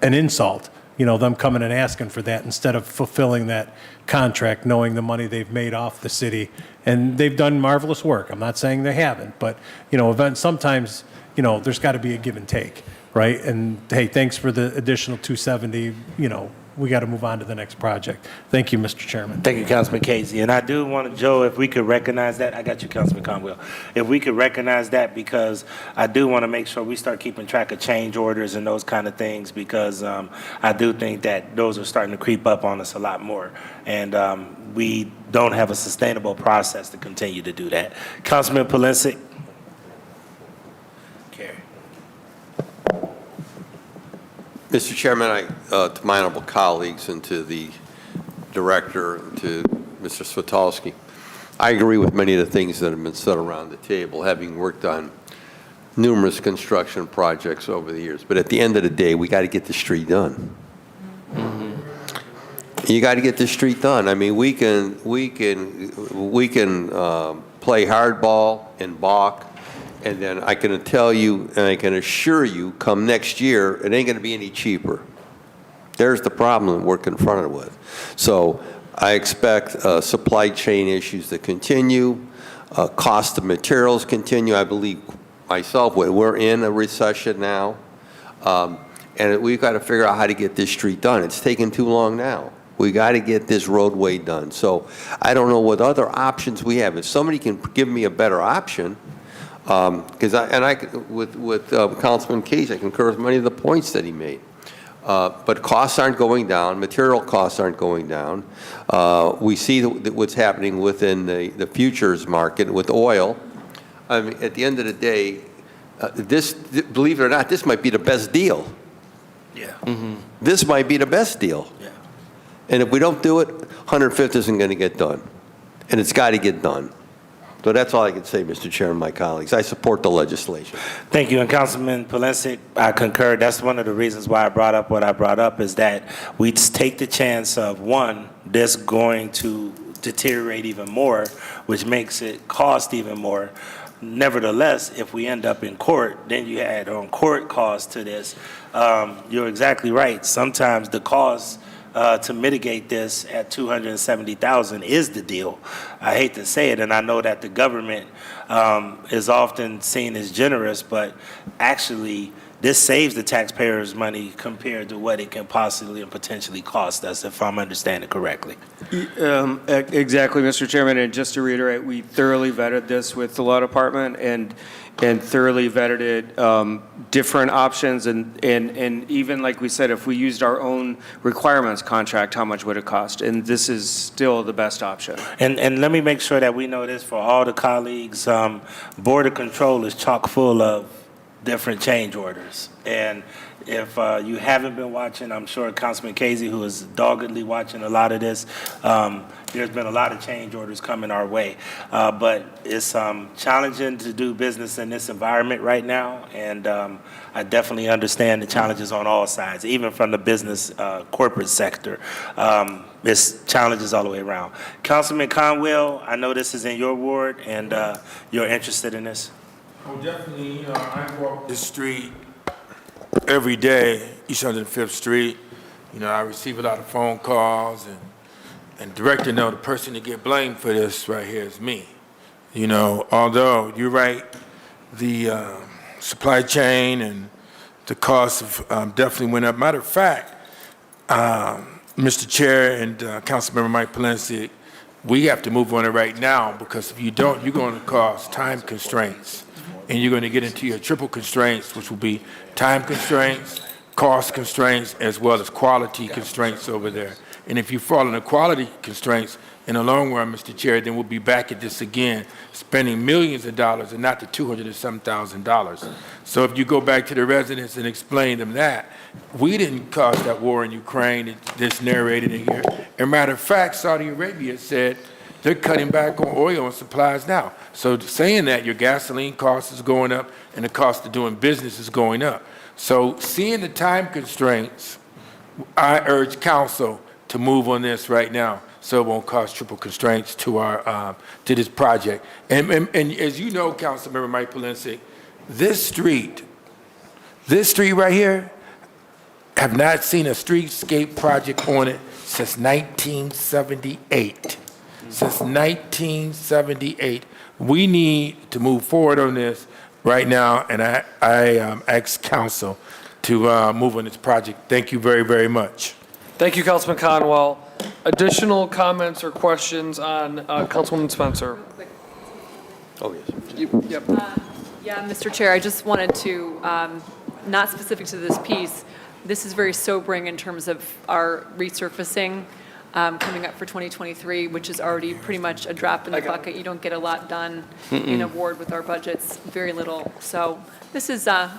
an insult, you know, them coming and asking for that instead of fulfilling that contract, knowing the money they've made off the city. And they've done marvelous work. I'm not saying they haven't, but, you know, sometimes, you know, there's got to be a give and take, right? And, hey, thanks for the additional 270, you know, we got to move on to the next project. Thank you, Mr. Chairman. Thank you, Councilman Casey. And I do want to, Joe, if we could recognize that. I got you, Councilman Conwell. If we could recognize that, because I do want to make sure we start keeping track of change orders and those kind of things, because I do think that those are starting to creep up on us a lot more. And we don't have a sustainable process to continue to do that. Councilman Polensek. Mr. Chairman, to my honorable colleagues and to the director, and to Mr. Switalski, I agree with many of the things that have been said around the table, having worked on numerous construction projects over the years. But at the end of the day, we got to get the street done. You got to get the street done. I mean, we can play hardball and balk. And then I can tell you, and I can assure you, come next year, it ain't going to be any cheaper. There's the problem we're confronted with. So I expect supply chain issues to continue, cost of materials continue. I believe myself, we're in a recession now, and we've got to figure out how to get this street done. It's taking too long now. We got to get this roadway done. So I don't know what other options we have. If somebody can give me a better option, because with Councilman Casey, I concur with many of the points that he made. But costs aren't going down. Material costs aren't going down. We see what's happening within the futures market with oil. I mean, at the end of the day, believe it or not, this might be the best deal. Yeah. This might be the best deal. Yeah. And if we don't do it, 105th isn't going to get done. And it's got to get done. So that's all I can say, Mr. Chairman, my colleagues. I support the legislation. Thank you. And Councilman Polensek, I concur. That's one of the reasons why I brought up what I brought up, is that we take the chance of, one, this going to deteriorate even more, which makes it cost even more. Nevertheless, if we end up in court, then you add on court costs to this. You're exactly right. Sometimes the cost to mitigate this at $270,000 is the deal. I hate to say it, and I know that the government is often seen as generous, but actually this saves the taxpayers money compared to what it can possibly and potentially cost us, if I'm understanding correctly. Exactly, Mr. Chairman, and just to reiterate, we thoroughly vetted this with the law department and thoroughly vetted it, different options, and even like we said, if we used our own requirements contract, how much would it cost? And this is still the best option. And let me make sure that we know this for all the colleagues. Border Control is chock full of different change orders. And if you haven't been watching, I'm sure Councilman Casey, who is doggedly watching a lot of this, there's been a lot of change orders coming our way. But it's challenging to do business in this environment right now, and I definitely understand the challenges on all sides, even from the business corporate sector. It's challenges all the way around. Councilman Conwell, I know this is in your ward, and you're interested in this. Oh, definitely. I walk this street every day, East 105th Street. I receive a lot of phone calls, and director know the person to get blamed for this right here is me. Although you're right, the supply chain and the cost of definitely went up. Matter of fact, Mr. Chair and Councilmember Mike Polensek, we have to move on it right now, because if you don't, you're going to cause time constraints. And you're going to get into your triple constraints, which will be time constraints, cost constraints, as well as quality constraints over there. And if you fall into quality constraints in the long run, Mr. Chair, then we'll be back at this again, spending millions of dollars and not the $200 and some thousand. So if you go back to the residents and explain them that, we didn't cause that war in Ukraine that's narrated in here. As a matter of fact, Saudi Arabia said they're cutting back on oil and supplies now. So saying that, your gasoline cost is going up and the cost of doing business is going up. So seeing the time constraints, I urge council to move on this right now so it won't cause triple constraints to our to this project. And as you know, Councilmember Mike Polensek, this street right here, have not seen a streetscape project on it since 1978. Since 1978. We need to move forward on this right now, and I ask council to move on this project. Thank you very, very much. Thank you, Councilman Conwell. Additional comments or questions on Councilwoman Spencer? Oh, yes. Yep. Yeah, Mr. Chair, I just wanted to, not specific to this piece, this is very sobering in terms of our resurfacing coming up for 2023, which is already pretty much a drop in the bucket. You don't get a lot done in a ward with our budgets, very little. So this is a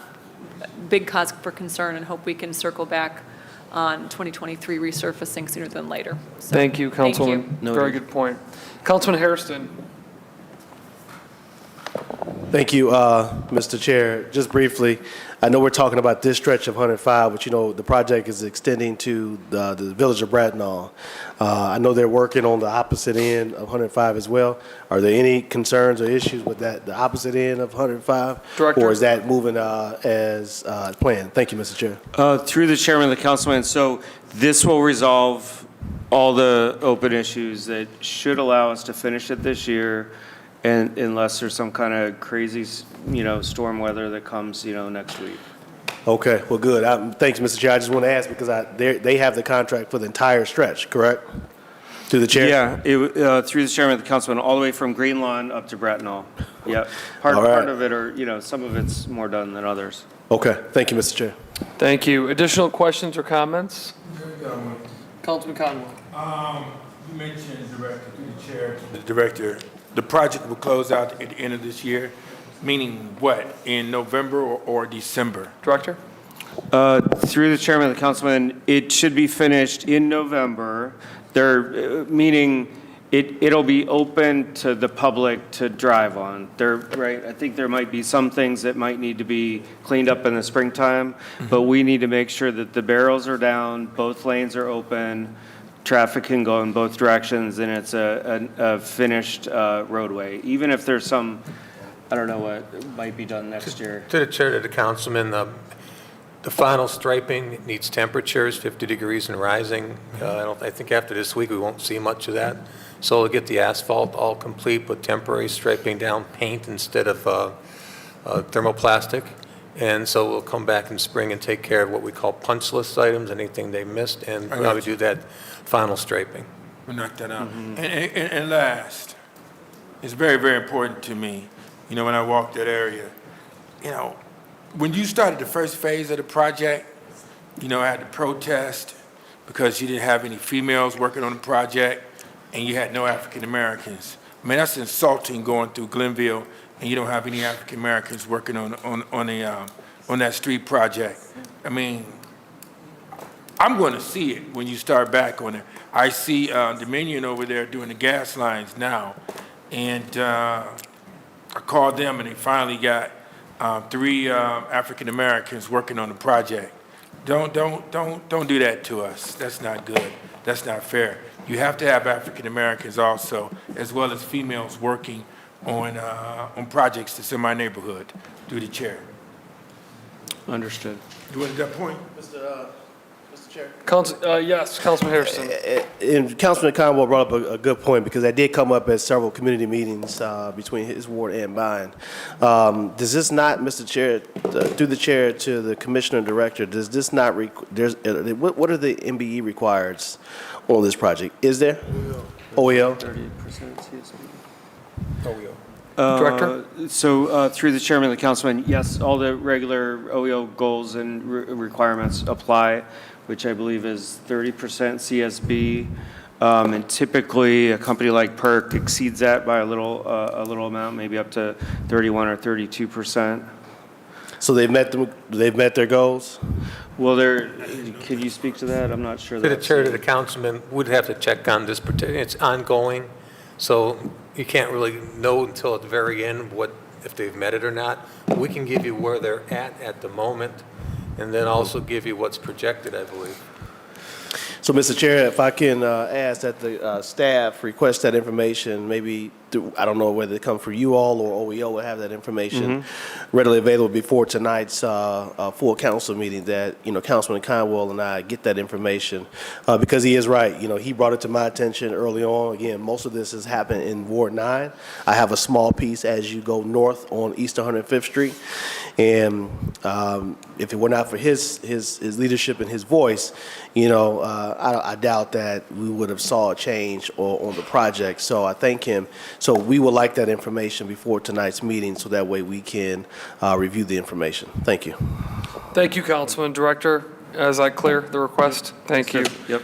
big cause for concern, and hope we can circle back on 2023 resurfacing sooner than later. So, Thank you, Councilwoman. Thank you. Very good point. Councilman Hairston. Thank you, Mr. Chair. Just briefly, I know we're talking about this stretch of 105, but the project is extending to the village of Bracknell. I know they're working on the opposite end of 105 as well. Are there any concerns or issues with that, the opposite end of 105? Director. Or is that moving as planned? Thank you, Mr. Chair. Through the chairman of the councilman, so this will resolve all the open issues that should allow us to finish it this year, and unless there's some kind of crazy, storm weather that comes, next week. Okay, well, good. Thanks, Mr. Chair. I just want to ask because they have the contract for the entire stretch, correct? To the chair? Yeah, through the chairman of the councilman, all the way from Green Lawn up to Bracknell. Yeah, part of it, or some of it's more done than others. Okay, thank you, Mr. Chair. Thank you. Additional questions or comments? Councilman Conwell. You mentioned, Director, through the chair, the director, the project will close out at the end of this year, meaning what, in November or December? Director? Through the chairman of the councilman, it should be finished in November. Meaning it'll be open to the public to drive on. Right, I think there might be some things that might need to be cleaned up in the springtime, but we need to make sure that the barrels are down, both lanes are open, traffic can go in both directions, and it's a finished roadway. Even if there's some, I don't know what might be done next year. To the chair, to the councilman, the final striping needs temperatures, 50 degrees and rising. I think after this week, we won't see much of that. So we'll get the asphalt all complete, put temporary striping down, paint instead of thermoplastic. And so we'll come back in spring and take care of what we call punch list items, anything they missed, and probably do that final striping. We'll knock that out. And last, it's very, very important to me, when I walk that area, when you started the first phase of the project, I had to protest because you didn't have any females working on the project and you had no African Americans. I mean, that's insulting going through Glenville and you don't have any African Americans working on that street project. I mean, I'm going to see it when you start back on it. I see Dominion over there doing the gas lines now, and I called them, and they finally got 3 African Americans working on the project. Don't do that to us. That's not good. That's not fair. You have to have African Americans also, as well as females working on projects that's in my neighborhood. Through the chair. Understood. You wanted that point? Mr. Chair. Yes, Councilman Harrison. And Councilman Conwell brought up a good point, because that did come up at several community meetings between his ward and mine. Does this not, Mr. Chair, through the chair to the commissioner and director, does this not, what are the MBE requirements on this project? Is there? OEO? 30% CSB. OEO. Director? So through the chairman and the councilman, yes, all the regular OEO goals and requirements apply, which I believe is 30% CSB. And typically, a company like PERC exceeds that by a little amount, maybe up to 31 or 32%. So they've met their goals? Well, could you speak to that? I'm not sure. To the chair, to the councilman, we'd have to check on this particular, it's ongoing, so you can't really know until at the very end if they've met it or not. We can give you where they're at the moment, and then also give you what's projected, I believe. So, Mr. Chair, if I can ask that the staff request that information, maybe, I don't know whether it comes from you all or OEO will have that information readily available before tonight's full council meeting, that, Councilman Conwell and I get that information, because he is right. He brought it to my attention early on. Again, most of this has happened in Ward 9. I have a small piece as you go north on East 105th Street. And if it were not for his leadership and his voice, I doubt that we would have saw a change on the project. So I thank him. So we would like that information before tonight's meeting, so that way we can review the information. Thank you. Thank you, Councilman. Director, as I clear the request, thank you. Yep.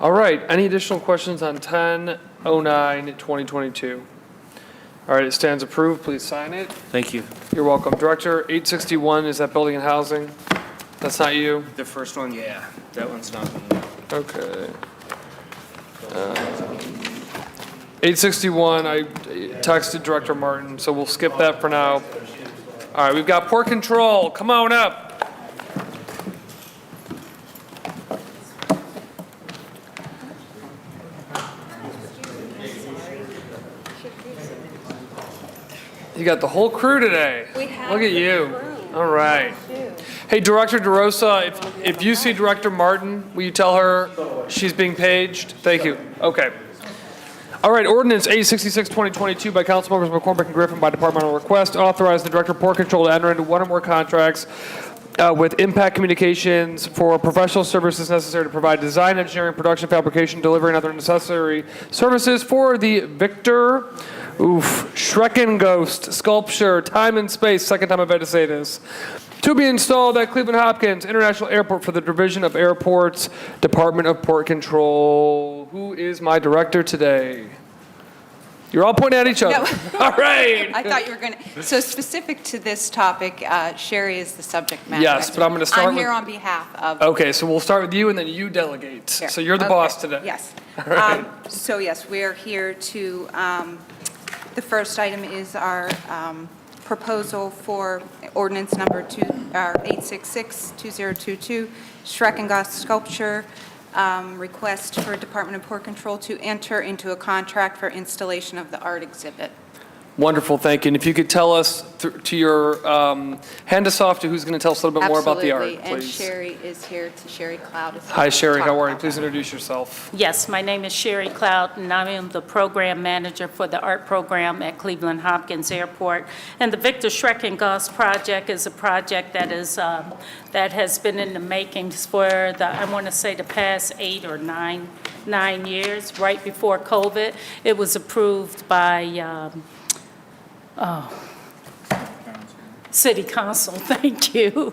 All right, any additional questions on 10/09/2022? All right, it stands approved. Please sign it. Thank you. You're welcome. Director, 861, is that Building and Housing? That's not you? The first one, yeah, that one's not me. Okay. 861, I texted Director Martin, so we'll skip that for now. All right, we've got Port Control. Come on up. You got the whole crew today. Look at you. All right. Hey, Director DeRosa, if you see Director Martin, will you tell her she's being paged? Thank you. Okay. All right, ordinance 866-2022 by Councilmembers McCormick and Griffin by departmental request, authorize the Director of Port Control to enter into one or more contracts with Impact Communications for professional services necessary to provide design, engineering, production, fabrication, delivery, and other necessary services for the Victor Schrecken Ghost sculpture, time and space, second time I've had to say this, to be installed at Cleveland Hopkins International Airport for the Division of Airports, Department of Port Control. Who is my director today? You're all pointing at each other. No. All right. I thought you were going to. So specific to this topic, Sherry is the subject matter. Yes, but I'm going to start I'm with. here on behalf of. Okay, so we'll start with you, and then you delegate. Here. So you're the Okay. boss today. Yes. All right. So yes, we are here to. The first item is our proposal for ordinance number 866-2022, Schreckengoss sculpture, request for Department of Port Control to enter into a contract for installation of the art exhibit. Wonderful, thank you. And if you could tell us hand us off to who's going to tell us a little bit more about the art, Absolutely, and please. Sherry is here, Sherry Cloud is here. Hi, to Sherry, talk how are you? about Please that. introduce yourself. Yes, my name is Sherry Cloud, and I am the program manager for the art program at Cleveland Hopkins Airport. And the Victor Schreckengoss project is a project that has been in the making for I want to say the past 8 or 9 years, right before COVID. It was approved by City Council, thank you,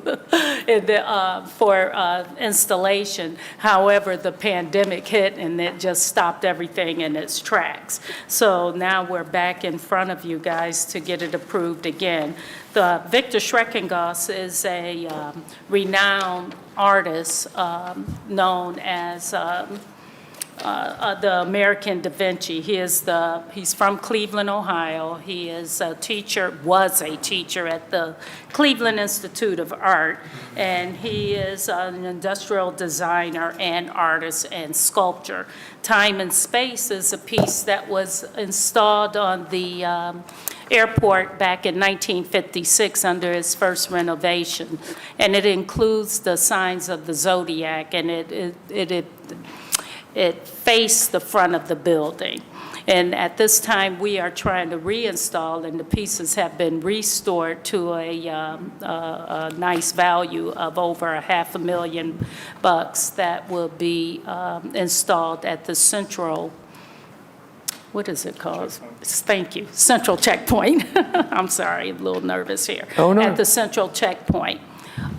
for installation. However, the pandemic hit and it just stopped everything in its tracks. So now we're back in front of you guys to get it approved again. The Victor Schreckengoss is a renowned artist known as the American Da Vinci. He's from Cleveland, Ohio. He is was a teacher at the Cleveland Institute of Art, and he is an industrial designer and artist and sculptor. Time and Space is a piece that was installed on the airport back in 1956 under its first renovation, and it includes the signs of the zodiac, and it faced the front of the building. And at this time, we are trying to reinstall, and the pieces have been restored to a nice value of over $500,000 that will be installed at the central, what is it called? Thank you, Central Checkpoint. I'm sorry, I'm a little nervous here. Oh, no. At the Central Checkpoint.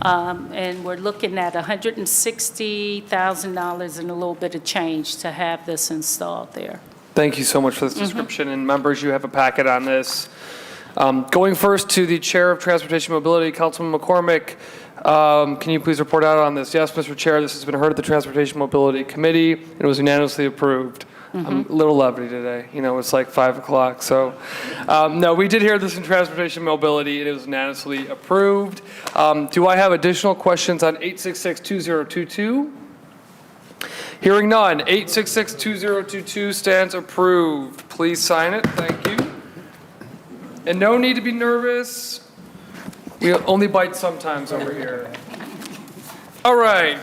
And we're looking at $160,000 and a little bit of change to have this installed there. Thank you so much for this description. And members, you have a packet on this. Going first to the Chair of Transportation Mobility, Councilman McCormick. Can you please report out on this? Yes, Mr. Chair, this has been heard at the Transportation Mobility Committee, and it was unanimously approved. I'm a little levity today. You know, it's like 5 o'clock. So, no, we did hear this in Transportation Mobility, and it was unanimously approved. Do I have additional questions on 866-2022? Hearing none, 866-2022 stands approved. Please sign it. Thank you. And no need to be nervous. We only bite sometimes over here. All right.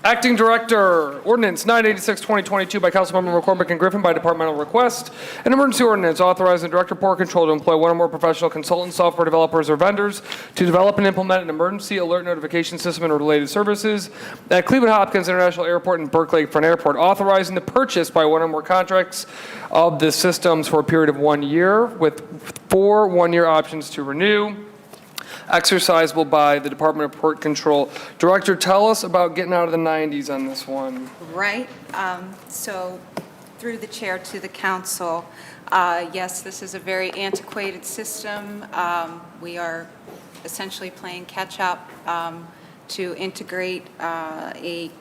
Acting Director, Ordinance 986-2022 by Councilmember McCormick and Griffin by departmental request. An emergency ordinance authorizing the Director of Port Control to employ one or more professional consultants, software developers, or vendors to develop and implement an emergency alert notification system and related services at Cleveland Hopkins International Airport and Burke Lakefront Airport, authorizing the purchase by one or more contracts of the systems for a period of 1 year with 4 one-year options to renew, exercisable by the Department of Port Control. Director, tell us about getting out of the 90s on this one. Right. So through the chair to the council, yes, this is a very antiquated system. We are essentially playing catch-up to integrate a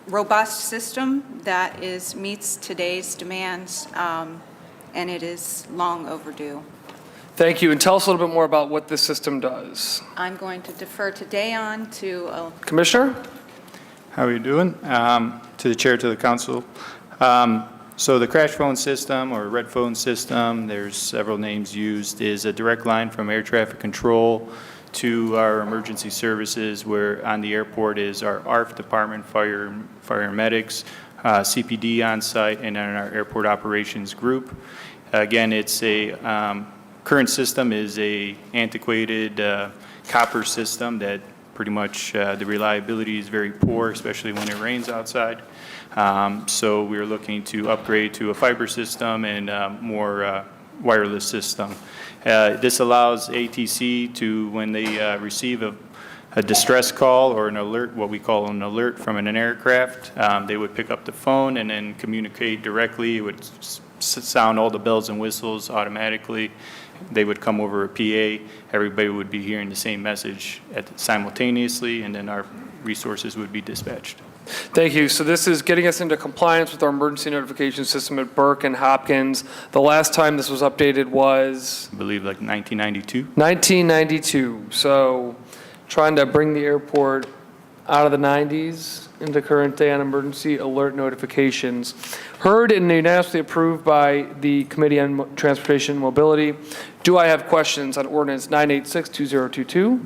robust system that meets today's demands, and it is long overdue. Thank you, and tell us a little bit more about what this system does. I'm going to defer today on to Commissioner? How are you doing? To the chair, to the council. So the crash phone system or red phone system, there's several names used, is a direct line from air traffic control to our emergency services, where on the airport is our ARF department, fire and medics, CPD on site, and then our airport operations group. Again, it's a current system is a antiquated copper system that pretty much the reliability is very poor, especially when it rains outside. So we're looking to upgrade to a fiber system and more wireless system. This allows ATC to, when they receive a distress call or an alert, what we call an alert from an aircraft, they would pick up the phone and then communicate directly. It would sound all the bells and whistles automatically. They would come over a PA. Everybody would be hearing the same message simultaneously, and then our resources would be dispatched. Thank you. So this is getting us into compliance with our emergency notification system at Burke and Hopkins. The last time this was updated was? I believe like 1992. 1992. So trying to bring the airport out of the 90s into current day on emergency alert notifications. Heard and unanimously approved by the Committee on Transportation and Mobility. Do I have questions on Ordinance 986-2022?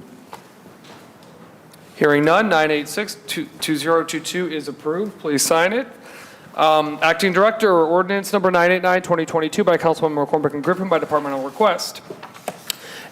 Hearing none, 986-2022 is approved. Please sign it. Acting Director, Ordinance number 989-2022 by Councilmember McCormick and Griffin by departmental request.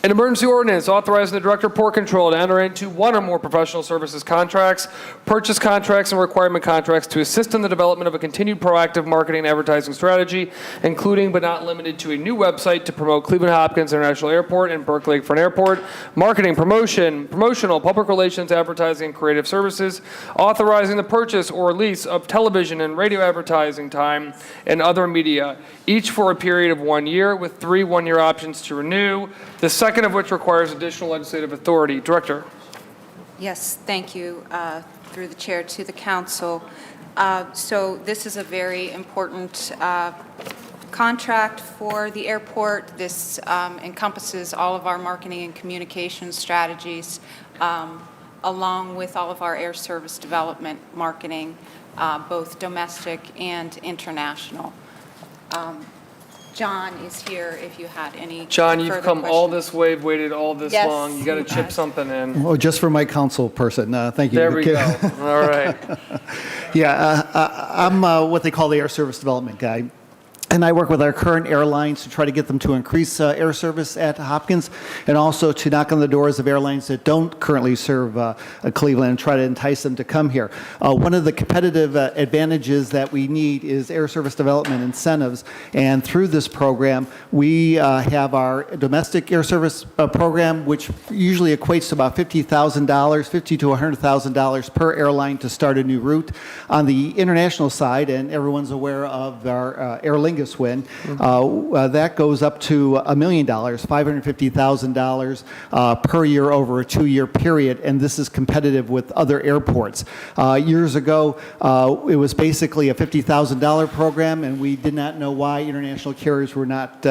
An emergency ordinance authorizing the Director of Port Control to enter into one or more professional services contracts, purchase contracts, and requirement contracts to assist in the development of a continued proactive marketing and advertising strategy, including but not limited to a new website to promote Cleveland Hopkins International Airport and Berkeley Lakefront Airport, marketing, promotional, public relations, advertising, and creative services, authorizing the purchase or lease of television and radio advertising time and other media, each for a period of 1 year with 3 one-year options to renew, the second of which requires additional legislative authority. Director. Yes, thank you, through the chair to the council. So this is a very important contract for the airport. This encompasses all of our marketing and communications strategies, along with all of our air service development marketing, both domestic and international. John is here if you had any John, you've further come all questions. this way, waited all this Yes, long. You got to you chip have. something in. Oh, just for my council person. Thank you. There we go. All right. Yeah, I'm what they call the air service development guy. And I work with our current airlines to try to get them to increase air service at Hopkins and also to knock on the doors of airlines that don't currently serve Cleveland and try to entice them to come here. One of the competitive advantages that we need is air service development incentives. And through this program, we have our domestic air service program, which usually equates to about $50,000, $50,000 to $100,000 per airline to start a new route. On the international side, and everyone's aware of our Aer Lingus win, that goes up to $1 million, $550,000 per year over a 2-year period, and this is competitive with other airports. Years ago, it was basically a $50,000 program, and we did not know why international carriers were not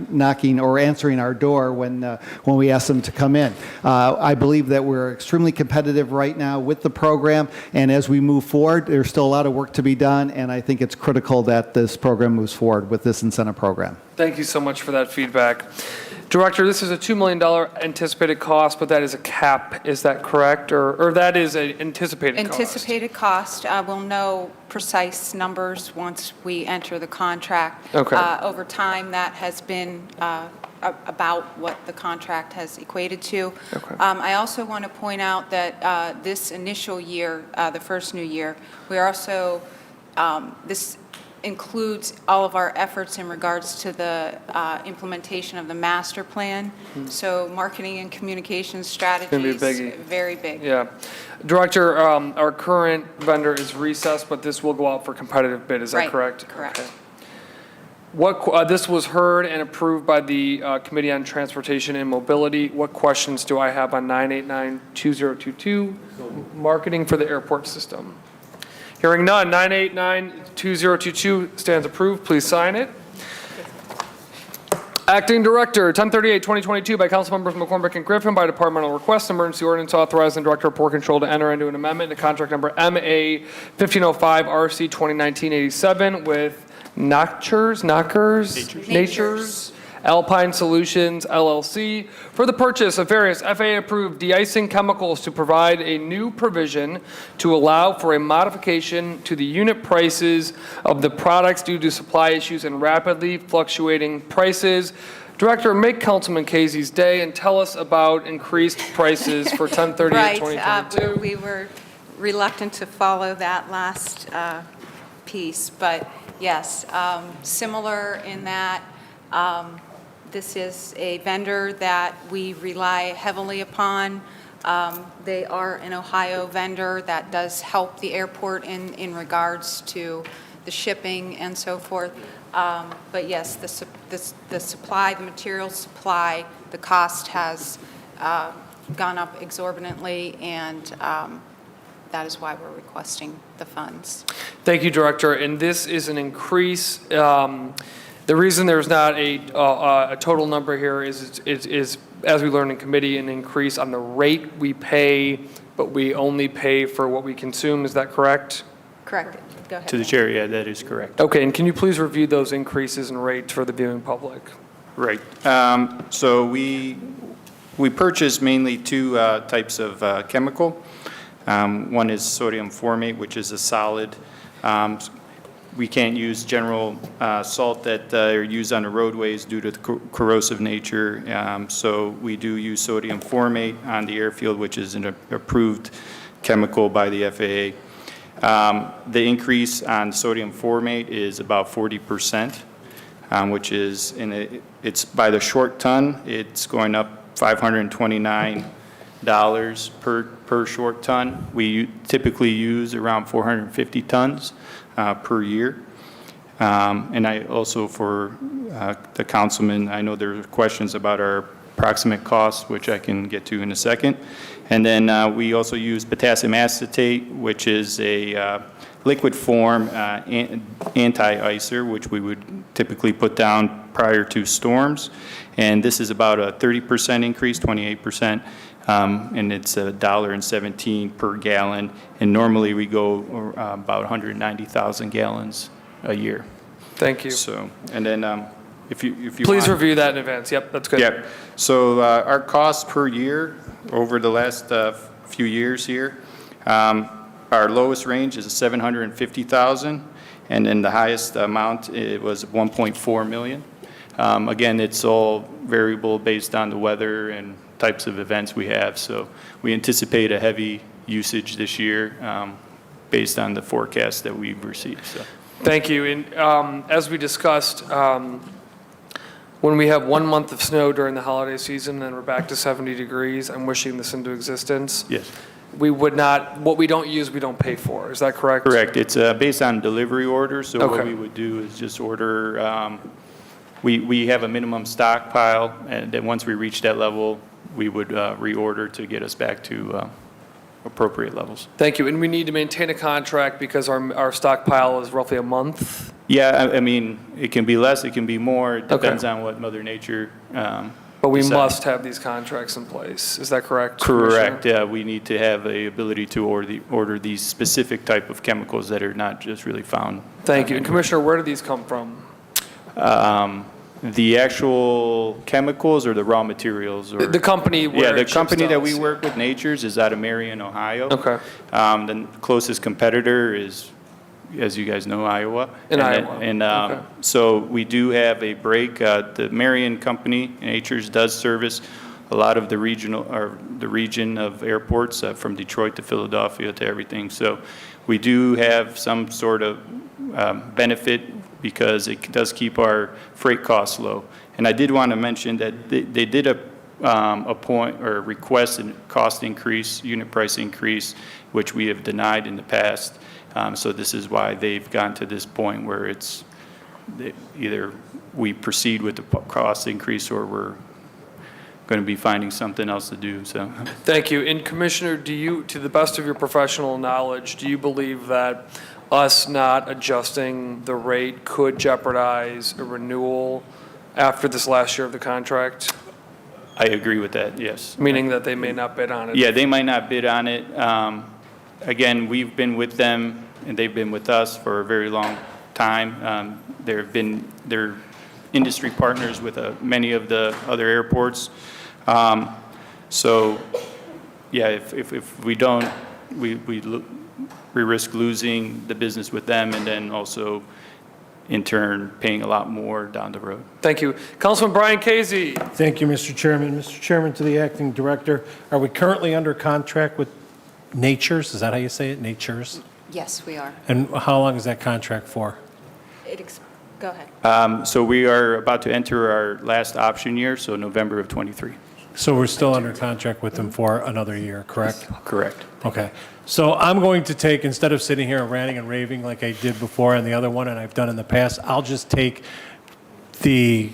knocking or answering our door when we asked them to come in. I believe that we're extremely competitive right now with the program, and as we move forward, there's still a lot of work to be done, and I think it's critical that this program moves forward with this incentive program. Thank you so much for that feedback. Director, this is a $2 million anticipated cost, but that is a cap. Is that correct? Or that is an anticipated cost? Anticipated cost, we'll know precise numbers once we enter the contract. Okay. Over time, that has been about what the contract has equated to. Okay. I also want to point out that this initial year, the first new year, we are also, this includes all of our efforts in regards to the implementation of the master plan. So marketing and communications strategies, Gonna be a biggie. very big. Yeah. Director, our current vendor is Recess, but this will go out for competitive bid. Is that Right, correct? correct. Okay. This was heard and approved by the Committee on Transportation and Mobility. What questions do I have on 989-2022, marketing for the airport system? Hearing none, 989-2022 stands approved. Please sign it. Acting Director, 1038-2022 by Councilmembers McCormick and Griffin by departmental request, emergency ordinance authorizing Director of Port Control to enter into an amendment to contract number MA 1505 RC 2019-87 with Nature's Alpine Solutions LLC for the purchase of various FAA-approved de-icing chemicals to provide a new provision to allow for a modification to the unit prices of the products due to supply issues and rapidly fluctuating prices. Director, make Councilman Casey's day and tell us about increased prices for 10/30/2022. Right, we were reluctant to follow that last piece, but yes, similar in that this is a vendor that we rely heavily upon. They are an Ohio vendor that does help the airport in regards to the shipping and so forth. But yes, the supply, the material supply, the cost has gone up exorbitantly, and that is why we're requesting the funds. Thank you, Director. And this is an increase. The reason there's not a total number here is, as we learned in committee, an increase on the rate we pay, but we only pay for what we consume. Is that correct? Correct. Go ahead. To the chair, yeah, that is correct. Okay, and can you please review those increases in rates for the viewing public? Right. So we purchase mainly two types of chemical. One is sodium formate, which is a solid. we can't use general salt that are used on the roadways due to the corrosive nature. So we do use sodium formate on the airfield, which is an approved chemical by the FAA. The increase on sodium formate is about 40%, which is, it's by the short ton, it's going up $529 per short ton. We typically use around 450 tons per year. And I also, for the councilman, I know there are questions about our approximate cost, which I can get to in a second. And then we also use potassium acetate, which is a liquid form anti-icer, which we would typically put down prior to storms. And this is about a 30% increase, 28%. And it's $1.17 per gallon. And normally we go about 190,000 gallons a year. Thank you. So, and then if you Please want, review that in advance. Yep, that's good. Yep. So our costs per year over the last few years here, our lowest range is 750,000, and then the highest amount it was 1.4 million. Again, it's all variable based on the weather and types of events we have. So we anticipate a heavy usage this year based on the forecast that we've received. So. Thank you. And as we discussed, when we have 1 month of snow during the holiday season and we're back to 70 degrees, I'm wishing this into existence. Yes. We would not, what we don't use, we don't pay for. Is that correct? Correct. It's based on delivery orders. So what Okay. we would do is just order, we have a minimum stockpile, and then once we reach that level, we would reorder to get us back to appropriate levels. Thank you. And we need to maintain a contract because our stockpile is roughly a month? Yeah, I mean, it can be less, it can be more. It depends on what Mother Nature But we decides. must have these contracts in place. Is that correct? Correct. Yeah, we need to have the ability to order these specific type of chemicals that are not just really found. Thank you. And Commissioner, where do these come from? The actual chemicals or the raw materials? Or, The company where yeah, the it ships company to that us. we work with, Nature's, is out of Marion, Ohio. Okay. The closest competitor is, as you guys know, Iowa. In And Iowa. And Okay. so we do have a break. The Marion company, Nature's, does service a lot of the regional or the region of airports from Detroit to Philadelphia to everything. So we do have some sort of benefit because it does keep our freight costs low. And I did want to mention that they did appoint or request a cost increase, unit price increase, which we have denied in the past. So this is why they've gotten to this point where it's either we proceed with the cost increase or we're going to be finding something else to do. So. Thank you. And Commissioner, do you, to the best of your professional knowledge, do you believe that us not adjusting the rate could jeopardize a renewal after this last year of the contract? I agree with that, yes. Meaning that they may not bid on it? Yeah, they might not bid on it. Again, we've been with them and they've been with us for a very long time. They're industry partners with many of the other airports. So, yeah, if we don't, we risk losing the business with them and then also, in turn, paying a lot more down the road. Thank you. Councilman Brian Casey. Thank you, Mr. Chairman. Mr. Chairman, to the acting director, are we currently under contract with Nature's? Is that how you say it, Nature's? Yes, we are. And how long is that contract for? Go ahead. So we are about to enter our last option year, so November of '23. So we're still under contract with them for another year, correct? Correct. Okay. So I'm going to take, instead of sitting here ranting and raving like I did before on the other one and I've done in the past, I'll just take the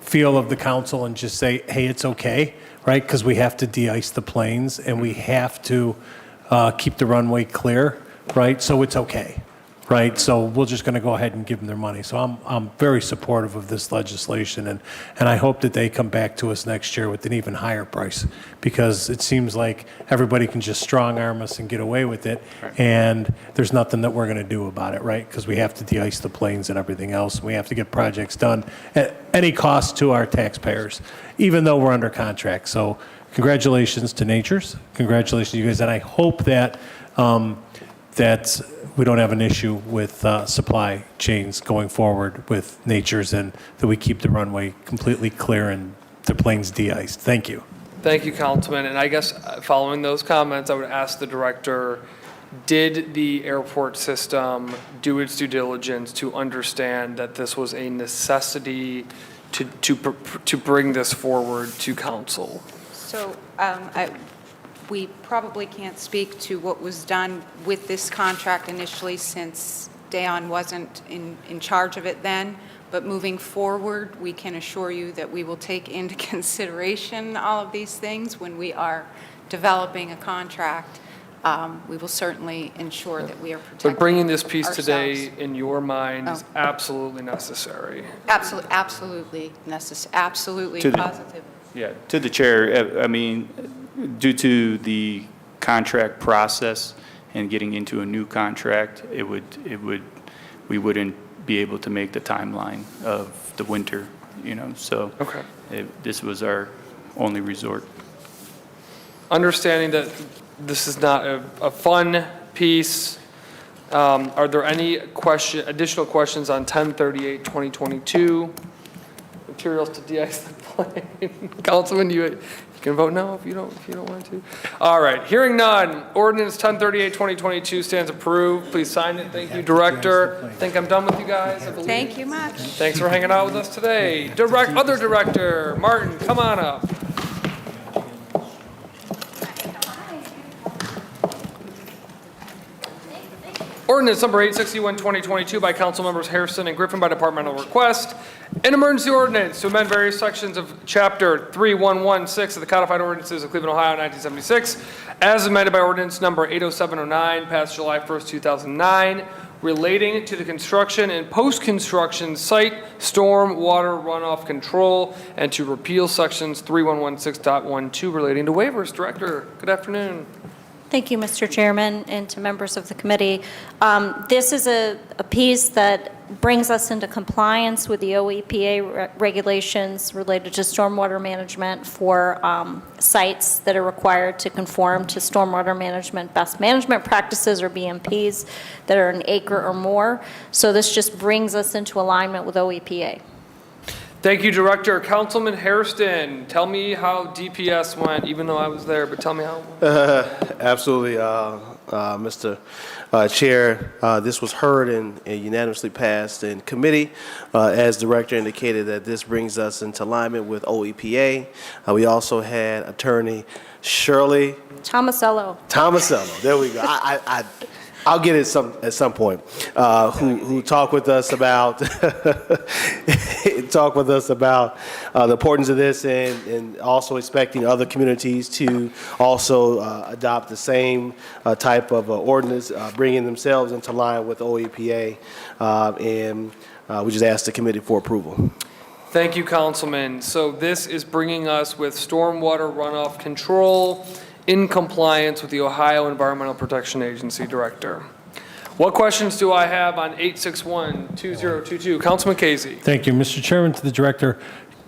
feel of the council and just say, hey, it's okay, right? Because we have to de-ice the planes and we have to keep the runway clear, right? So it's okay, right? So we're just going to go ahead and give them their money. So I'm very supportive of this legislation, and I hope that they come back to us next year with an even higher price, because it seems like everybody can just strong-arm us and get away with it, and there's nothing that we're going to do about it, right? Because we have to de-ice the planes and everything else. We have to get projects done at any cost to our taxpayers, even though we're under contract. So congratulations to Nature's. Congratulations to you guys, and I hope that that we don't have an issue with supply chains going forward with Nature's, and that we keep the runway completely clear and the planes de-iced. Thank you. Thank you, Councilman. And I guess following those comments, I would ask the director, did the airport system do its due diligence to understand that this was a necessity to bring this forward to council? So we probably can't speak to what was done with this contract initially, since Dayon wasn't in charge of it then. But moving forward, we can assure you that we will take into consideration all of these things when we are developing a contract. We will certainly ensure that we are protecting But bringing this piece ourselves. today in your mind is absolutely necessary. Absolutely necessary, absolutely To the- positive. Yeah, to the chair, I mean, due to the contract process and getting into a new contract, we wouldn't be able to make the timeline of the winter, so. Okay. This was our only resort. Understanding that this is not a fun piece, are there any additional questions on 1038-2022? Materials to de-ice the plane. Councilman, you can vote no if you don't want to. All right, hearing none. Ordinance 1038-2022 stands approved. Please sign it. Thank you, Director. I think I'm done with you guys, I believe. Thank you much. Thanks for hanging out with us today. Other Director, Martin, come on up. Ordinance number 861, 2022 by council members Harrison and Griffin by departmental request. An emergency ordinance to amend various sections of chapter 3116 of the codified ordinances of Cleveland, Ohio, 1976, as amended by ordinance number 80709, passed July 1st, 2009, relating to the construction and post-construction site storm water runoff control, and to repeal sections 3116.12 relating to waivers. Director, good afternoon. Thank you, Mr. Chairman, and to members of the committee. This is a piece that brings us into compliance with the OEPA regulations related to stormwater management for sites that are required to conform to stormwater management best management practices, or BMPs, that are an acre or more. So this just brings us into alignment with OEPA. Thank you, Director. Councilman Hairston, tell me how DPS went, even though I was there, but tell me how it went. Absolutely, Mr. Chair. This was heard and unanimously passed in committee. As Director indicated, that this brings us into alignment with OEPA. We also had Attorney Shirley Tomasello. There we go. I'll get it at some point. Who talked with us about the importance of this, and also expecting other communities to also adopt the same type of ordinance, bringing themselves into line with OEPA, and we just asked the committee for approval. Thank you, Councilman. So this is bringing us with stormwater runoff control in compliance with the Ohio Environmental Protection Agency. Director, what questions do I have on 861-2022? Councilman Casey. Thank you, Mr. Chairman. To the director,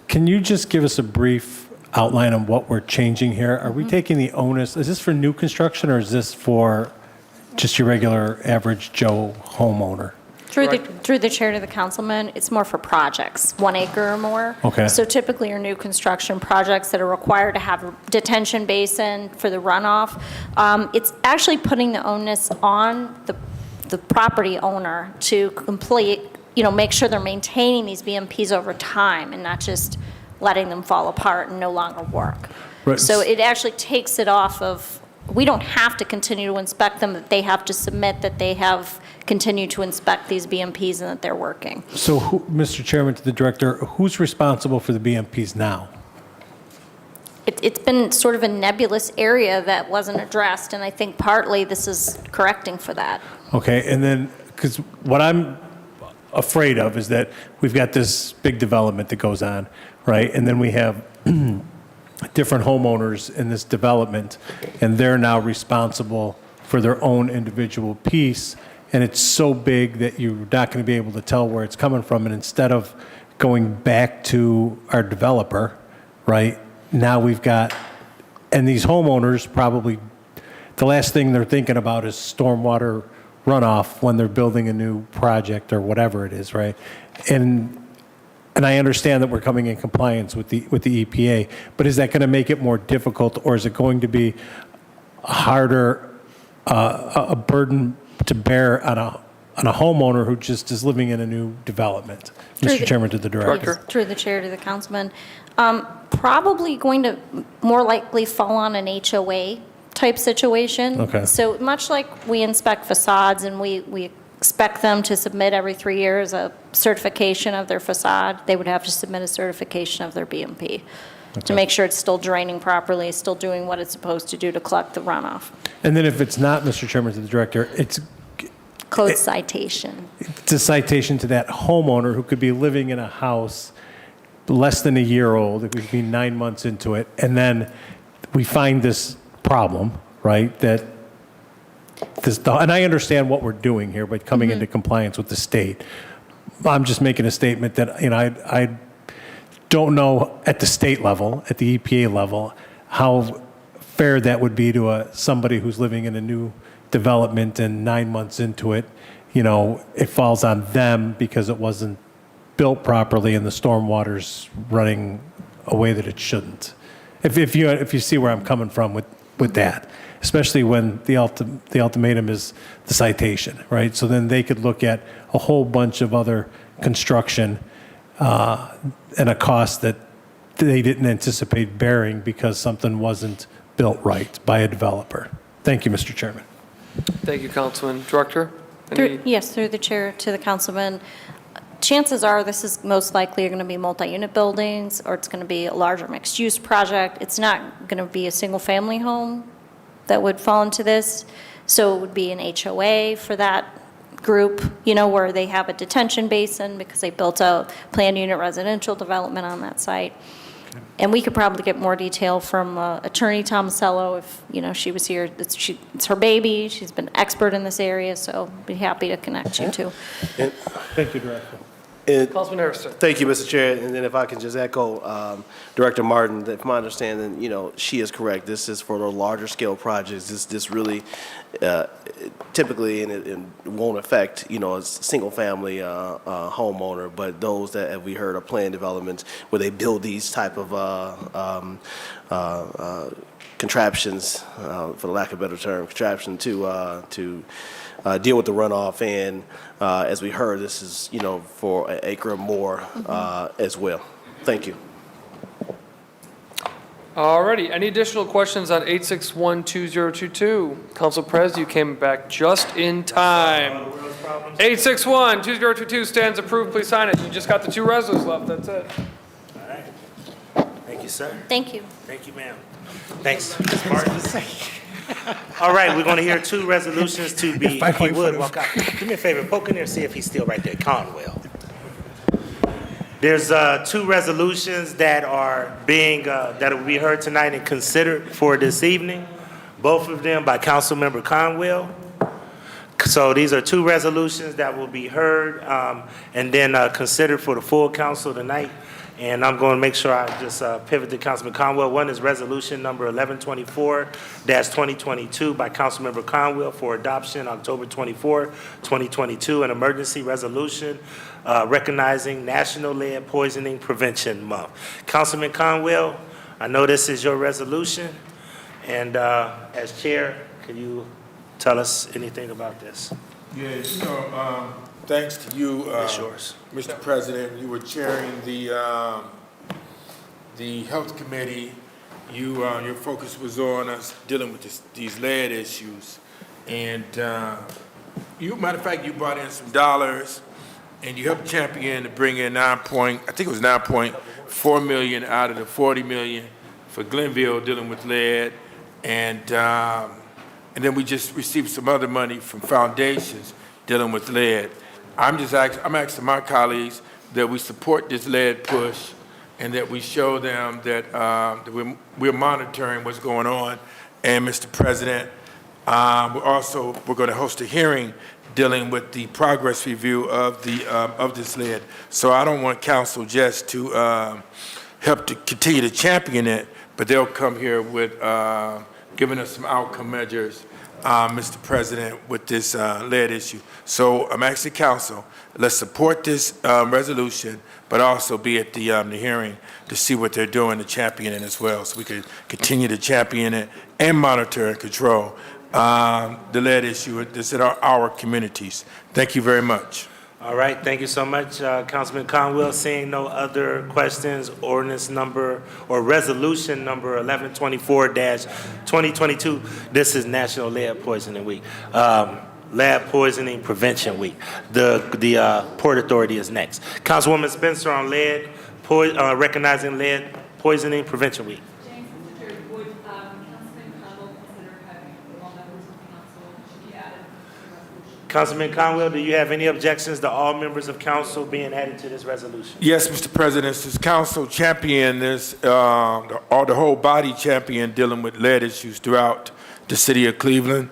can you just give us a brief outline on what we're changing here? Are we taking the onus, is this for new construction, or is this for just your regular average Joe homeowner? Through the chair to the councilman, it's more for projects, 1 acre or more. Okay. So typically your new construction projects that are required to have a detention basin for the runoff, it's actually putting the onus on the property owner to complete, make sure they're maintaining these BMPs over time and not just letting them fall apart and no longer work. Right. So it actually takes it off of, we don't have to continue to inspect them, that they have to submit that they have continued to inspect these BMPs and that they're working. So, Mr. Chairman, to the director, who's responsible for the BMPs now? It's been sort of a nebulous area that wasn't addressed, and I think partly this is correcting for that. Okay, and then, because what I'm afraid of is that we've got this big development that goes on, right? And then we have different homeowners in this development, and they're now responsible for their own individual piece, and it's so big that you're not going to be able to tell where it's coming from. And instead of going back to our developer, right, now we've got, and these homeowners probably, the last thing they're thinking about is stormwater runoff when they're building a new project or whatever it is, right? And I understand that we're coming in compliance with the EPA, but is that going to make it more difficult, or is it going to be harder, a burden to bear on a homeowner who just is living in a new development? Mr. Chairman, to the director. Through the chair to the councilman. Probably going to more likely fall on an HOA type situation. Okay. So much like we inspect facades and we expect them to submit every 3 years a certification of their facade, they would have to submit a certification of their BMP to make sure it's still draining properly, still doing what it's supposed to do to collect the runoff. And then if it's not, Mr. Chairman, to the director, it's Code citation. a citation to that homeowner who could be living in a house less than a year old, it could be 9 months into it, and then we find this problem, right, that and I understand what we're doing here by coming into compliance with the state. I'm just making a statement that, I don't know at the state level, at the EPA level, how fair that would be to somebody who's living in a new development and 9 months into it, it falls on them because it wasn't built properly and the stormwater's running a way that it shouldn't. If you see where I'm coming from with that, especially when the ultimatum is the citation, right? So then they could look at a whole bunch of other construction and a cost that they didn't anticipate bearing because something wasn't built right by a developer. Thank you, Mr. Chairman. Thank you, Councilman. Director? Yes, through the chair to the councilman. Chances are this is most likely going to be multi-unit buildings, or it's going to be a larger mixed-use project. It's not going to be a single-family home that would fall into this. So it would be an HOA for that group, where they have a detention basin because they built a planned unit residential development on that site. And we could probably get more detail from Attorney Tomasello if, she was here. It's her baby. She's been expert in this area, so I'd be happy to connect you to. Thank you, Director. Councilman Harrison. Thank you, Mr. Chair. And then if I can just echo Director Martin, that from my understanding, she is correct. This is for the larger scale projects. This really typically, and it won't affect, a single family homeowner, but those that, as we heard, are planned developments where they build these type of contraptions, for the lack of a better term, contraption to deal with the runoff. And as we heard, this is, for an acre or more as well. Thank you. Alrighty, any additional questions on 861-2022? Council Pres, you came back just in time. 861-2022 stands approved, please sign it. You just got the 2 resos left, that's it. All right. Thank you, sir. Thank you. Thank you, ma'am. Thanks, Ms. Martin. All right, we're going to hear 2 resolutions to be, if he would, walk out. Do me a favor, poke in there, see if he's still right there, Conwell. There's 2 resolutions that are being, that will be heard tonight and considered for this evening, both of them by Councilmember Conwell. So these are 2 resolutions that will be heard and then considered for the full council tonight. And I'm going to make sure I just pivot to Councilman Conwell. One is resolution number 1124-2022 by Councilmember Conwell for adoption October 24, 2022, an emergency resolution recognizing National Lead Poisoning Prevention Month. Councilman Conwell, I know this is your resolution, and as chair, can you tell us anything about this? Yeah, thanks to you, Mr. President. You were chairing the Health Committee. Your focus was on us dealing with these lead issues. And matter of fact, you brought in some dollars, and you helped champion to bring in $9.4 million out of the $40 million for Glenville dealing with lead. And then we just received some other money from foundations dealing with lead. I'm asking my colleagues that we support this lead push and that we show them that, we're monitoring what's going on. And Mr. President, we're going to host a hearing dealing with the progress review of this lead. So I don't want council just to help to continue to champion it, but they'll come here with giving us some outcome measures, Mr. President, with this lead issue. So I'm asking council, let's support this resolution, but also be at the hearing to see what they're doing to champion it as well, so we can continue to champion it and monitor and control the lead issue that's in our communities. Thank you very much. All right, thank you so much, Councilman Conwell. Seeing no other questions, ordinance number or resolution number 1124-2022. This is National Lead Poisoning Week. Lead Poisoning Prevention Week. The Port Authority is next. Councilwoman Spencer on recognizing Lead Poisoning Prevention Week. Councilman Conwell, do you have any objections to all members of council being added to this resolution? Yes, Mr. President, since council championed this, the whole body championed dealing with lead issues throughout the city of Cleveland,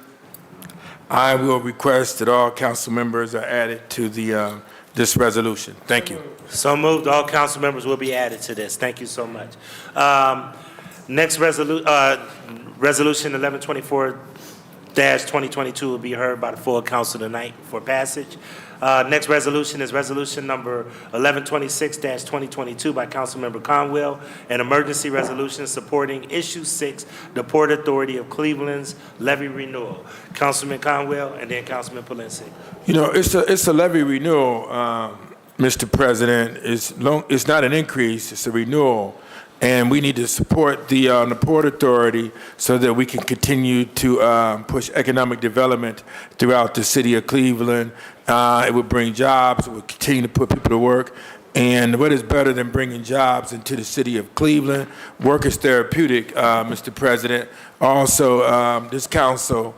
I will request that all council members are added to the this resolution. Thank you. So moved. All council members will be added to this. Thank you so much. Next resolution 1124-2022 will be heard by the full council tonight for passage. Next resolution is resolution number 1126-2022 by Councilmember Conwell, an emergency resolution supporting issue 6, the Port Authority of Cleveland's levy renewal. Councilman Conwell and then Councilman Polinsky. You know, it's a levy renewal, Mr. President. It's not an increase, it's a renewal. And we need to support the Port Authority so that we can continue to push economic development throughout the city of Cleveland. It would bring jobs, it would continue to put people to work. And what is better than bringing jobs into the city of Cleveland? Work is therapeutic, Mr. President. Also, this council,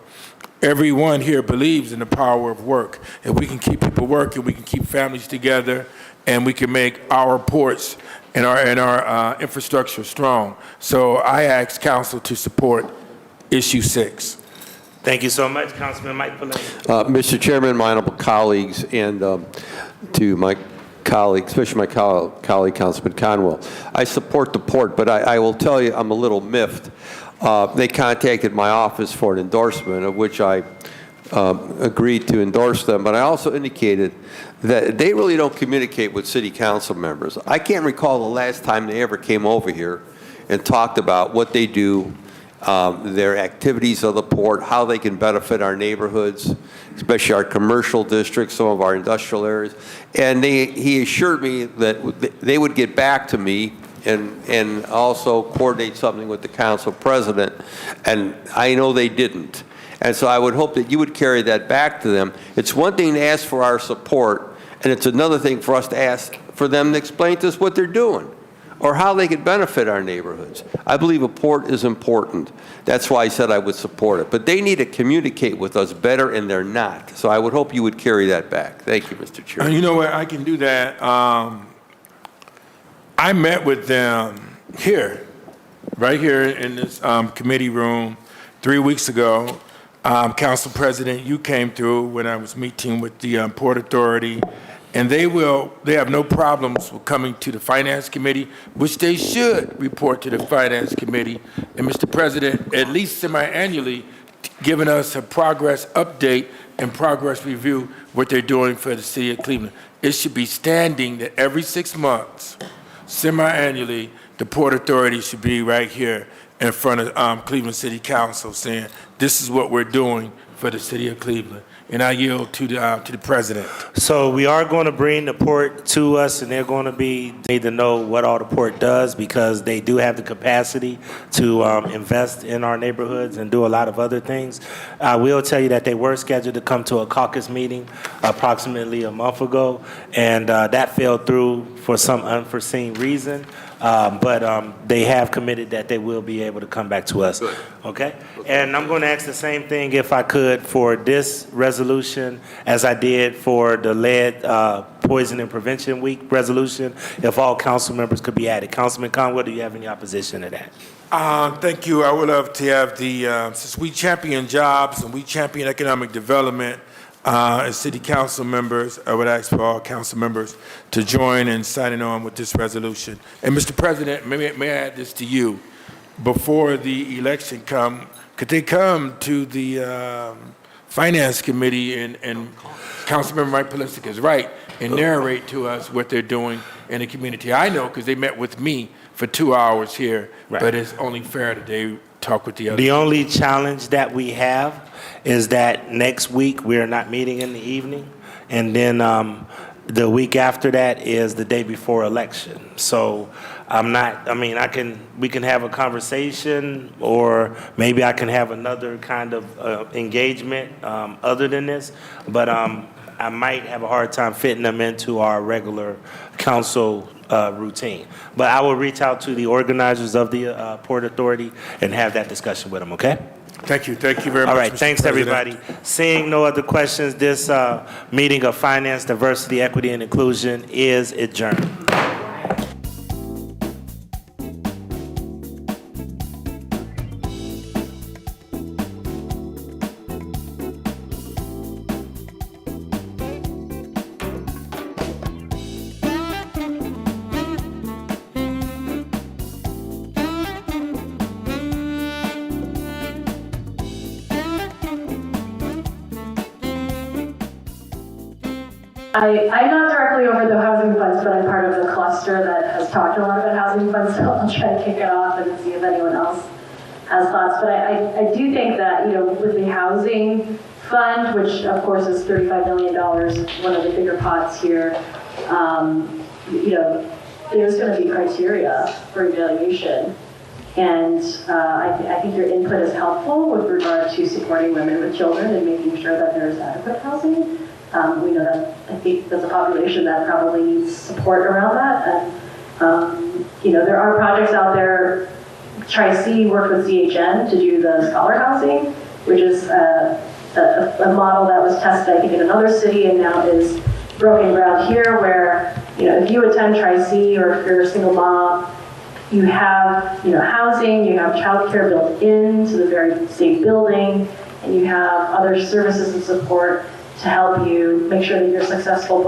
everyone here believes in the power of work. If we can keep people working, we can keep families together, and we can make our ports and our infrastructure strong. So I ask council to support issue 6. Thank you so much, Councilman Mike Polinsky. Mr. Chairman, my honorable colleagues, and to my colleague, especially my colleague, Councilman Conwell, I support the port, but I will tell you I'm a little miffed. They contacted my office for an endorsement, of which I agreed to endorse them, but I also indicated that they really don't communicate with city council members. I can't recall the last time they ever came over here and talked about what they do, their activities of the port, how they can benefit our neighborhoods, especially our commercial districts, some of our industrial areas. And he assured me that they would get back to me and also coordinate something with the council president, and I know they didn't. And so I would hope that you would carry that back to them. It's one thing to ask for our support, and it's another thing for us to ask for them to explain to us what they're doing or how they could benefit our neighborhoods. I believe a port is important. That's why I said I would support it. But they need to communicate with us better, and they're not. So I would hope you would carry that back. Thank you, Mr. Chair. You know what? I can do that. I met with them here, right here in this committee room 3 weeks ago. Council President, you came through when I was meeting with the Port Authority, and they have no problems with coming to the Finance Committee, which they should report to the Finance Committee. And Mr. President, at least semi-annually, giving us a progress update and progress review what they're doing for the city of Cleveland. It should be standing that every 6 months, semi-annually, the Port Authority should be right here in front of Cleveland City Council saying, this is what we're doing for the city of Cleveland. And I yield to the president. So we are going to bring the port to us, and they're going to need to know what all the port does, because they do have the capacity to invest in our neighborhoods and do a lot of other things. I will tell you that they were scheduled to come to a caucus meeting approximately a month ago, and that fell through for some unforeseen reason. But they have committed that they will be able to come back to us. Okay? And I'm going to ask the same thing, if I could, for this resolution as I did for the Lead Poisoning Prevention Week resolution, if all council members could be added. Councilman Conwell, do you have any opposition to that? Thank you. I would love to have since we champion jobs and we champion economic development, as city council members, I would ask for all council members to join in signing on with this resolution. And Mr. President, may I add this to you? before the election come, could they come to the Finance Committee and Councilmember Mike Palistic is right, and narrate to us what they're doing in the community? I know because they met with me for 2 hours here, but it's only fair that they talk with the others. The only challenge that we have is that next week we're not meeting in the evening, and then the week after that is the day before election. So we can have a conversation, or maybe I can have another kind of engagement other than this, but I might have a hard time fitting them into our regular council routine. But I will reach out to the organizers of the Port Authority and have that discussion with them, okay? Thank you very much. All right, Mr. thanks, President. everybody. Seeing no other questions, this meeting of Finance, Diversity, Equity, and Inclusion is adjourned. I'm not directly over the housing funds, but I'm part of the cluster that has talked a lot about housing funds, so I'll try to kick it off and see if anyone else has thoughts. But I do think that, with the housing fund, which of course is $35 million, one of the bigger pots here, there's going to be criteria for evaluation. And I think your input is helpful with regard to supporting women with children and making sure that there's adequate housing. We know that I think there's a population that probably needs support around that. And, there are projects out there. Tri-C worked with CHN to do the scholar housing, which is a model that was tested, I think, in another city and now is broken ground here, where, if you attend Tri-C or if you're a single mom, you have, housing, you have childcare built into the very same building, and you have other services and support to help you make sure that you're successful